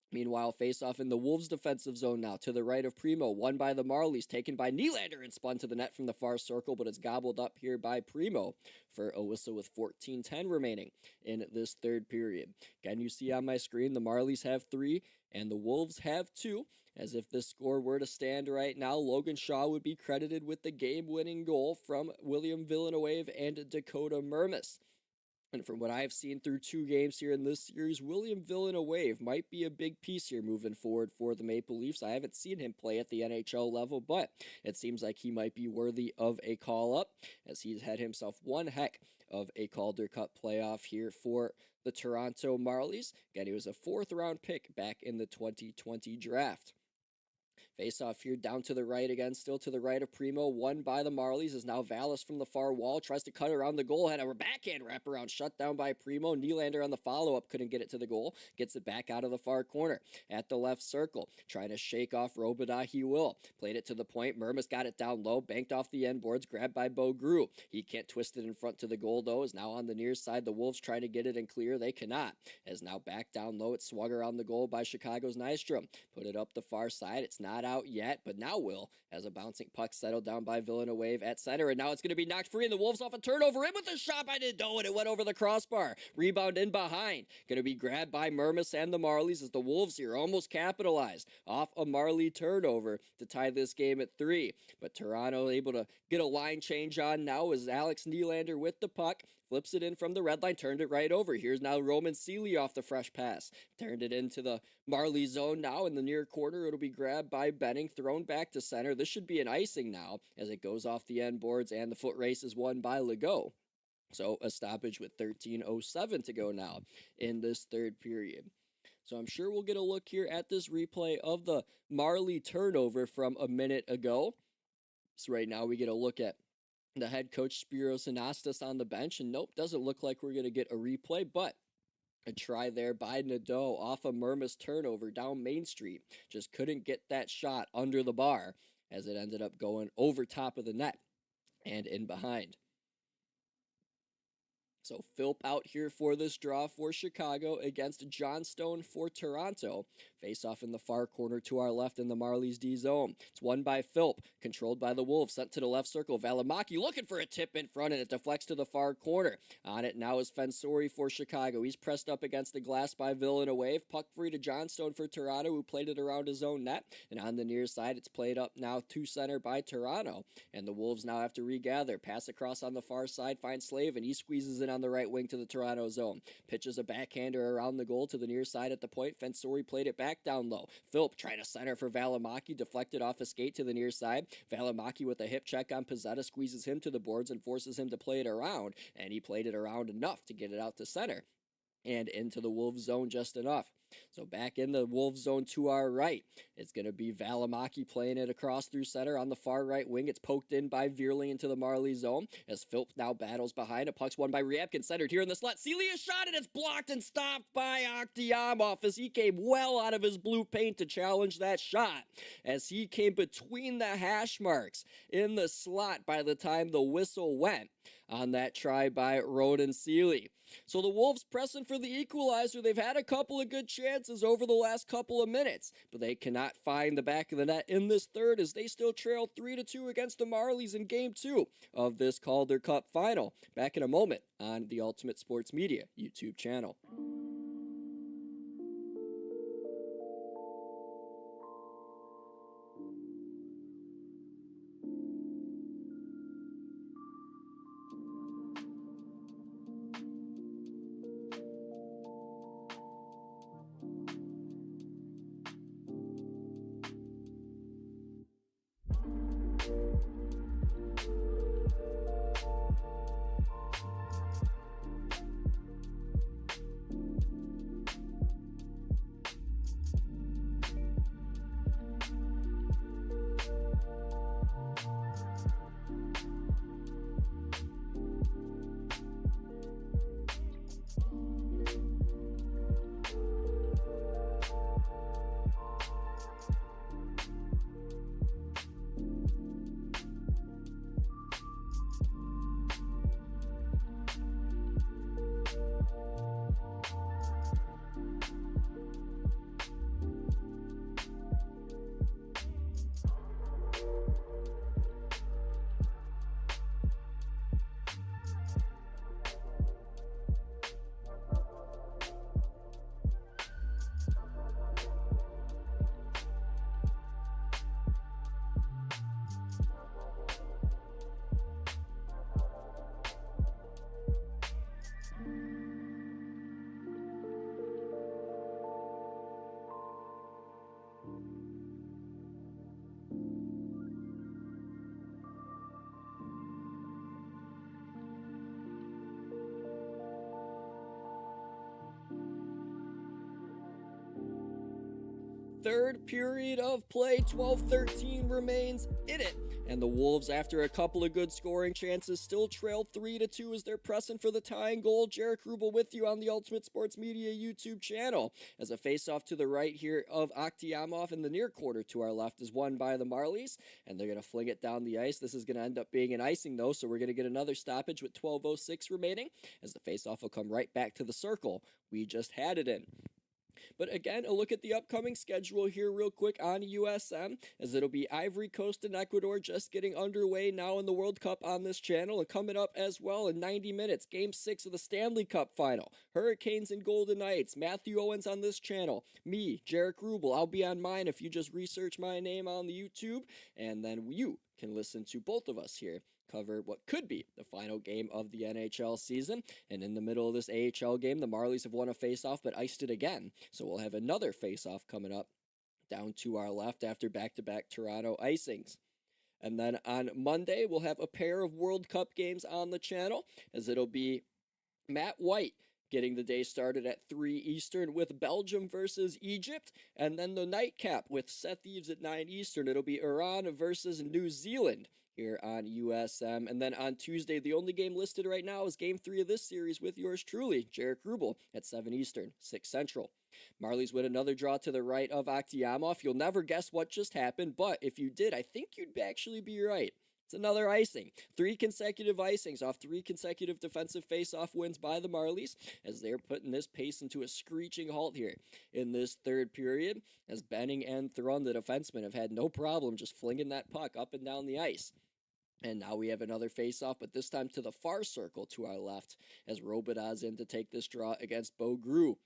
Meanwhile, face-off in the Wolves' defensive zone now, to the right of Primo, won by the Marlies, taken by Nylander and spun to the net from the far circle, but it's gobbled up here by Primo for a whistle with 14:10 remaining in this third period. Again, you see on my screen, the Marlies have 3 and the Wolves have 2, as if this score were to stand right now, Logan Shaw would be credited with the game-winning goal from William Villeneuve and Dakota Mermis. And from what I've seen through 2 games here in this series, William Villeneuve might be a big piece here moving forward for the Maple Leafs. I haven't seen him play at the NHL level, but it seems like he might be worthy of a call-up, as he's had himself one heck of a Calder Cup playoff here for the Toronto Marlies. Again, he was a 4th-round pick back in the 2020 draft. Face-off here down to the right again, still to the right of Primo, won by the Marlies, is now Vallis from the far wall, tries to cut around the goal, had a backhand wraparound, shut down by Primo. Nylander on the follow-up, couldn't get it to the goal, gets it back out of the far corner. At the left circle, trying to shake off Robidas, he will. Played it to the point, Mermis got it down low, banked off the end boards, grabbed by Bogru. He can't twist it in front to the goal though, is now on the near side. The Wolves trying to get it and clear, they cannot. As now back down low, it's swung around the goal by Chicago's Nystrom. Put it up the far side, it's not out yet, but now will, as a bouncing puck settled down by Villeneuve at center, and now it's going to be knocked free, and the Wolves off a turnover, in with a shot by Nadeau, and it went over the crossbar. Rebound in behind. Going to be grabbed by Mermis and the Marlies as the Wolves here almost capitalized off a Marlie turnover to tie this game at 3. But Toronto able to get a line change on now as Alex Nylander with the puck. Flips it in from the red line, turned it right over. Here's now Roman Seeley off the fresh pass. Turned it into the Marlie zone now in the near corner. It'll be grabbed by Benning, thrown back to center. This should be an icing now as it goes off the end boards, and the foot race is won by Legault. So a stoppage with 13:07 to go now in this third period. So I'm sure we'll get a look here at this replay of the Marlie turnover from a minute ago. So right now we get a look at the head coach Spiros Anastas on the bench, and nope, doesn't look like we're going to get a replay, but a try there by Nadeau off a Mermis turnover down Main Street. Just couldn't get that shot under the bar as it ended up going over top of the net and in behind. So Philp out here for this draw for Chicago against Johnstone for Toronto. Face off in the far corner to our left in the Marlies D zone. It's won by Philp, controlled by the Wolves, sent to the left circle. Valimaki looking for a tip in front, and it deflects to the far corner. On it now is Fensori for Chicago. He's pressed up against the glass by Villeneuve. Puck free to Johnstone for Toronto, who played it around his own net. And on the near side, it's played up now to center by Toronto. And the Wolves now have to regather. Pass across on the far side, finds Slavin. He squeezes it on the right wing to the Toronto zone. Pitches a backhander around the goal to the near side at the point. Fensori played it back down low. Philp trying to center for Valimaki, deflected off a skate to the near side. Valimaki with a hip check on Pizzetta squeezes him to the boards and forces him to play it around, and he played it around enough to get it out to center and into the Wolves zone just enough. So back in the Wolves zone to our right, it's going to be Valimaki playing it across through center on the far right wing. It's poked in by Veerling into the Marlie zone as Philp now battles behind. A puck's won by Ryabkin, centered here in the slot. Celia shot, and it's blocked and stopped by Akhtiamov as he came well out of his blue paint to challenge that shot as he came between the hash marks in the slot by the time the whistle went on that try by Roden Seeley. So the Wolves pressing for the equalizer. They've had a couple of good chances over the last couple of minutes, but they cannot find the back of the net in this third as they still trail 3-2 against the Marlies in Game 2 of this Calder Cup Final. Back in a moment on the Ultimate Sports Media YouTube channel. Third period of play, 12-13 remains in it. And the Wolves, after a couple of good scoring chances, still trail 3-2 as they're pressing for the tying goal. Jaric Rubel with you on the Ultimate Sports Media YouTube channel. As a face-off to the right here of Akhtiamov in the near quarter to our left is won by the Marlies. And they're going to fling it down the ice. This is going to end up being an icing, though, so we're going to get another stoppage with 12:06 remaining as the face-off will come right back to the circle we just had it in. But again, a look at the upcoming schedule here real quick on USM, as it'll be Ivory Coast and Ecuador just getting underway now in the World Cup on this channel, and coming up as well in 90 minutes, Game 6 of the Stanley Cup Final, Hurricanes and Golden Knights. Matthew Owens on this channel, me, Jaric Rubel, I'll be on mine if you just research my name on the YouTube, and then you can listen to both of us here cover what could be the final game of the NHL season. And in the middle of this AHL game, the Marlies have won a faceoff but iced it again. So we'll have another faceoff coming up down to our left after back-to-back Toronto icings. And then on Monday, we'll have a pair of World Cup games on the channel, as it'll be Matt White getting the day started at 3 Eastern with Belgium versus Egypt, and then the nightcap with Seth Eves at 9 Eastern. It'll be Iran versus New Zealand here on USM. And then on Tuesday, the only game listed right now is Game 3 of this series with yours truly, Jaric Rubel, at 7 Eastern, 6 Central. Marlies with another draw to the right of Akhtiamov. You'll never guess what just happened, but if you did, I think you'd actually be right. It's another icing. 3 consecutive icings off 3 consecutive defensive face-off wins by the Marlies, as they're putting this pace into a screeching halt here in this third period, as Benning and Thrun, the defensemen, have had no problem just flinging that puck up and down the ice. And now we have another face-off, but this time to the far circle to our left, as Robita's in to take this draw against Bo Gru.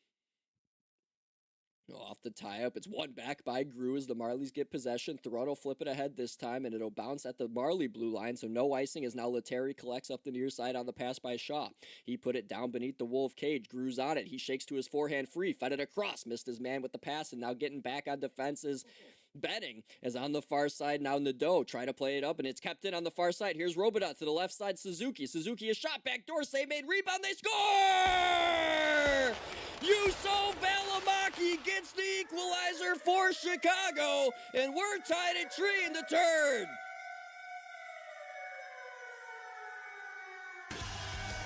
Off the tie-up, it's won back by Gru as the Marlies get possession. Thrun will flip it ahead this time, and it'll bounce at the Marley blue line, so no icing, as now Lettieri collects up the near side on the pass by Shaw. He put it down beneath the Wolf cage. Gru's on it. He shakes to his forehand free, fed it across, missed his man with the pass, and now getting back on defense is Benning, as on the far side now Nadeau try to play it up, and it's kept in on the far side. Here's Robita to the left side. Suzuki a shot, back door save made, rebound, they score! Juuso Valimaki gets the equalizer for Chicago, and we're tied at 3 in the third.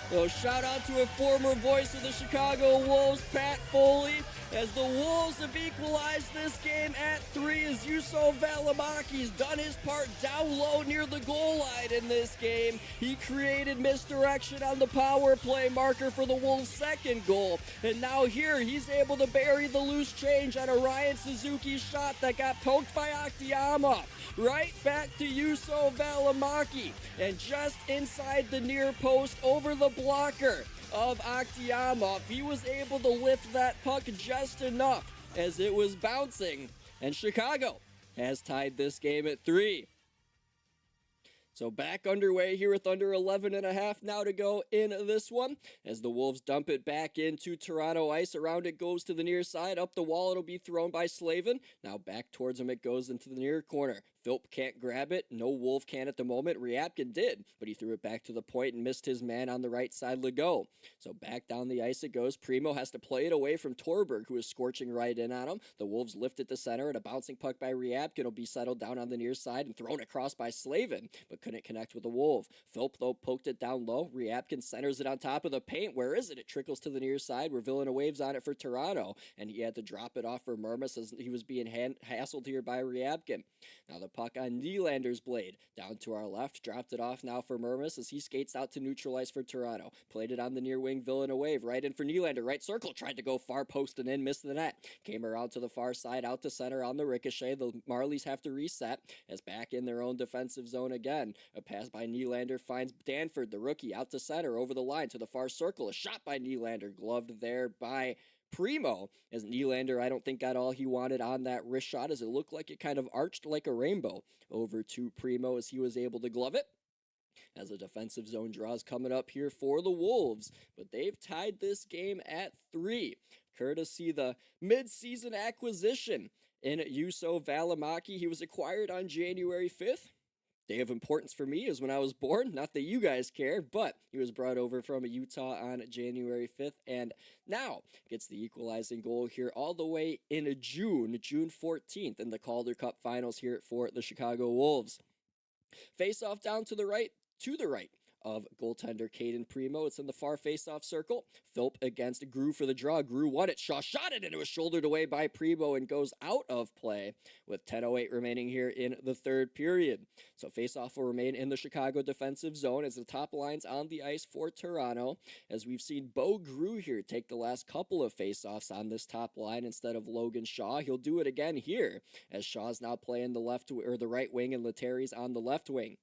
So shout out to a former voice of the Chicago Wolves, Pat Foley, as the Wolves have equalized this game at 3, as Juuso Valimaki's done his part down low near the goal line in this game. He created misdirection on the power play marker for the Wolves' second goal, and now here he's able to bury the loose change on a Ryan Suzuki shot that got poked by Akhtiamov. Right back to Juuso Valimaki, and just inside the near post over the blocker of Akhtiamov, he was able to lift that puck just enough as it was bouncing, and Chicago has tied this game at 3. So back underway here with under 11 and a half now to go in this one, as the Wolves dump it back into Toronto ice. Around it goes to the near side. Up the wall, it'll be thrown by Slavin. Now back towards him it goes into the near corner. Philp can't grab it. No Wolf can at the moment. Ryabkin did, but he threw it back to the point and missed his man on the right side, Legault. So back down the ice it goes. Primo has to play it away from Torberg, who is scorching right in on him. The Wolves lift it to center, and a bouncing puck by Ryabkin will be settled down on the near side and thrown across by Slavin, but couldn't connect with the Wolf. Philp, though, poked it down low. Ryabkin centers it on top of the paint. Where is it? It trickles to the near side, where Villanueva's on it for Toronto, and he had to drop it off for Murmas as he was being hassled here by Ryabkin. Now the puck on Nylander's blade. Down to our left, dropped it off now for Murmas as he skates out to neutralize for Toronto. Played it on the near wing, Villanueva, right in for Nylander. Right circle, tried to go far post and in, missed the net. Came around to the far side, out to center on the ricochet. The Marlies have to reset as back in their own defensive zone again. A pass by Nylander finds Danford, the rookie, out to center, over the line to the far circle. A shot by Nylander, gloved there by Primo, as Nylander, I don't think, got all he wanted on that wrist shot, as it looked like it kind of arched like a rainbow over to Primo as he was able to glove it. As a defensive zone draws coming up here for the Wolves, but they've tied this game at 3, courtesy the mid-season acquisition in Juuso Valimaki. He was acquired on January 5th. Day of importance for me is when I was born. Not that you guys care, but he was brought over from Utah on January 5th, and now gets the equalizing goal here all the way in June 14th in the Calder Cup Finals here for the Chicago Wolves. Face off down to the right of goaltender Caden Primo. It's in the far face-off circle. Philp against Grew for the draw. Grew won it. Shaw shot it, and it was shouldered away by Primo and goes out of play with 10:08 remaining here in the third period. So face-off will remain in the Chicago defensive zone as the top line's on the ice for Toronto. As we've seen Bo Grew here take the last couple of face-offs on this top line instead of Logan Shaw. He'll do it again here as Shaw's now playing the right wing and Lettieri's on the left wing.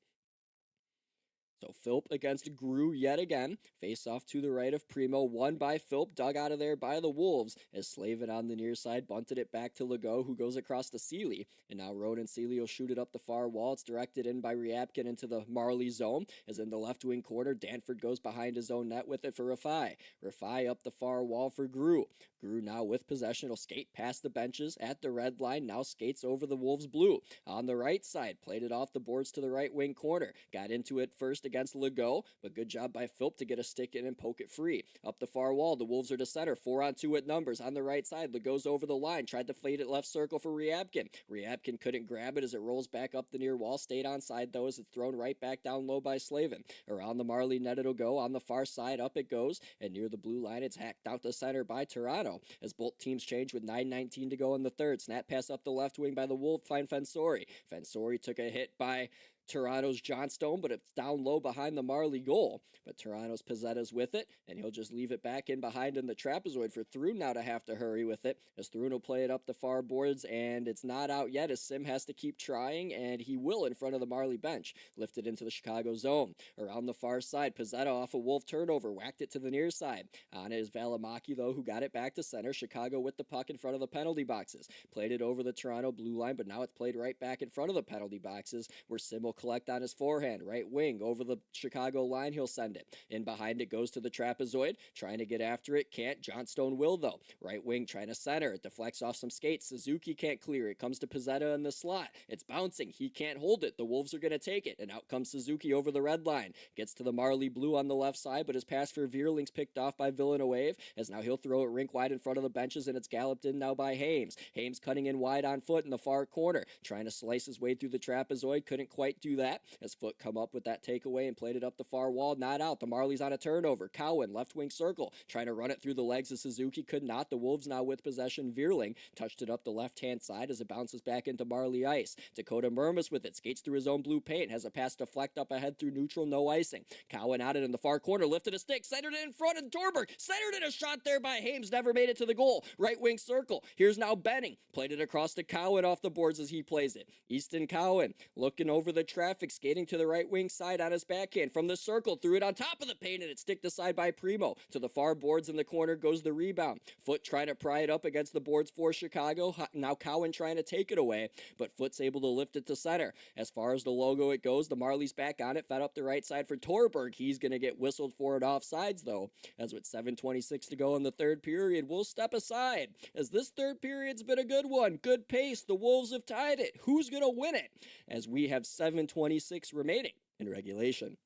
So Philp against Grew yet again. Face off to the right of Primo. Won by Philp. Dug out of there by the Wolves as Slavin on the near side bunted it back to Legault, who goes across to Seeley. And now Ronan Seeley will shoot it up the far wall. It's directed in by Ryabkin into the Marlies zone. As in the left wing corner, Danford goes behind his own net with it for Rafai. Rafai up the far wall for Grew. Grew now with possession. Will skate past the benches at the red line. Now skates over the Wolves blue. On the right side, played it off the boards to the right wing corner. Got into it first against Legault, but good job by Philp to get a stick in and poke it free. Up the far wall, the Wolves are to center, 4-on-2 at numbers. On the right side, Legault's over the line, tried to fade it left circle for Ryabkin. Ryabkin couldn't grab it as it rolls back up the near wall, stayed onside though as it's thrown right back down low by Slavin. Around the Marlie net it'll go, on the far side, up it goes, and near the blue line it's hacked out to center by Toronto. As both teams change with 9:19 to go in the third. Snap pass up the left wing by the Wolf, find Fensori. Fensori took a hit by Toronto's Johnstone, but it's down low behind the Marley goal. But Toronto's Pizzetta's with it, and he'll just leave it back in behind in the trapezoid for Thrun now to have to hurry with it, as Thrun will play it up the far boards, and it's not out yet as Sim has to keep trying, and he will in front of the Marley bench. Lifted into the Chicago zone. Around the far side, Pizzetta off a Wolf turnover, whacked it to the near side. On it is Valimaki, though, who got it back to center. Chicago with the puck in front of the penalty boxes. Played it over the Toronto blue line, but now it's played right back in front of the penalty boxes, where Sim will collect on his forehand, right wing, over the Chicago line, he'll send it. In behind it goes to the trapezoid, trying to get after it, can't. Johnstone will, though. Right wing trying to center, it deflects off some skates. Suzuki can't clear it, comes to Pizzetta in the slot. It's bouncing, he can't hold it. The Wolves are going to take it, and out comes Suzuki over the red line. Gets to the Marley blue on the left side, but his pass for Veerling's picked off by Villeneuve, as now he'll throw it rink wide in front of the benches, and it's galloped in now by Hames. Hames cutting in wide on foot in the far corner, trying to slice his way through the trapezoid, couldn't quite do that, as Foot come up with that takeaway and played it up the far wall, not out. The Marlies on a turnover. Cowan, left wing circle, trying to run it through the legs of Suzuki, could not. The Wolves now with possession. Veerling touched it up the left-hand side as it bounces back into Marley ice. Dakota Murmas with it, skates through his own blue paint, has a pass deflect up ahead through neutral, no icing. Cowan out it in the far corner, lifted a stick, centered it in front of Torberg, centered it, a shot there by Hames, never made it to the goal. Right wing circle, here's now Benning, played it across to Cowan off the boards as he plays it. Easton Cowan looking over the traffic, skating to the right wing side on his backhand from the circle, threw it on top of the paint, and it sticked aside by Primo. To the far boards in the corner goes the rebound. Foot trying to pry it up against the boards for Chicago. Now Cowan trying to take it away, but Foot's able to lift it to center. As far as the logo it goes, the Marlies back on it, fed up the right side for Torberg. He's going to get whistled for it offsides, though, as with 7:26 to go in the third period, we'll step aside, as this third period's been a good one. Good pace. The Wolves have tied it. Who's going to win it? As we have 7:26 remaining in regulation.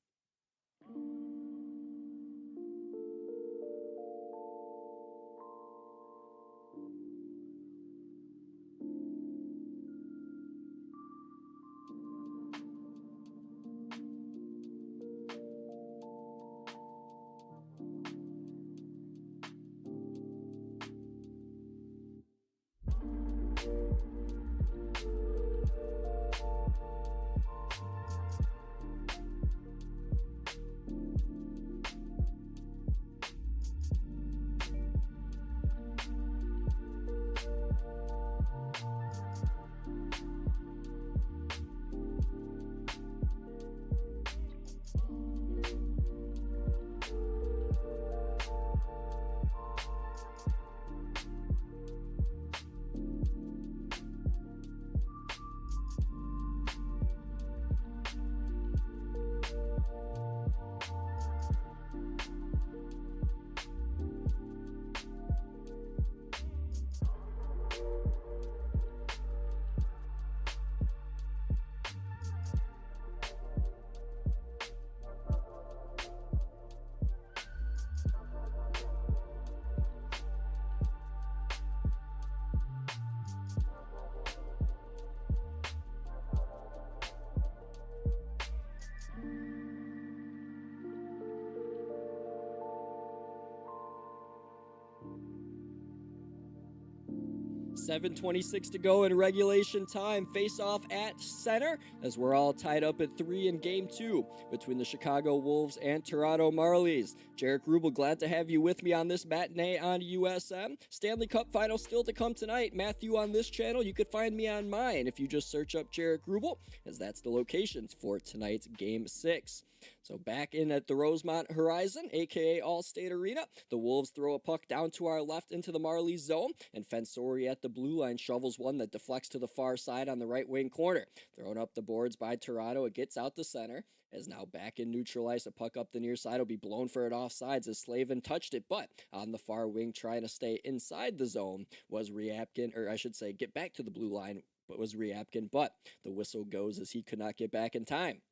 7:26 to go in regulation time. Face off at center as we're all tied up at 3 in game 2 between the Chicago Wolves and Toronto Marlies. Jaric Rubel, glad to have you with me on this matinee on USM. Stanley Cup Final still to come tonight. Matthew on this channel. You could find me on mine if you just search up Jaric Rubel, as that's the locations for tonight's game 6. So back in at the Rosemont Horizon, aka Allstate Arena, the Wolves throw a puck down to our left into the Marlies zone, and Fensori at the blue line shovels one that deflects to the far side on the right wing corner. Thrown up the boards by Toronto, it gets out the center, as now back in neutral ice, a puck up the near side will be blown for an offsides as Slavin touched it, but on the far wing trying to stay inside the zone was Ryabkin, or I should say get back to the blue line, but was Ryabkin, but the whistle goes as he could not get back in time.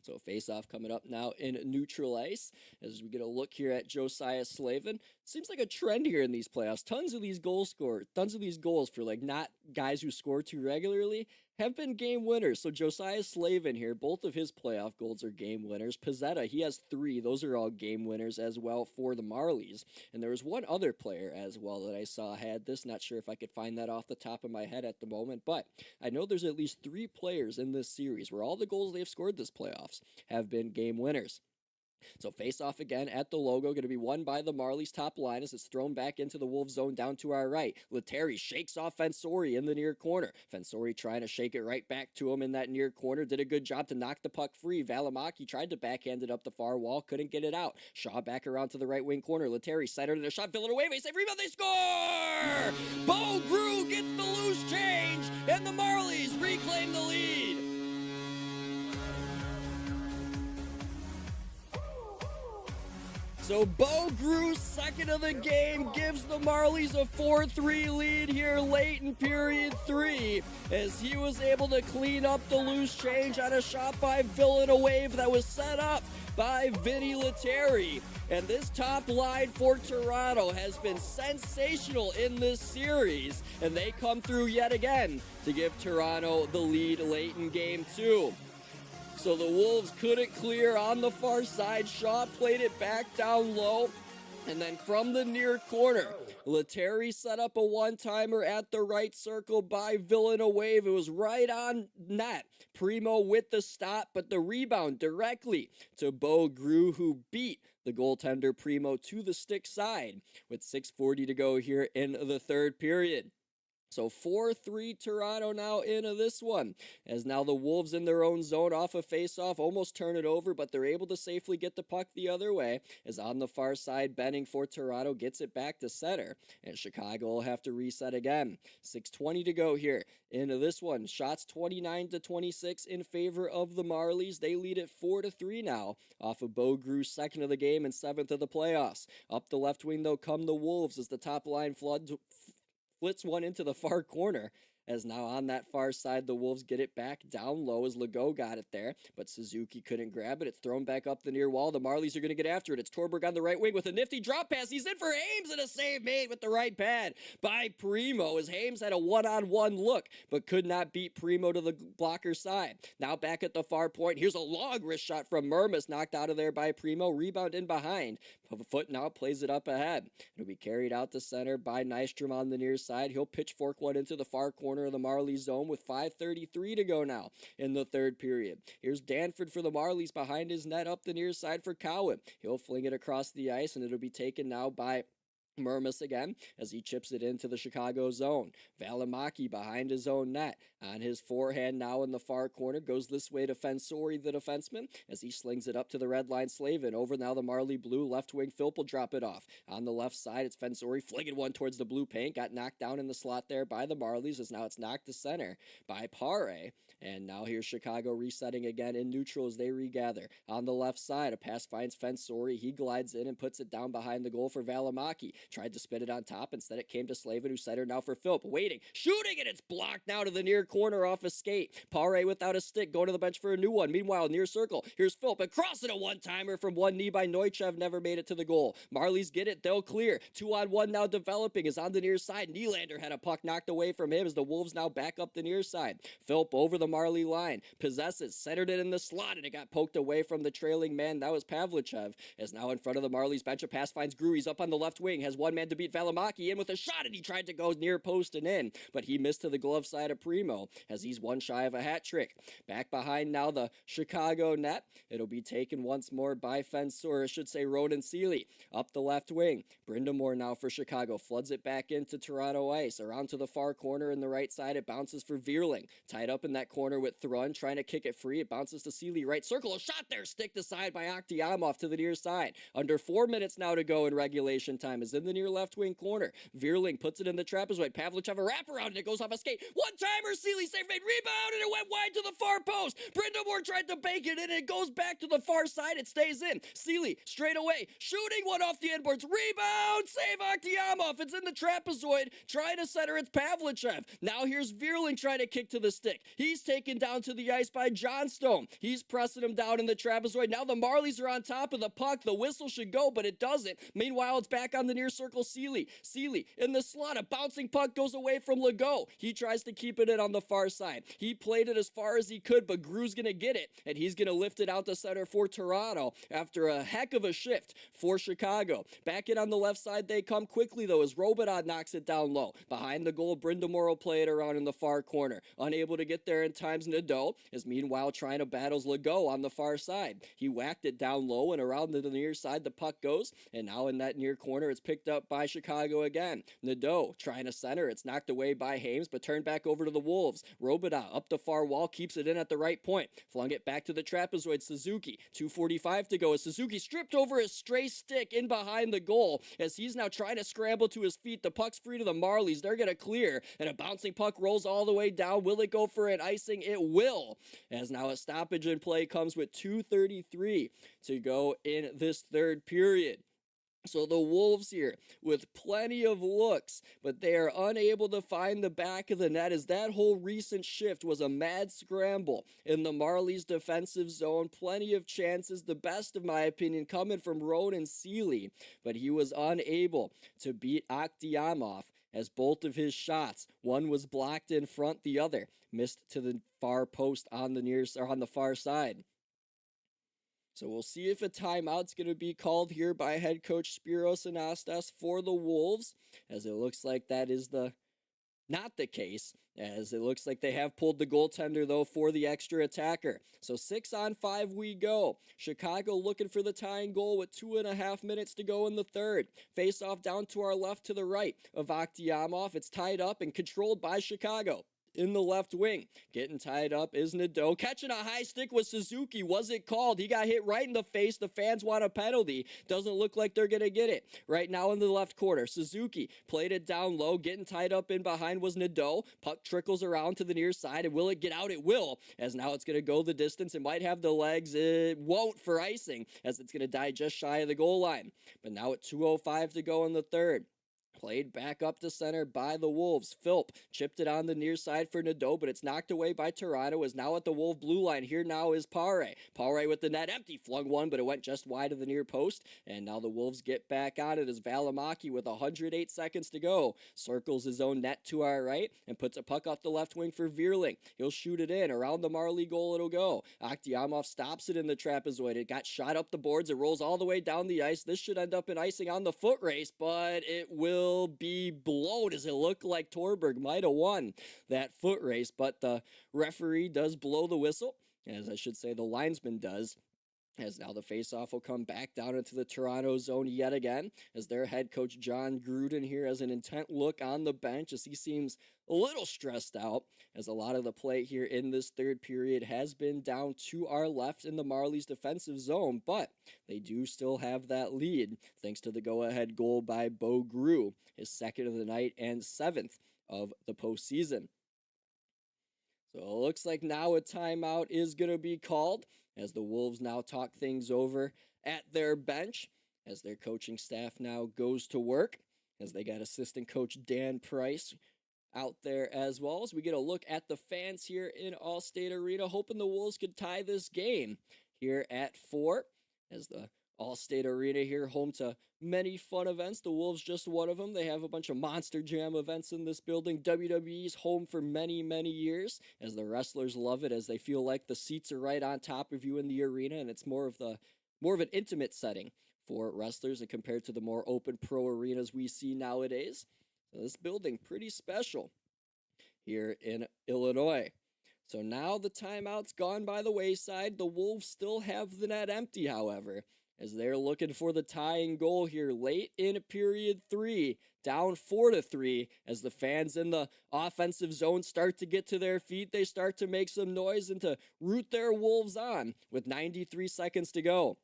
So face-off coming up now in neutral ice as we get a look here at Josiah Slavin. Seems like a trend here in these playoffs. Tons of these goals for like not guys who score too regularly have been game winners. So Josiah Slavin here, both of his playoff goals are game winners. Pizzetta, he has 3. Those are all game winners as well for the Marlies. And there was one other player as well that I saw had this. Not sure if I could find that off the top of my head at the moment, but I know there's at least 3 players in this series where all the goals they've scored this playoffs have been game winners. So face-off again at the logo, going to be won by the Marlies top line as it's thrown back into the Wolves zone down to our right. Lettieri shakes off Fensori in the near corner. Fensori trying to shake it right back to him in that near corner. Did a good job to knock the puck free. Valimaki tried to backhand it up the far wall, couldn't get it out. Shaw back around to the right wing corner. Lettieri centered in a shot, Villanueva, save, rebound, they score! Bo Grew gets the loose change, and the Marlies reclaim the lead. So Bo Grew, second of the game, gives the Marlies a 4-3 lead here late in period 3 as he was able to clean up the loose change on a shot by Villanueva that was set up by Vinni Lettieri. And this top line for Toronto has been sensational in this series, and they come through yet again to give Toronto the lead late in game 2. So the Wolves couldn't clear on the far side. Shaw played it back down low. And then from the near corner, Lettieri set up a one-timer at the right circle by Villanueva. It was right on net. Primo with the stop, but the rebound directly to Bo Grew, who beat the goaltender Primo to the stick side with 6:40 to go here in the third period. So 4-3 Toronto now into this one, as now the Wolves in their own zone off a face-off almost turn it over, but they're able to safely get the puck the other way, as on the far side, Benning for Toronto gets it back to center, and Chicago will have to reset again. 6:20 to go here into this one. Shots 29-26 in favor of the Marlies. They lead it 4-3 now off of Bo Grew's second of the game and 7th of the playoffs. Up the left wing, though, come the Wolves as the top line flits one into the far corner, as now on that far side, the Wolves get it back down low as Legault got it there, but Suzuki couldn't grab it. It's thrown back up the near wall. The Marlies are going to get after it. It's Torberg on the right wing with a nifty drop pass. He's in for Hames, and a save made with the right pad by Primo, as Hames had a one-on-one look, but could not beat Primo to the blocker side. Now back at the far point. Here's a long wrist shot from Mermis, knocked out of there by Primo. Rebound in behind. Foot now plays it up ahead. It'll be carried out to center by Nystrom on the near side. He'll pitchfork one into the far corner of the Marlies zone with 5:33 to go now in the third period. Here's Danford for the Marlies behind his net up the near side for Cowan. He'll fling it across the ice, and it'll be taken now by Mermis again as he chips it into the Chicago zone. Valimaki behind his own net. On his forehand now in the far corner. Goes this way to Fensori, the defenseman, as he slings it up to the red line. Slavin over now the Marley blue. Left wing Philp will drop it off. On the left side, it's Fensori flinging one towards the blue paint. Got knocked down in the slot there by the Marlies, as now it's knocked to center by Pare. And now here's Chicago resetting again in neutral as they regather. On the left side, a pass finds Fensori. He glides in and puts it down behind the goal for Valimaki. Tried to spin it on top. Instead, it came to Slavin, who set her now for Philp. Waiting, shooting, and it's blocked now to the near corner off a skate. Pare without a stick, going to the bench for a new one. Meanwhile, near circle, here's Philp, and crossing a one-timer from one knee by Neuchev, never made it to the goal. Marlies get it, they'll clear. 2-on-1 now developing, is on the near side. Nylander had a puck knocked away from him as the Wolves now back up the near side. Philp over the Marley line, possesses, centered it in the slot, and it got poked away from the trailing man. That was Pavlichev, as now in front of the Marlies bench. A pass finds Grew, he's up on the left wing, has has one man to beat Valimaki in with a shot, and he tried to go near post and in, but he missed to the glove side of Primo as he's one shy of a hat trick. Back behind now the Chicago net. It'll be taken once more by or I should say Ronan Seeley. Up the left wing. Brindamore now for Chicago. Floods it back into Toronto ice. Around to the far corner in the right side. It bounces for Vierling. Tied up in that corner with Thrun trying to kick it free. It bounces to Seeley. Right circle. A shot there. Sticked aside by Akhtiamov to the near side. Under 4 minutes now to go in regulation time. Is in the near left wing corner. Vierling puts it in the trapezoid. Pavlichev a wraparound and it goes off a skate. One timer. Seeley save made. Rebound and it went wide to the far post. Brindamore tried to bake it in and it goes back to the far side. It stays in. Seeley straight away. Shooting one off the inboards. Rebound. Save Akhtiamov. It's in the trapezoid. Trying to center. It's Pavlichev. Now here's Vierling trying to kick to the stick. He's taken down to the ice by Johnstone. He's pressing him down in the trapezoid. Now the Marlies are on top of the puck. The whistle should go, but it doesn't. Meanwhile, it's back on the near circle. Seeley in the slot. A bouncing puck goes away from Legault. He tries to keep it in on the far side. He played it as far as he could, but Gru's going to get it, and he's going to lift it out to center for Toronto after a heck of a shift for Chicago. Back in on the left side, they come quickly, though, as Robidoux knocks it down low. Behind the goal, Brindamore will play it around in the far corner. Unable to get there in times, Nadeau is meanwhile trying to battles Legault on the far side. He whacked it down low, and around to the near side, the puck goes, and now in that near corner, it's picked up by Chicago again. Nadeau trying to center. It's knocked away by Hames, but turned back over to the Wolves. Robidoux up the far wall, keeps it in at the right point. Flung it back to the trapezoid. Suzuki, 2:45 to go as Suzuki stripped over his stray stick in behind the goal as he's now trying to scramble to his feet. The puck's free to the Marlies. They're going to clear, and a bouncing puck rolls all the way down. Will it go for an icing? It will, as now a stoppage in play comes with 2:33 to go in this third period. So the Wolves here with plenty of looks, but they are unable to find the back of the net as that whole recent shift was a mad scramble in the Marlies defensive zone. Plenty of chances, the best of my opinion coming from Ronan Seeley, but he was unable to beat Akhtiamov as both of his shots, one was blocked in front, the other missed to the far post on the far side. So we'll see if a timeout's going to be called here by head coach Spiros Anastas for the Wolves, as it looks like that is not the case, as it looks like they have pulled the goaltender, though, for the extra attacker. So 6-on-5 we go. Chicago looking for the tying goal with 2.5 minutes to go in the third. Face off down to our left to the right of Akhtiamov. It's tied up and controlled by Chicago. In the left wing, getting tied up is Nadeau. Catching a high stick with Suzuki. Was it called? He got hit right in the face. The fans want a penalty. Doesn't look like they're going to get it. Right now in the left corner, Suzuki played it down low. Getting tied up in behind was Nadeau. Puck trickles around to the near side. And will it get out? It will. As now it's going to go the distance. It might have the legs. It won't for icing, as it's going to die just shy of the goal line. But now at 2:05 to go in the third. Played back up to center by the Wolves. Philp chipped it on the near side for Nadeau, but it's knocked away by Toronto. Is now at the Wolf blue line. Here now is Pare. Pare with the net empty. Flung one, but it went just wide of the near post. And now the Wolves get back on it as Valimaki with 108 seconds to go circles his own net to our right and puts a puck off the left wing for Vierling. He'll shoot it in. Around the Marley goal it'll go. Akhtiamov stops it in the trapezoid. It got shot up the boards. It rolls all the way down the ice. This should end up in icing on the foot race, but it will be blown, as it looked like Torberg might have won that foot race, but the referee does blow the whistle, as I should say the linesman does, as now the faceoff will come back down into the Toronto zone yet again, as their head coach John Gruden here has an intent look on the bench as he seems a little stressed out, as a lot of the play here in this third period has been down to our left in the Marlies defensive zone, but they do still have that lead thanks to the go-ahead goal by Bo Gru, his second of the night and 7th of the postseason. So it looks like now a timeout is going to be called, as the Wolves now talk things over at their bench, as their coaching staff now goes to work, as they got assistant coach Dan Price out there as well, as we get a look at the fans here in Allstate Arena, hoping the Wolves could tie this game here at 4, as the Allstate Arena here, home to many fun events. The Wolves just one of them. They have a bunch of Monster Jam events in this building. WWE's home for many, many years, as the wrestlers love it, as they feel like the seats are right on top of you in the arena, and it's more of an intimate setting for wrestlers and compared to the more open pro arenas we see nowadays. So this building pretty special here in Illinois. So now the timeout's gone by the wayside. The Wolves still have the net empty, however, as they're looking for the tying goal here late in period 3, down 4-3, as the fans in the offensive zone start to get to their feet. They start to make some noise and to root their Wolves on with 93 seconds to go.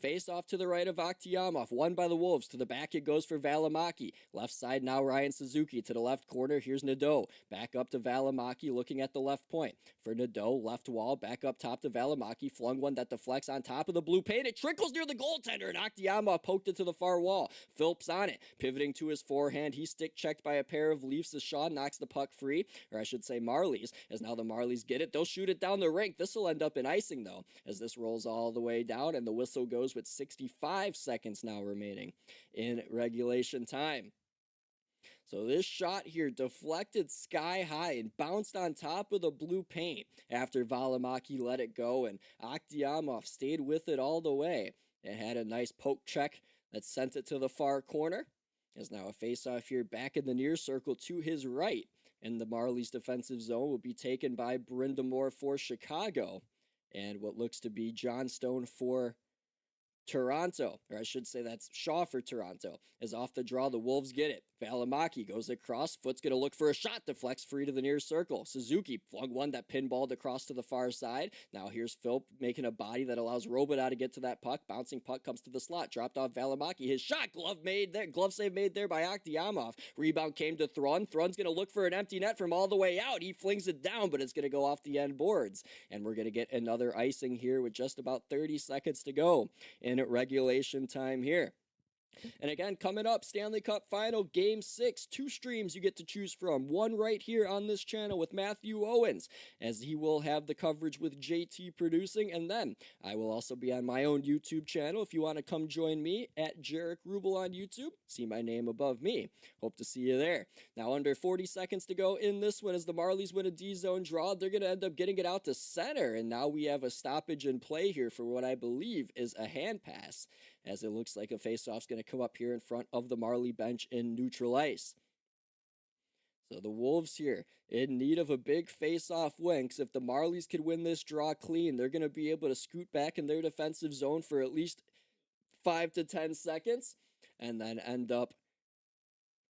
Face off to the right of Aktiamov, won by the Wolves. To the back it goes for Valimaki. Left side now Ryan Suzuki. To the left corner, here's Nadeau. Back up to Valimaki, looking at the left point. For Nadeau, left wall, back up top to Valimaki. Flung one that deflects on top of the blue paint. It trickles near the goaltender, and Aktiamov poked it to the far wall. Phillips on it, pivoting to his forehand. He's stick checked by a pair of Leafs as Shaw knocks the puck free, or I should say Marlies, as now the Marlies get it. They'll shoot it down the rink. This will end up in icing, though, as this rolls all the way down, and the whistle goes with 65 seconds now remaining in regulation time. So this shot here deflected sky high and bounced on top of the blue paint after Valimaki let it go, and Aktiamov stayed with it all the way and had a nice poke check that sent it to the far corner. As now a face-off here back in the near circle to his right, and the Marlies defensive zone will be taken by Brindamore for Chicago, and what looks to be Johnstone for Toronto, or I should say that's Shaw for Toronto. As off the draw, the Wolves get it. Valimaki goes across. Foot's going to look for a shot. Deflects free to the near circle. Suzuki flung one that pinballed across to the far side. Now here's Phil making a body that allows Robida to get to that puck. Bouncing puck comes to the slot. Dropped off Valimaki. His shot. Glove save made there by Aktiamov. Rebound came to Thrun. Thrun's going to look for an empty net from all the way out. He flings it down, but it's going to go off the end boards. And we're going to get another icing here with just about 30 seconds to go in regulation time here. And again, coming up, Stanley Cup Final, Game 6, 2 streams you get to choose from. One right here on this channel with Matthew Owens, as he will have the coverage with JT producing. And then I will also be on my own YouTube channel. If you want to come join me at Jaric Rubel on YouTube, see my name above me. Hope to see you there. Now, under 40 seconds to go in this one, as the Marlies win a D-zone draw, they're going to end up getting it out to center. And now we have a stoppage in play here for what I believe is a hand pass, as it looks like a faceoff's going to come up here in front of the Marley bench in neutral ice. So the Wolves here in need of a big face-off win, because if the Marlies could win this draw clean, they're going to be able to scoot back in their defensive zone for at least 5 to 10 seconds and then end up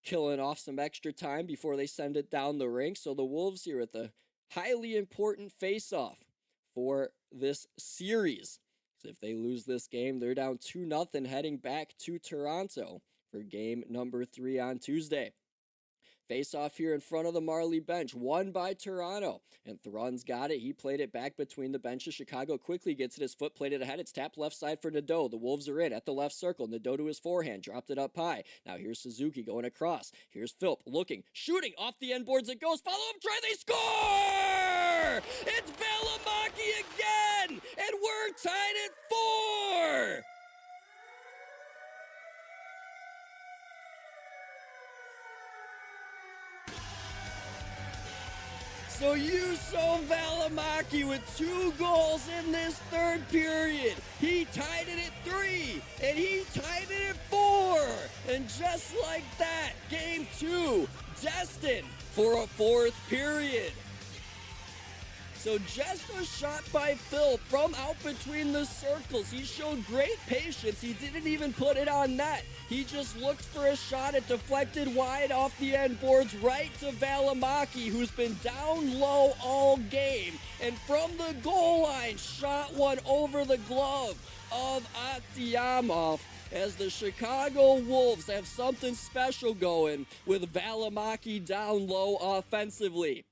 killing off some extra time before they send it down the rink. So the Wolves here with a highly important face-off for this series. So if they lose this game, they're down 2-0 heading back to Toronto for game number 3 on Tuesday. Face off here in front of the Marley bench, won by Toronto. And Thrun's got it. He played it back between the benches. Chicago quickly gets it. His foot played it ahead. It's tapped left side for Nadeau. The Wolves are in at the left circle. Nadeau to his forehand. Dropped it up high. Now here's Suzuki going across. Here's Philp looking, shooting off the end boards. It goes. Follow up try. They score! It's Valimaki again! And we're tied at 4! So Juuso Valimaki with 2 goals in this third period. He tied it at 3, and he tied it at 4. And just like that, game 2 destined for a 4th period. So just a shot by Phil from out between the circles. He showed great patience. He didn't even put it on net. He just looked for a shot. It deflected wide off the end boards right to Valimaki, who's been down low all game. And from the goal line, shot one over the glove of Aktiamov, as the Chicago Wolves have something special going with Valimaki down low offensively.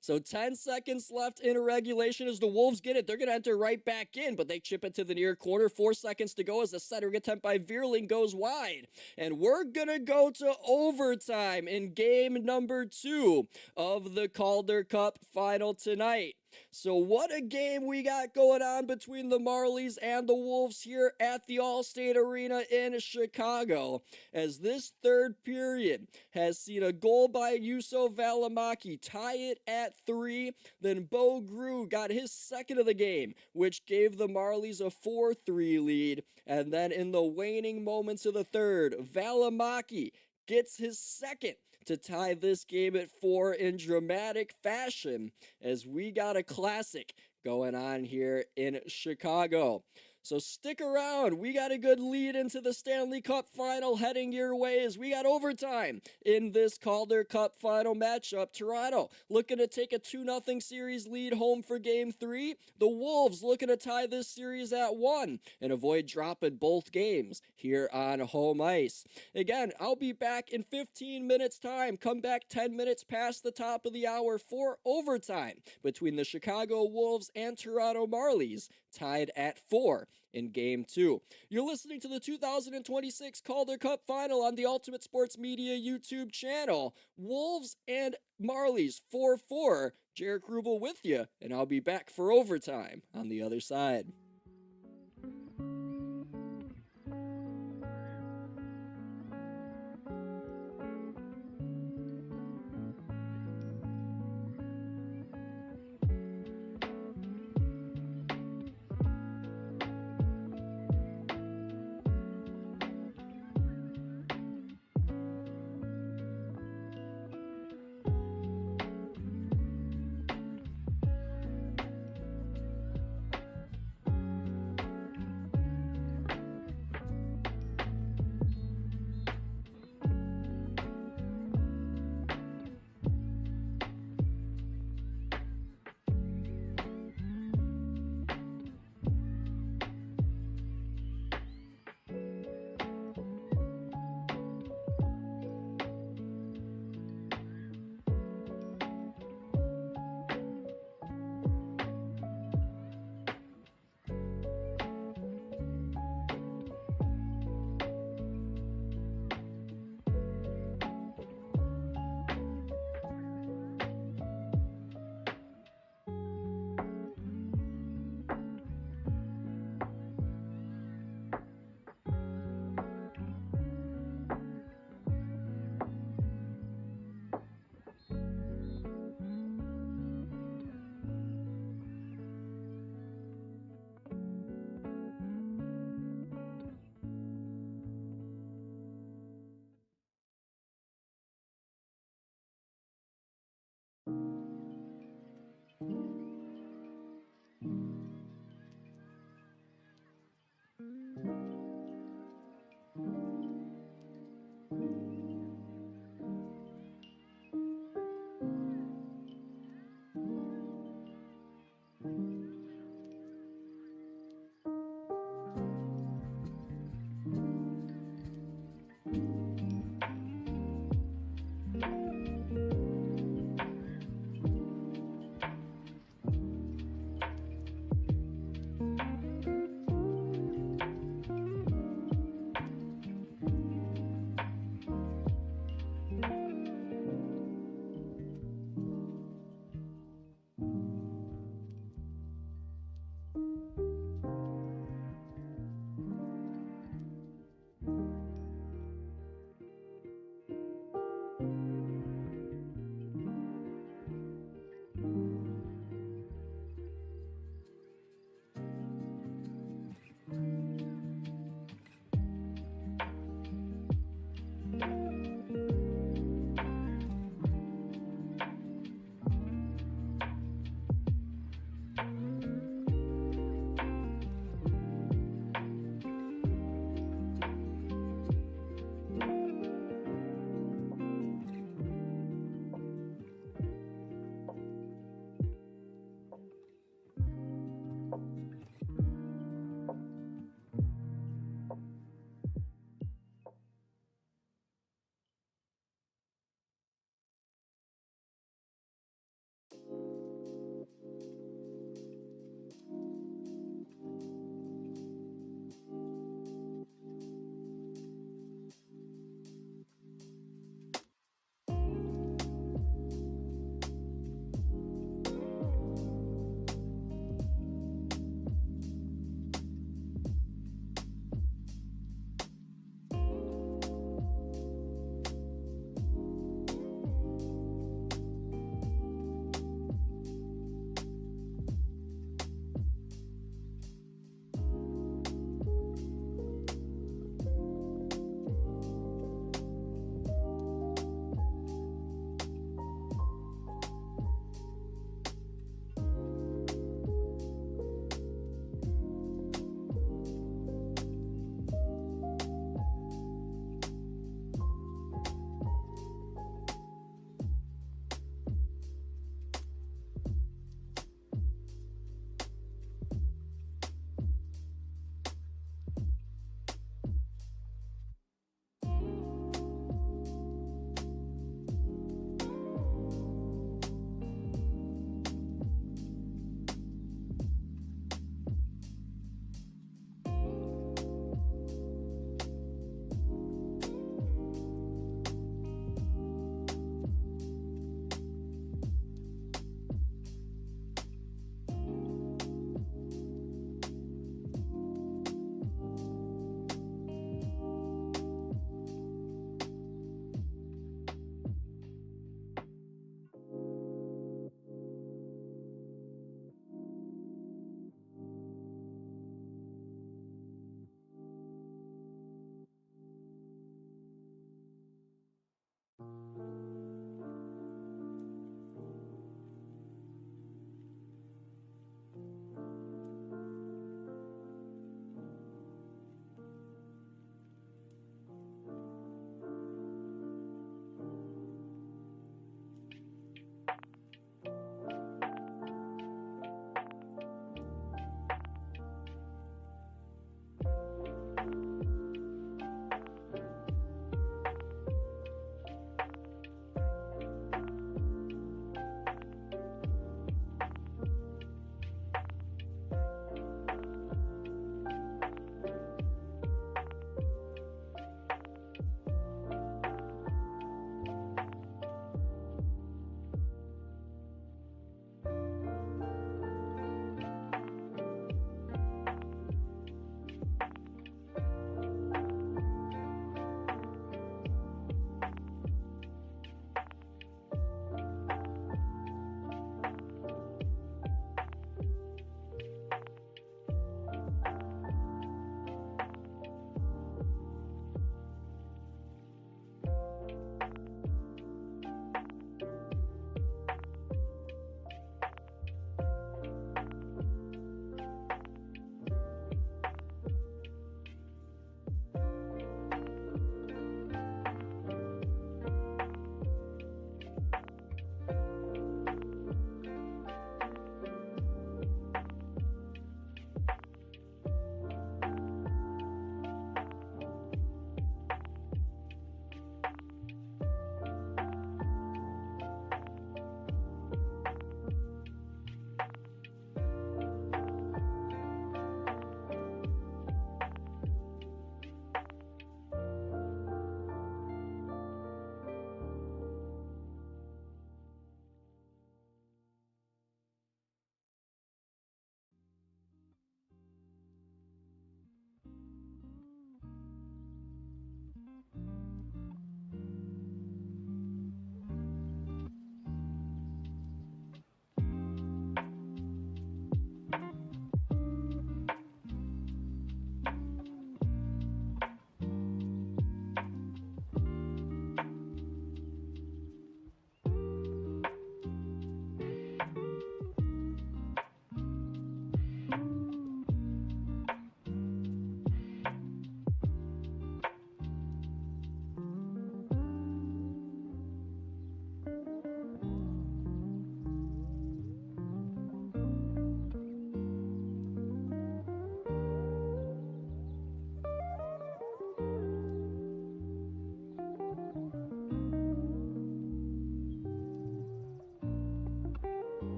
So 10 seconds left in regulation as the Wolves get it. They're going to enter right back in, but they chip it to the near corner. 4 seconds to go as the centering attempt by Vierling goes wide. And we're going to go to overtime in game number 2 of the Calder Cup Final tonight. So what a game we got going on between the Marlies and the Wolves here at the Allstate Arena in Chicago, as this third period has seen a goal by Juuso Valimaki tie it at 3. Then Bo Grew got his second of the game, which gave the Marlies a 4-3 lead. And then in the waning moments of the third, Valimaki gets his second to tie this game at 4 in dramatic fashion, as we got a classic going on here in Chicago. So stick around. We got a good lead into the Stanley Cup Final heading your way, as we got overtime in this Calder Cup Final matchup. Toronto looking to take a 2-0 series lead home for Game 3. The Wolves looking to tie this series at 1 and avoid dropping both games here on home ice. Again, I'll be back in 15 minutes time. Come back 10 minutes past the top of the hour for overtime between the Chicago Wolves and Toronto Marlies, tied at 4 in Game 2. You're listening to the 2026 Calder Cup Final on the Ultimate Sports Media YouTube channel. Wolves and Marlies 4-4. Jaric Rubel with you, and I'll be back for overtime on the other side.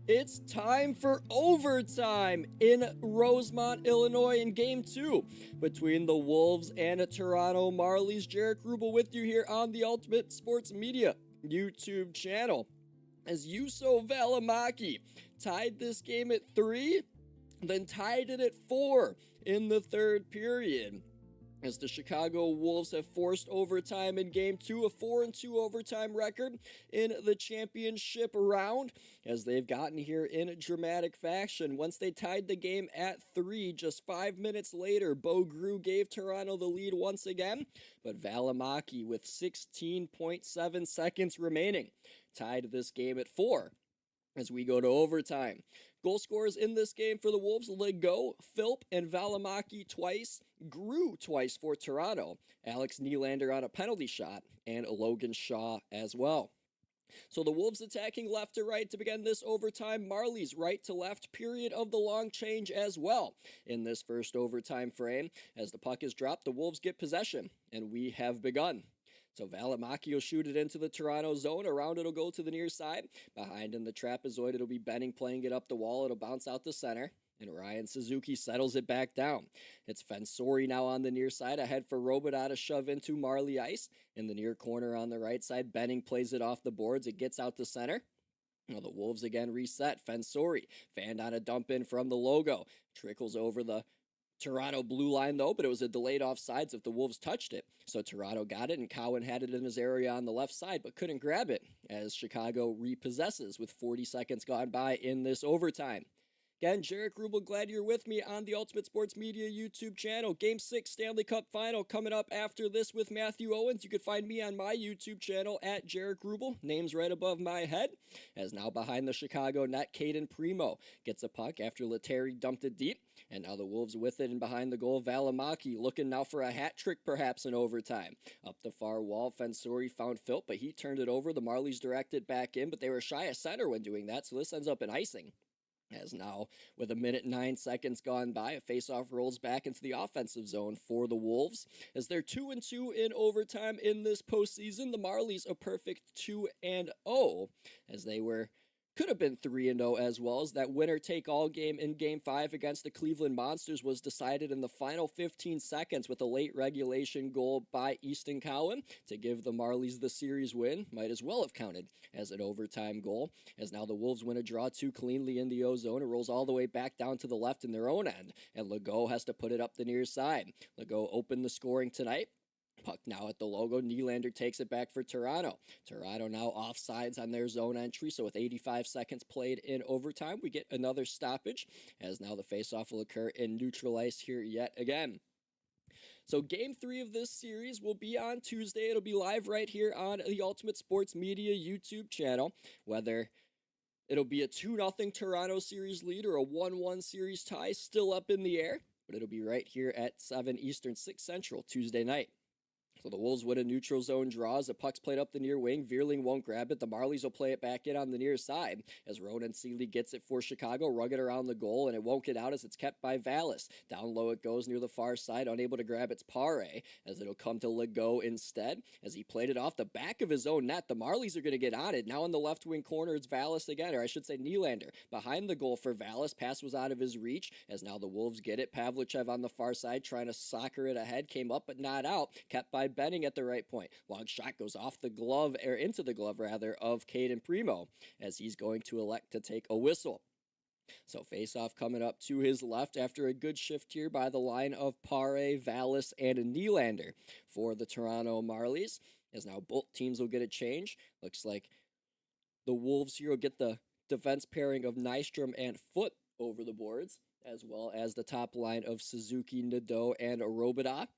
It's time for overtime in Rosemont, Illinois in Game 2 between the Wolves and Toronto Marlies. Jaric Rubel with you here on the Ultimate Sports Media YouTube channel. As Juuso Välimäki tied this game at 3, then tied it at 4 in the third period. As the Chicago Wolves have forced overtime in Game 2, a 4-2 overtime record in the championship round, as they've gotten here in dramatic fashion. Once they tied the game at 3, just 5 minutes later, Bo Grew gave Toronto the lead once again, but Välimäki, with 16.7 seconds remaining, tied this game at 4 as we go to overtime. Goal scorers in this game for the Wolves: Legault, Philp, and Välimäki twice. Grew twice for Toronto. Alex Nylander on a penalty shot, and Logan Shaw as well. So the Wolves attacking left to right to begin this overtime. Marlies right to left, period of the long change as well in this first overtime frame. As the puck is dropped, the Wolves get possession, and we have begun. So Välimäki will shoot it into the Toronto zone. Around it'll go to the near side. Behind in the trapezoid, it'll be Benning playing it up the wall. It'll bounce out the center. And Ryan Suzuki settles it back down. It's Fensori now on the near side. Ahead for Robida to shove into Marley ice. In the near corner on the right side, Benning plays it off the boards. It gets out to center. Now the Wolves again reset. Fensori fanned on a dump in from the logo. Trickles over the Toronto blue line though, but it was a delayed offsides if the Wolves touched it. So Toronto got it, and Cowan had it in his area on the left side, but couldn't grab it as Chicago repossesses with 40 seconds gone by in this overtime. Again, Jaric Rubel, glad you're with me on the Ultimate Sports Media YouTube channel. Game 6 Stanley Cup Final coming up after this with Matthew Owens. You can find me on my YouTube channel at Jaric Rubel. Name's right above my head. As now behind the Chicago net, Caden Primo gets a puck after Lettieri dumped it deep. And now the Wolves with it, and behind the goal, Välimäki looking now for a hat trick perhaps in overtime. Up the far wall, Fensori found Philp, but he turned it over. The Marlies directed back in, but they were shy of center when doing that, so this ends up in icing. As now, with 1:09 gone by, a faceoff rolls back into the offensive zone for the Wolves. As they're 2-2 in overtime in this postseason, the Marlies a perfect 2-0, as they could have been 3-0 as well, as that winner-take-all game in Game 5 against the Cleveland Monsters was decided in the final 15 seconds with a late regulation goal by Easton Cowan to give the Marlies the series win. Might as well have counted as an overtime goal, as now the Wolves win a draw 2 cleanly in the O-zone. It rolls all the way back down to the left in their own end, and Legault has to put it up the near side. Legault opened the scoring tonight. Puck now at the logo. Nylander takes it back for Toronto. Toronto now offsides on their zone entry, so with 85 seconds played in overtime, we get another stoppage, as now the faceoff will occur in neutral ice here yet again. So Game 3 of this series will be on Tuesday. It'll be live right here on the Ultimate Sports Media YouTube channel. Whether It'll be a 2-0 Toronto series lead or a 1-1 series tie, still up in the air, but it'll be right here at 7 Eastern, 6 Central, Tuesday night. So the Wolves win a neutral zone draw as the puck's played up the near wing. Veerling won't grab it. The Marlies will play it back in on the near side as Ronan Seeley gets it for Chicago. Rug it around the goal, and it won't get out as it's kept by Vallis. Down low it goes near the far side. Unable to grab its Pare as it'll come to Legault instead as he played it off the back of his own net. The Marlies are going to get on it. Now in the left wing corner, it's Vallis again, or I should say Nylander. Behind the goal for Vallis. Pass was out of his reach as now the Wolves get it. Pavlichev on the far side trying to soccer it ahead. Came up but not out. Kept by Benning at the right point. Long shot goes off the glove, or into the glove rather, of Caden Primo as he's going to elect to take a whistle. So face-off coming up to his left after a good shift here by the line of Pare, Vallis, and Nylander for the Toronto Marlies. As now both teams will get a change. Looks like the Wolves here will get the defense pairing of Nystrom and Foote over the boards, as well as the top line of Suzuki, Nadeau, and Robida.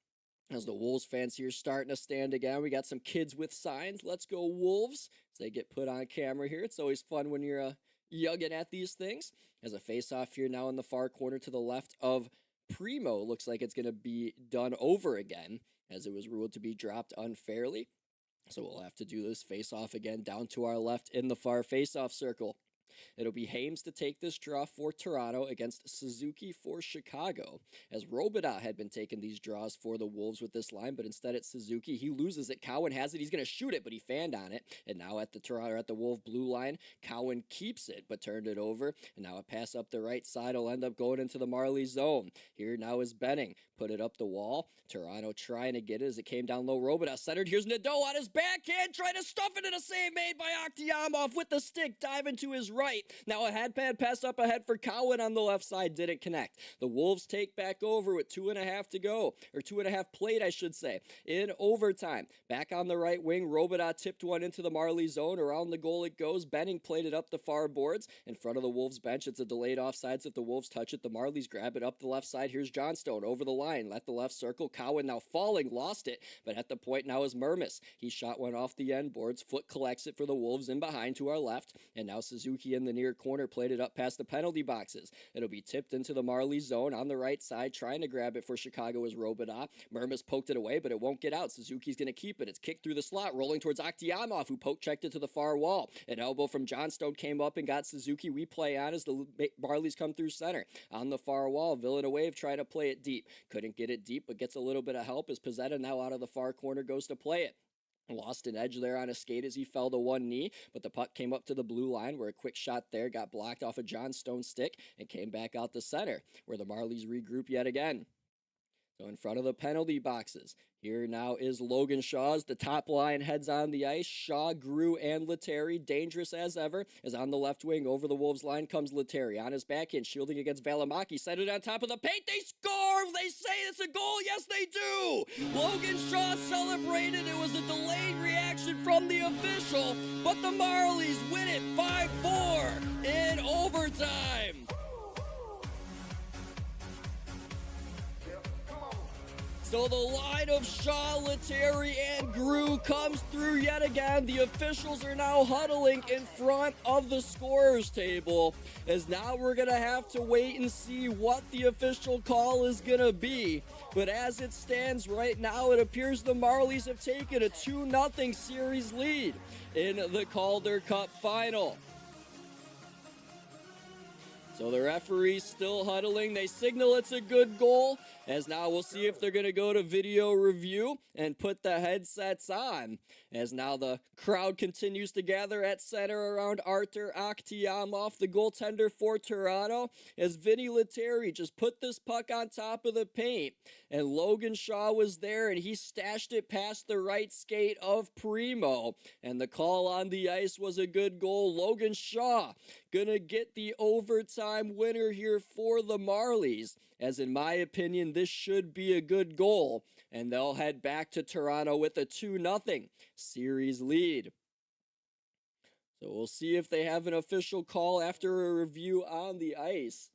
As the Wolves fans here starting to stand again, we got some kids with signs. Let's go Wolves as they get put on camera here. It's always fun when you're youngin' at these things. As a face-off here now in the far corner to the left of Primo. Looks like it's going to be done over again as it was ruled to be dropped unfairly. So we'll have to do this face-off again down to our left in the far face-off circle. It'll be Hames to take this draw for Toronto against Suzuki for Chicago, as Robida had been taking these draws for the Wolves with this line, but instead it's Suzuki. He loses it. Cowan has it. He's going to shoot it, but he fanned on it. And now at the Toronto, at the Wolf blue line, Cowan keeps it, but turned it over. And now a pass up the right side will end up going into the Marlies zone. Here now is Benning. Put it up the wall. Toronto trying to get it as it came down low. Robida centered. Here's Nadeau on his backhand, trying to stuff it in a save made by Akhtiamov with the stick, diving to his right. Now a headpad pass up ahead for Cowan on the left side, didn't connect. The Wolves take back over with 2.5 to go, or 2.5 played, I should say, in overtime. Back on the right wing, Robida tipped one into the Marley zone. Around the goal it goes. Benning played it up the far boards. In front of the Wolves bench, it's a delayed offsides. If the Wolves touch it, the Marlies grab it up the left side. Here's Johnstone over the line. Let the left circle. Cowan now falling, lost it, but at the point now is Mermis. He shot one off the end boards. Foote collects it for the Wolves in behind to our left, and now Suzuki in the near corner played it up past the penalty boxes. It'll be tipped into the Marley zone on the right side. Trying to grab it for Chicago is Robida. Mermis poked it away, but it won't get out. Suzuki's going to keep it. It's kicked through the slot, rolling towards Akhtiamov, who poke-checked it to the far wall. An elbow from Johnstone came up and got Suzuki. We play on as the Marlies come through center. On the far wall, Villeneuve tried to play it deep. Couldn't get it deep, but gets a little bit of help as Pizzetta now out of the far corner goes to play it. Lost an edge there on a skate as he fell to one knee, but the puck came up to the blue line where a quick shot there got blocked off a Johnstone stick and came back out the center where the Marlies regroup yet again. So in front of the penalty boxes, here now is Logan Shaw's. The top line heads on the ice. Shaw, Grew, and Lettieri, dangerous as ever, as on the left wing over the Wolves line comes Lettieri. On his backhand, shielding against Valimaki, set it on top of the paint. They score! They say it's a goal. Yes, they do! Logan Shaw celebrated. It was a delayed reaction from the official, but the Marlies win it 5-4 in overtime. So the line of Shaw, Lettieri, and Grew comes through yet again. The officials are now huddling in front of the scorers table, as now we're going to have to wait and see what the official call is going to be. But as it stands right now, it appears the Marlies have taken a 2-0 series lead in the Calder Cup Final. So the referee's still huddling. They signal it's a good goal, as now we'll see if they're going to go to video review and put the headsets on. As now the crowd continues to gather at center around Artur Akhtiamov, the goaltender for Toronto, as Vinni Lettieri just put this puck on top of the paint. And Logan Shaw was there, and he stashed it past the right skate of Primo. And the call on the ice was a good goal. Logan Shaw gonna get the overtime winner here for the Marlies, as in my opinion this should be a good goal, and they'll head back to Toronto with a 2-0 series lead. So we'll see if they have an official call after a review on the ice,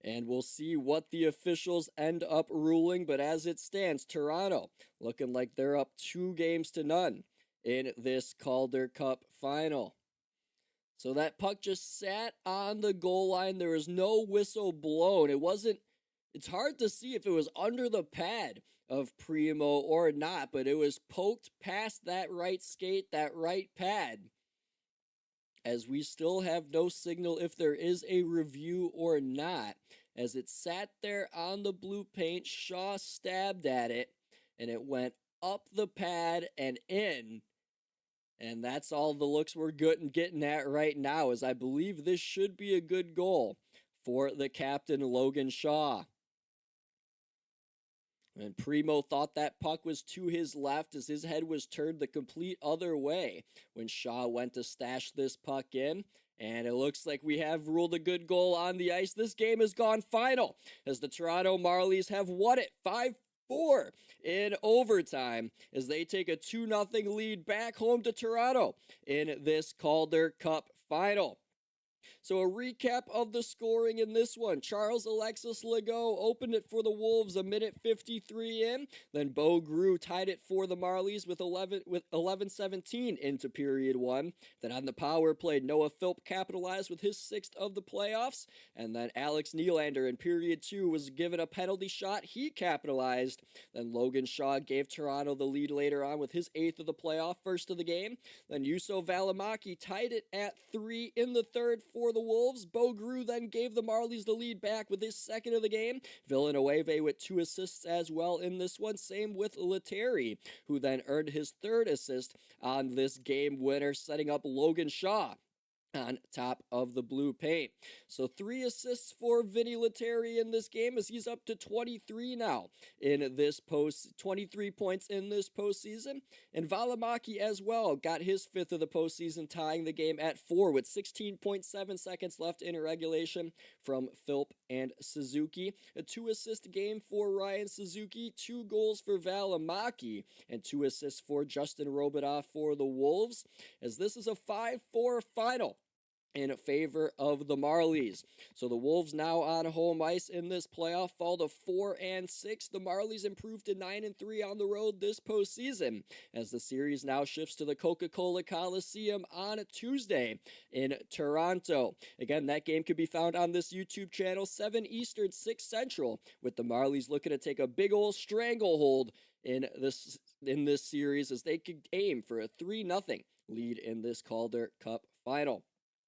and we'll see what the officials end up ruling. But as it stands, Toronto looking like they're up 2-0 in this Calder Cup Final. So that puck just sat on the goal line. There was no whistle blown. It's hard to see if it was under the pad of Primo or not, but it was poked past that right skate, that right pad. As we still have no signal if there is a review or not. As it sat there on the blue paint, Shaw stabbed at it, and it went up the pad and in. And that's all the looks we're getting at right now, as I believe this should be a good goal for the captain, Logan Shaw. And Primo thought that puck was to his left as his head was turned the complete other way when Shaw went to stash this puck in. And it looks like we have ruled a good goal on the ice. This game has gone final as the Toronto Marlies have won it 5-4 in overtime as they take a 2-0 lead back home to Toronto in this Calder Cup Final. So a recap of the scoring in this one. Charles Alexis Legault opened it for the Wolves a minute 53 in. Then Bo Grew tied it for the Marlies with 11:17 into period one. Then on the power play, Noah Philp capitalized with his 6th of the playoffs. And then Alex Nylander in period two was given a penalty shot. He capitalized. Then Logan Shaw gave Toronto the lead later on with his 8th of the playoff, first of the game. Then Juuso Valimaki tied it at 3 in the third for the Wolves. Bo Grew then gave the Marlies the lead back with his 2nd of the game. Villanueva with 2 assists as well in this one. Same with Lettieri, who then earned his 3rd assist on this game winner, setting up Logan Shaw on top of the blue paint. So 3 assists for Vinni Lettieri in this game as he's up to 23 now in this 23 points in this postseason. And Valimaki as well got his 5th of the postseason, tying the game at 4 with 16.7 seconds left in regulation from Philp and Suzuki. A 2-assist game for Ryan Suzuki, 2 goals for Valimaki, and 2 assists for Justin Robidoff for the Wolves, as this is a 5-4 final in favor of the Marlies. So the Wolves now on home ice in this playoff fall to 4-6. The Marlies improved to 9-3 on the road this postseason as the series now shifts to the Coca-Cola Coliseum on Tuesday in Toronto. Again, that game could be found on this YouTube channel, 7 Eastern, 6 Central, with the Marlies looking to take a big old stranglehold in this series as they could aim for a 3-0 lead in this Calder Cup Final.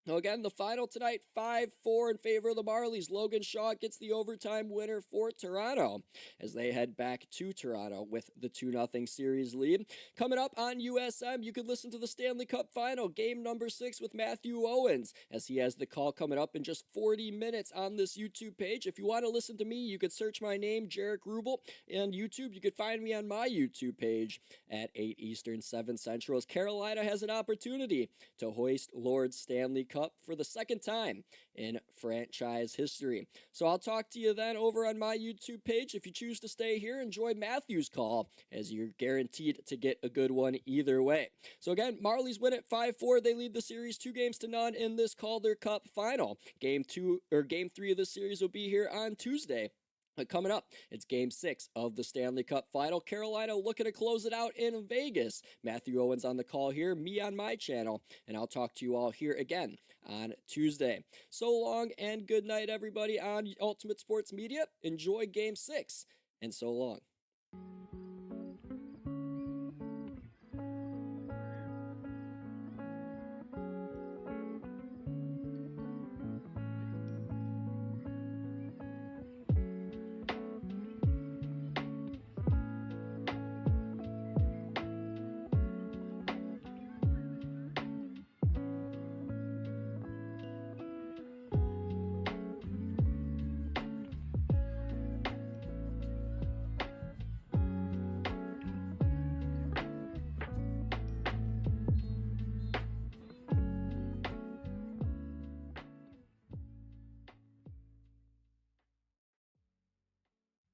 Now again, the final tonight, 5-4 in favor of the Marlies. Logan Shaw gets the overtime winner for Toronto as they head back to Toronto with the 2-0 series lead. Coming up on USM, you could listen to the Stanley Cup Final, game number 6 with Matthew Owens, as he has the call coming up in just 40 minutes on this YouTube page. If you want to listen to me, you could search my name, Jaric Rubel, on YouTube. You could find me on my YouTube page at 8 Eastern, 7 Central, as Carolina has an opportunity to hoist Lord Stanley Cup for the 2nd time in franchise history. So I'll talk to you then over on my YouTube page. If you choose to stay here, enjoy Matthew's call, as you're guaranteed to get a good one either way. So again, Marlies win it 5-4. They lead the series 2-0 in this Calder Cup Final. Game 3 of the series will be here on Tuesday. But coming up, it's Game 6 of the Stanley Cup Final. Carolina looking to close it out in Vegas. Matthew Owens on the call here, me on my channel, and I'll talk to you all here again on Tuesday. So long and good night, everybody, on Ultimate Sports Media. Enjoy Game 6, and so long.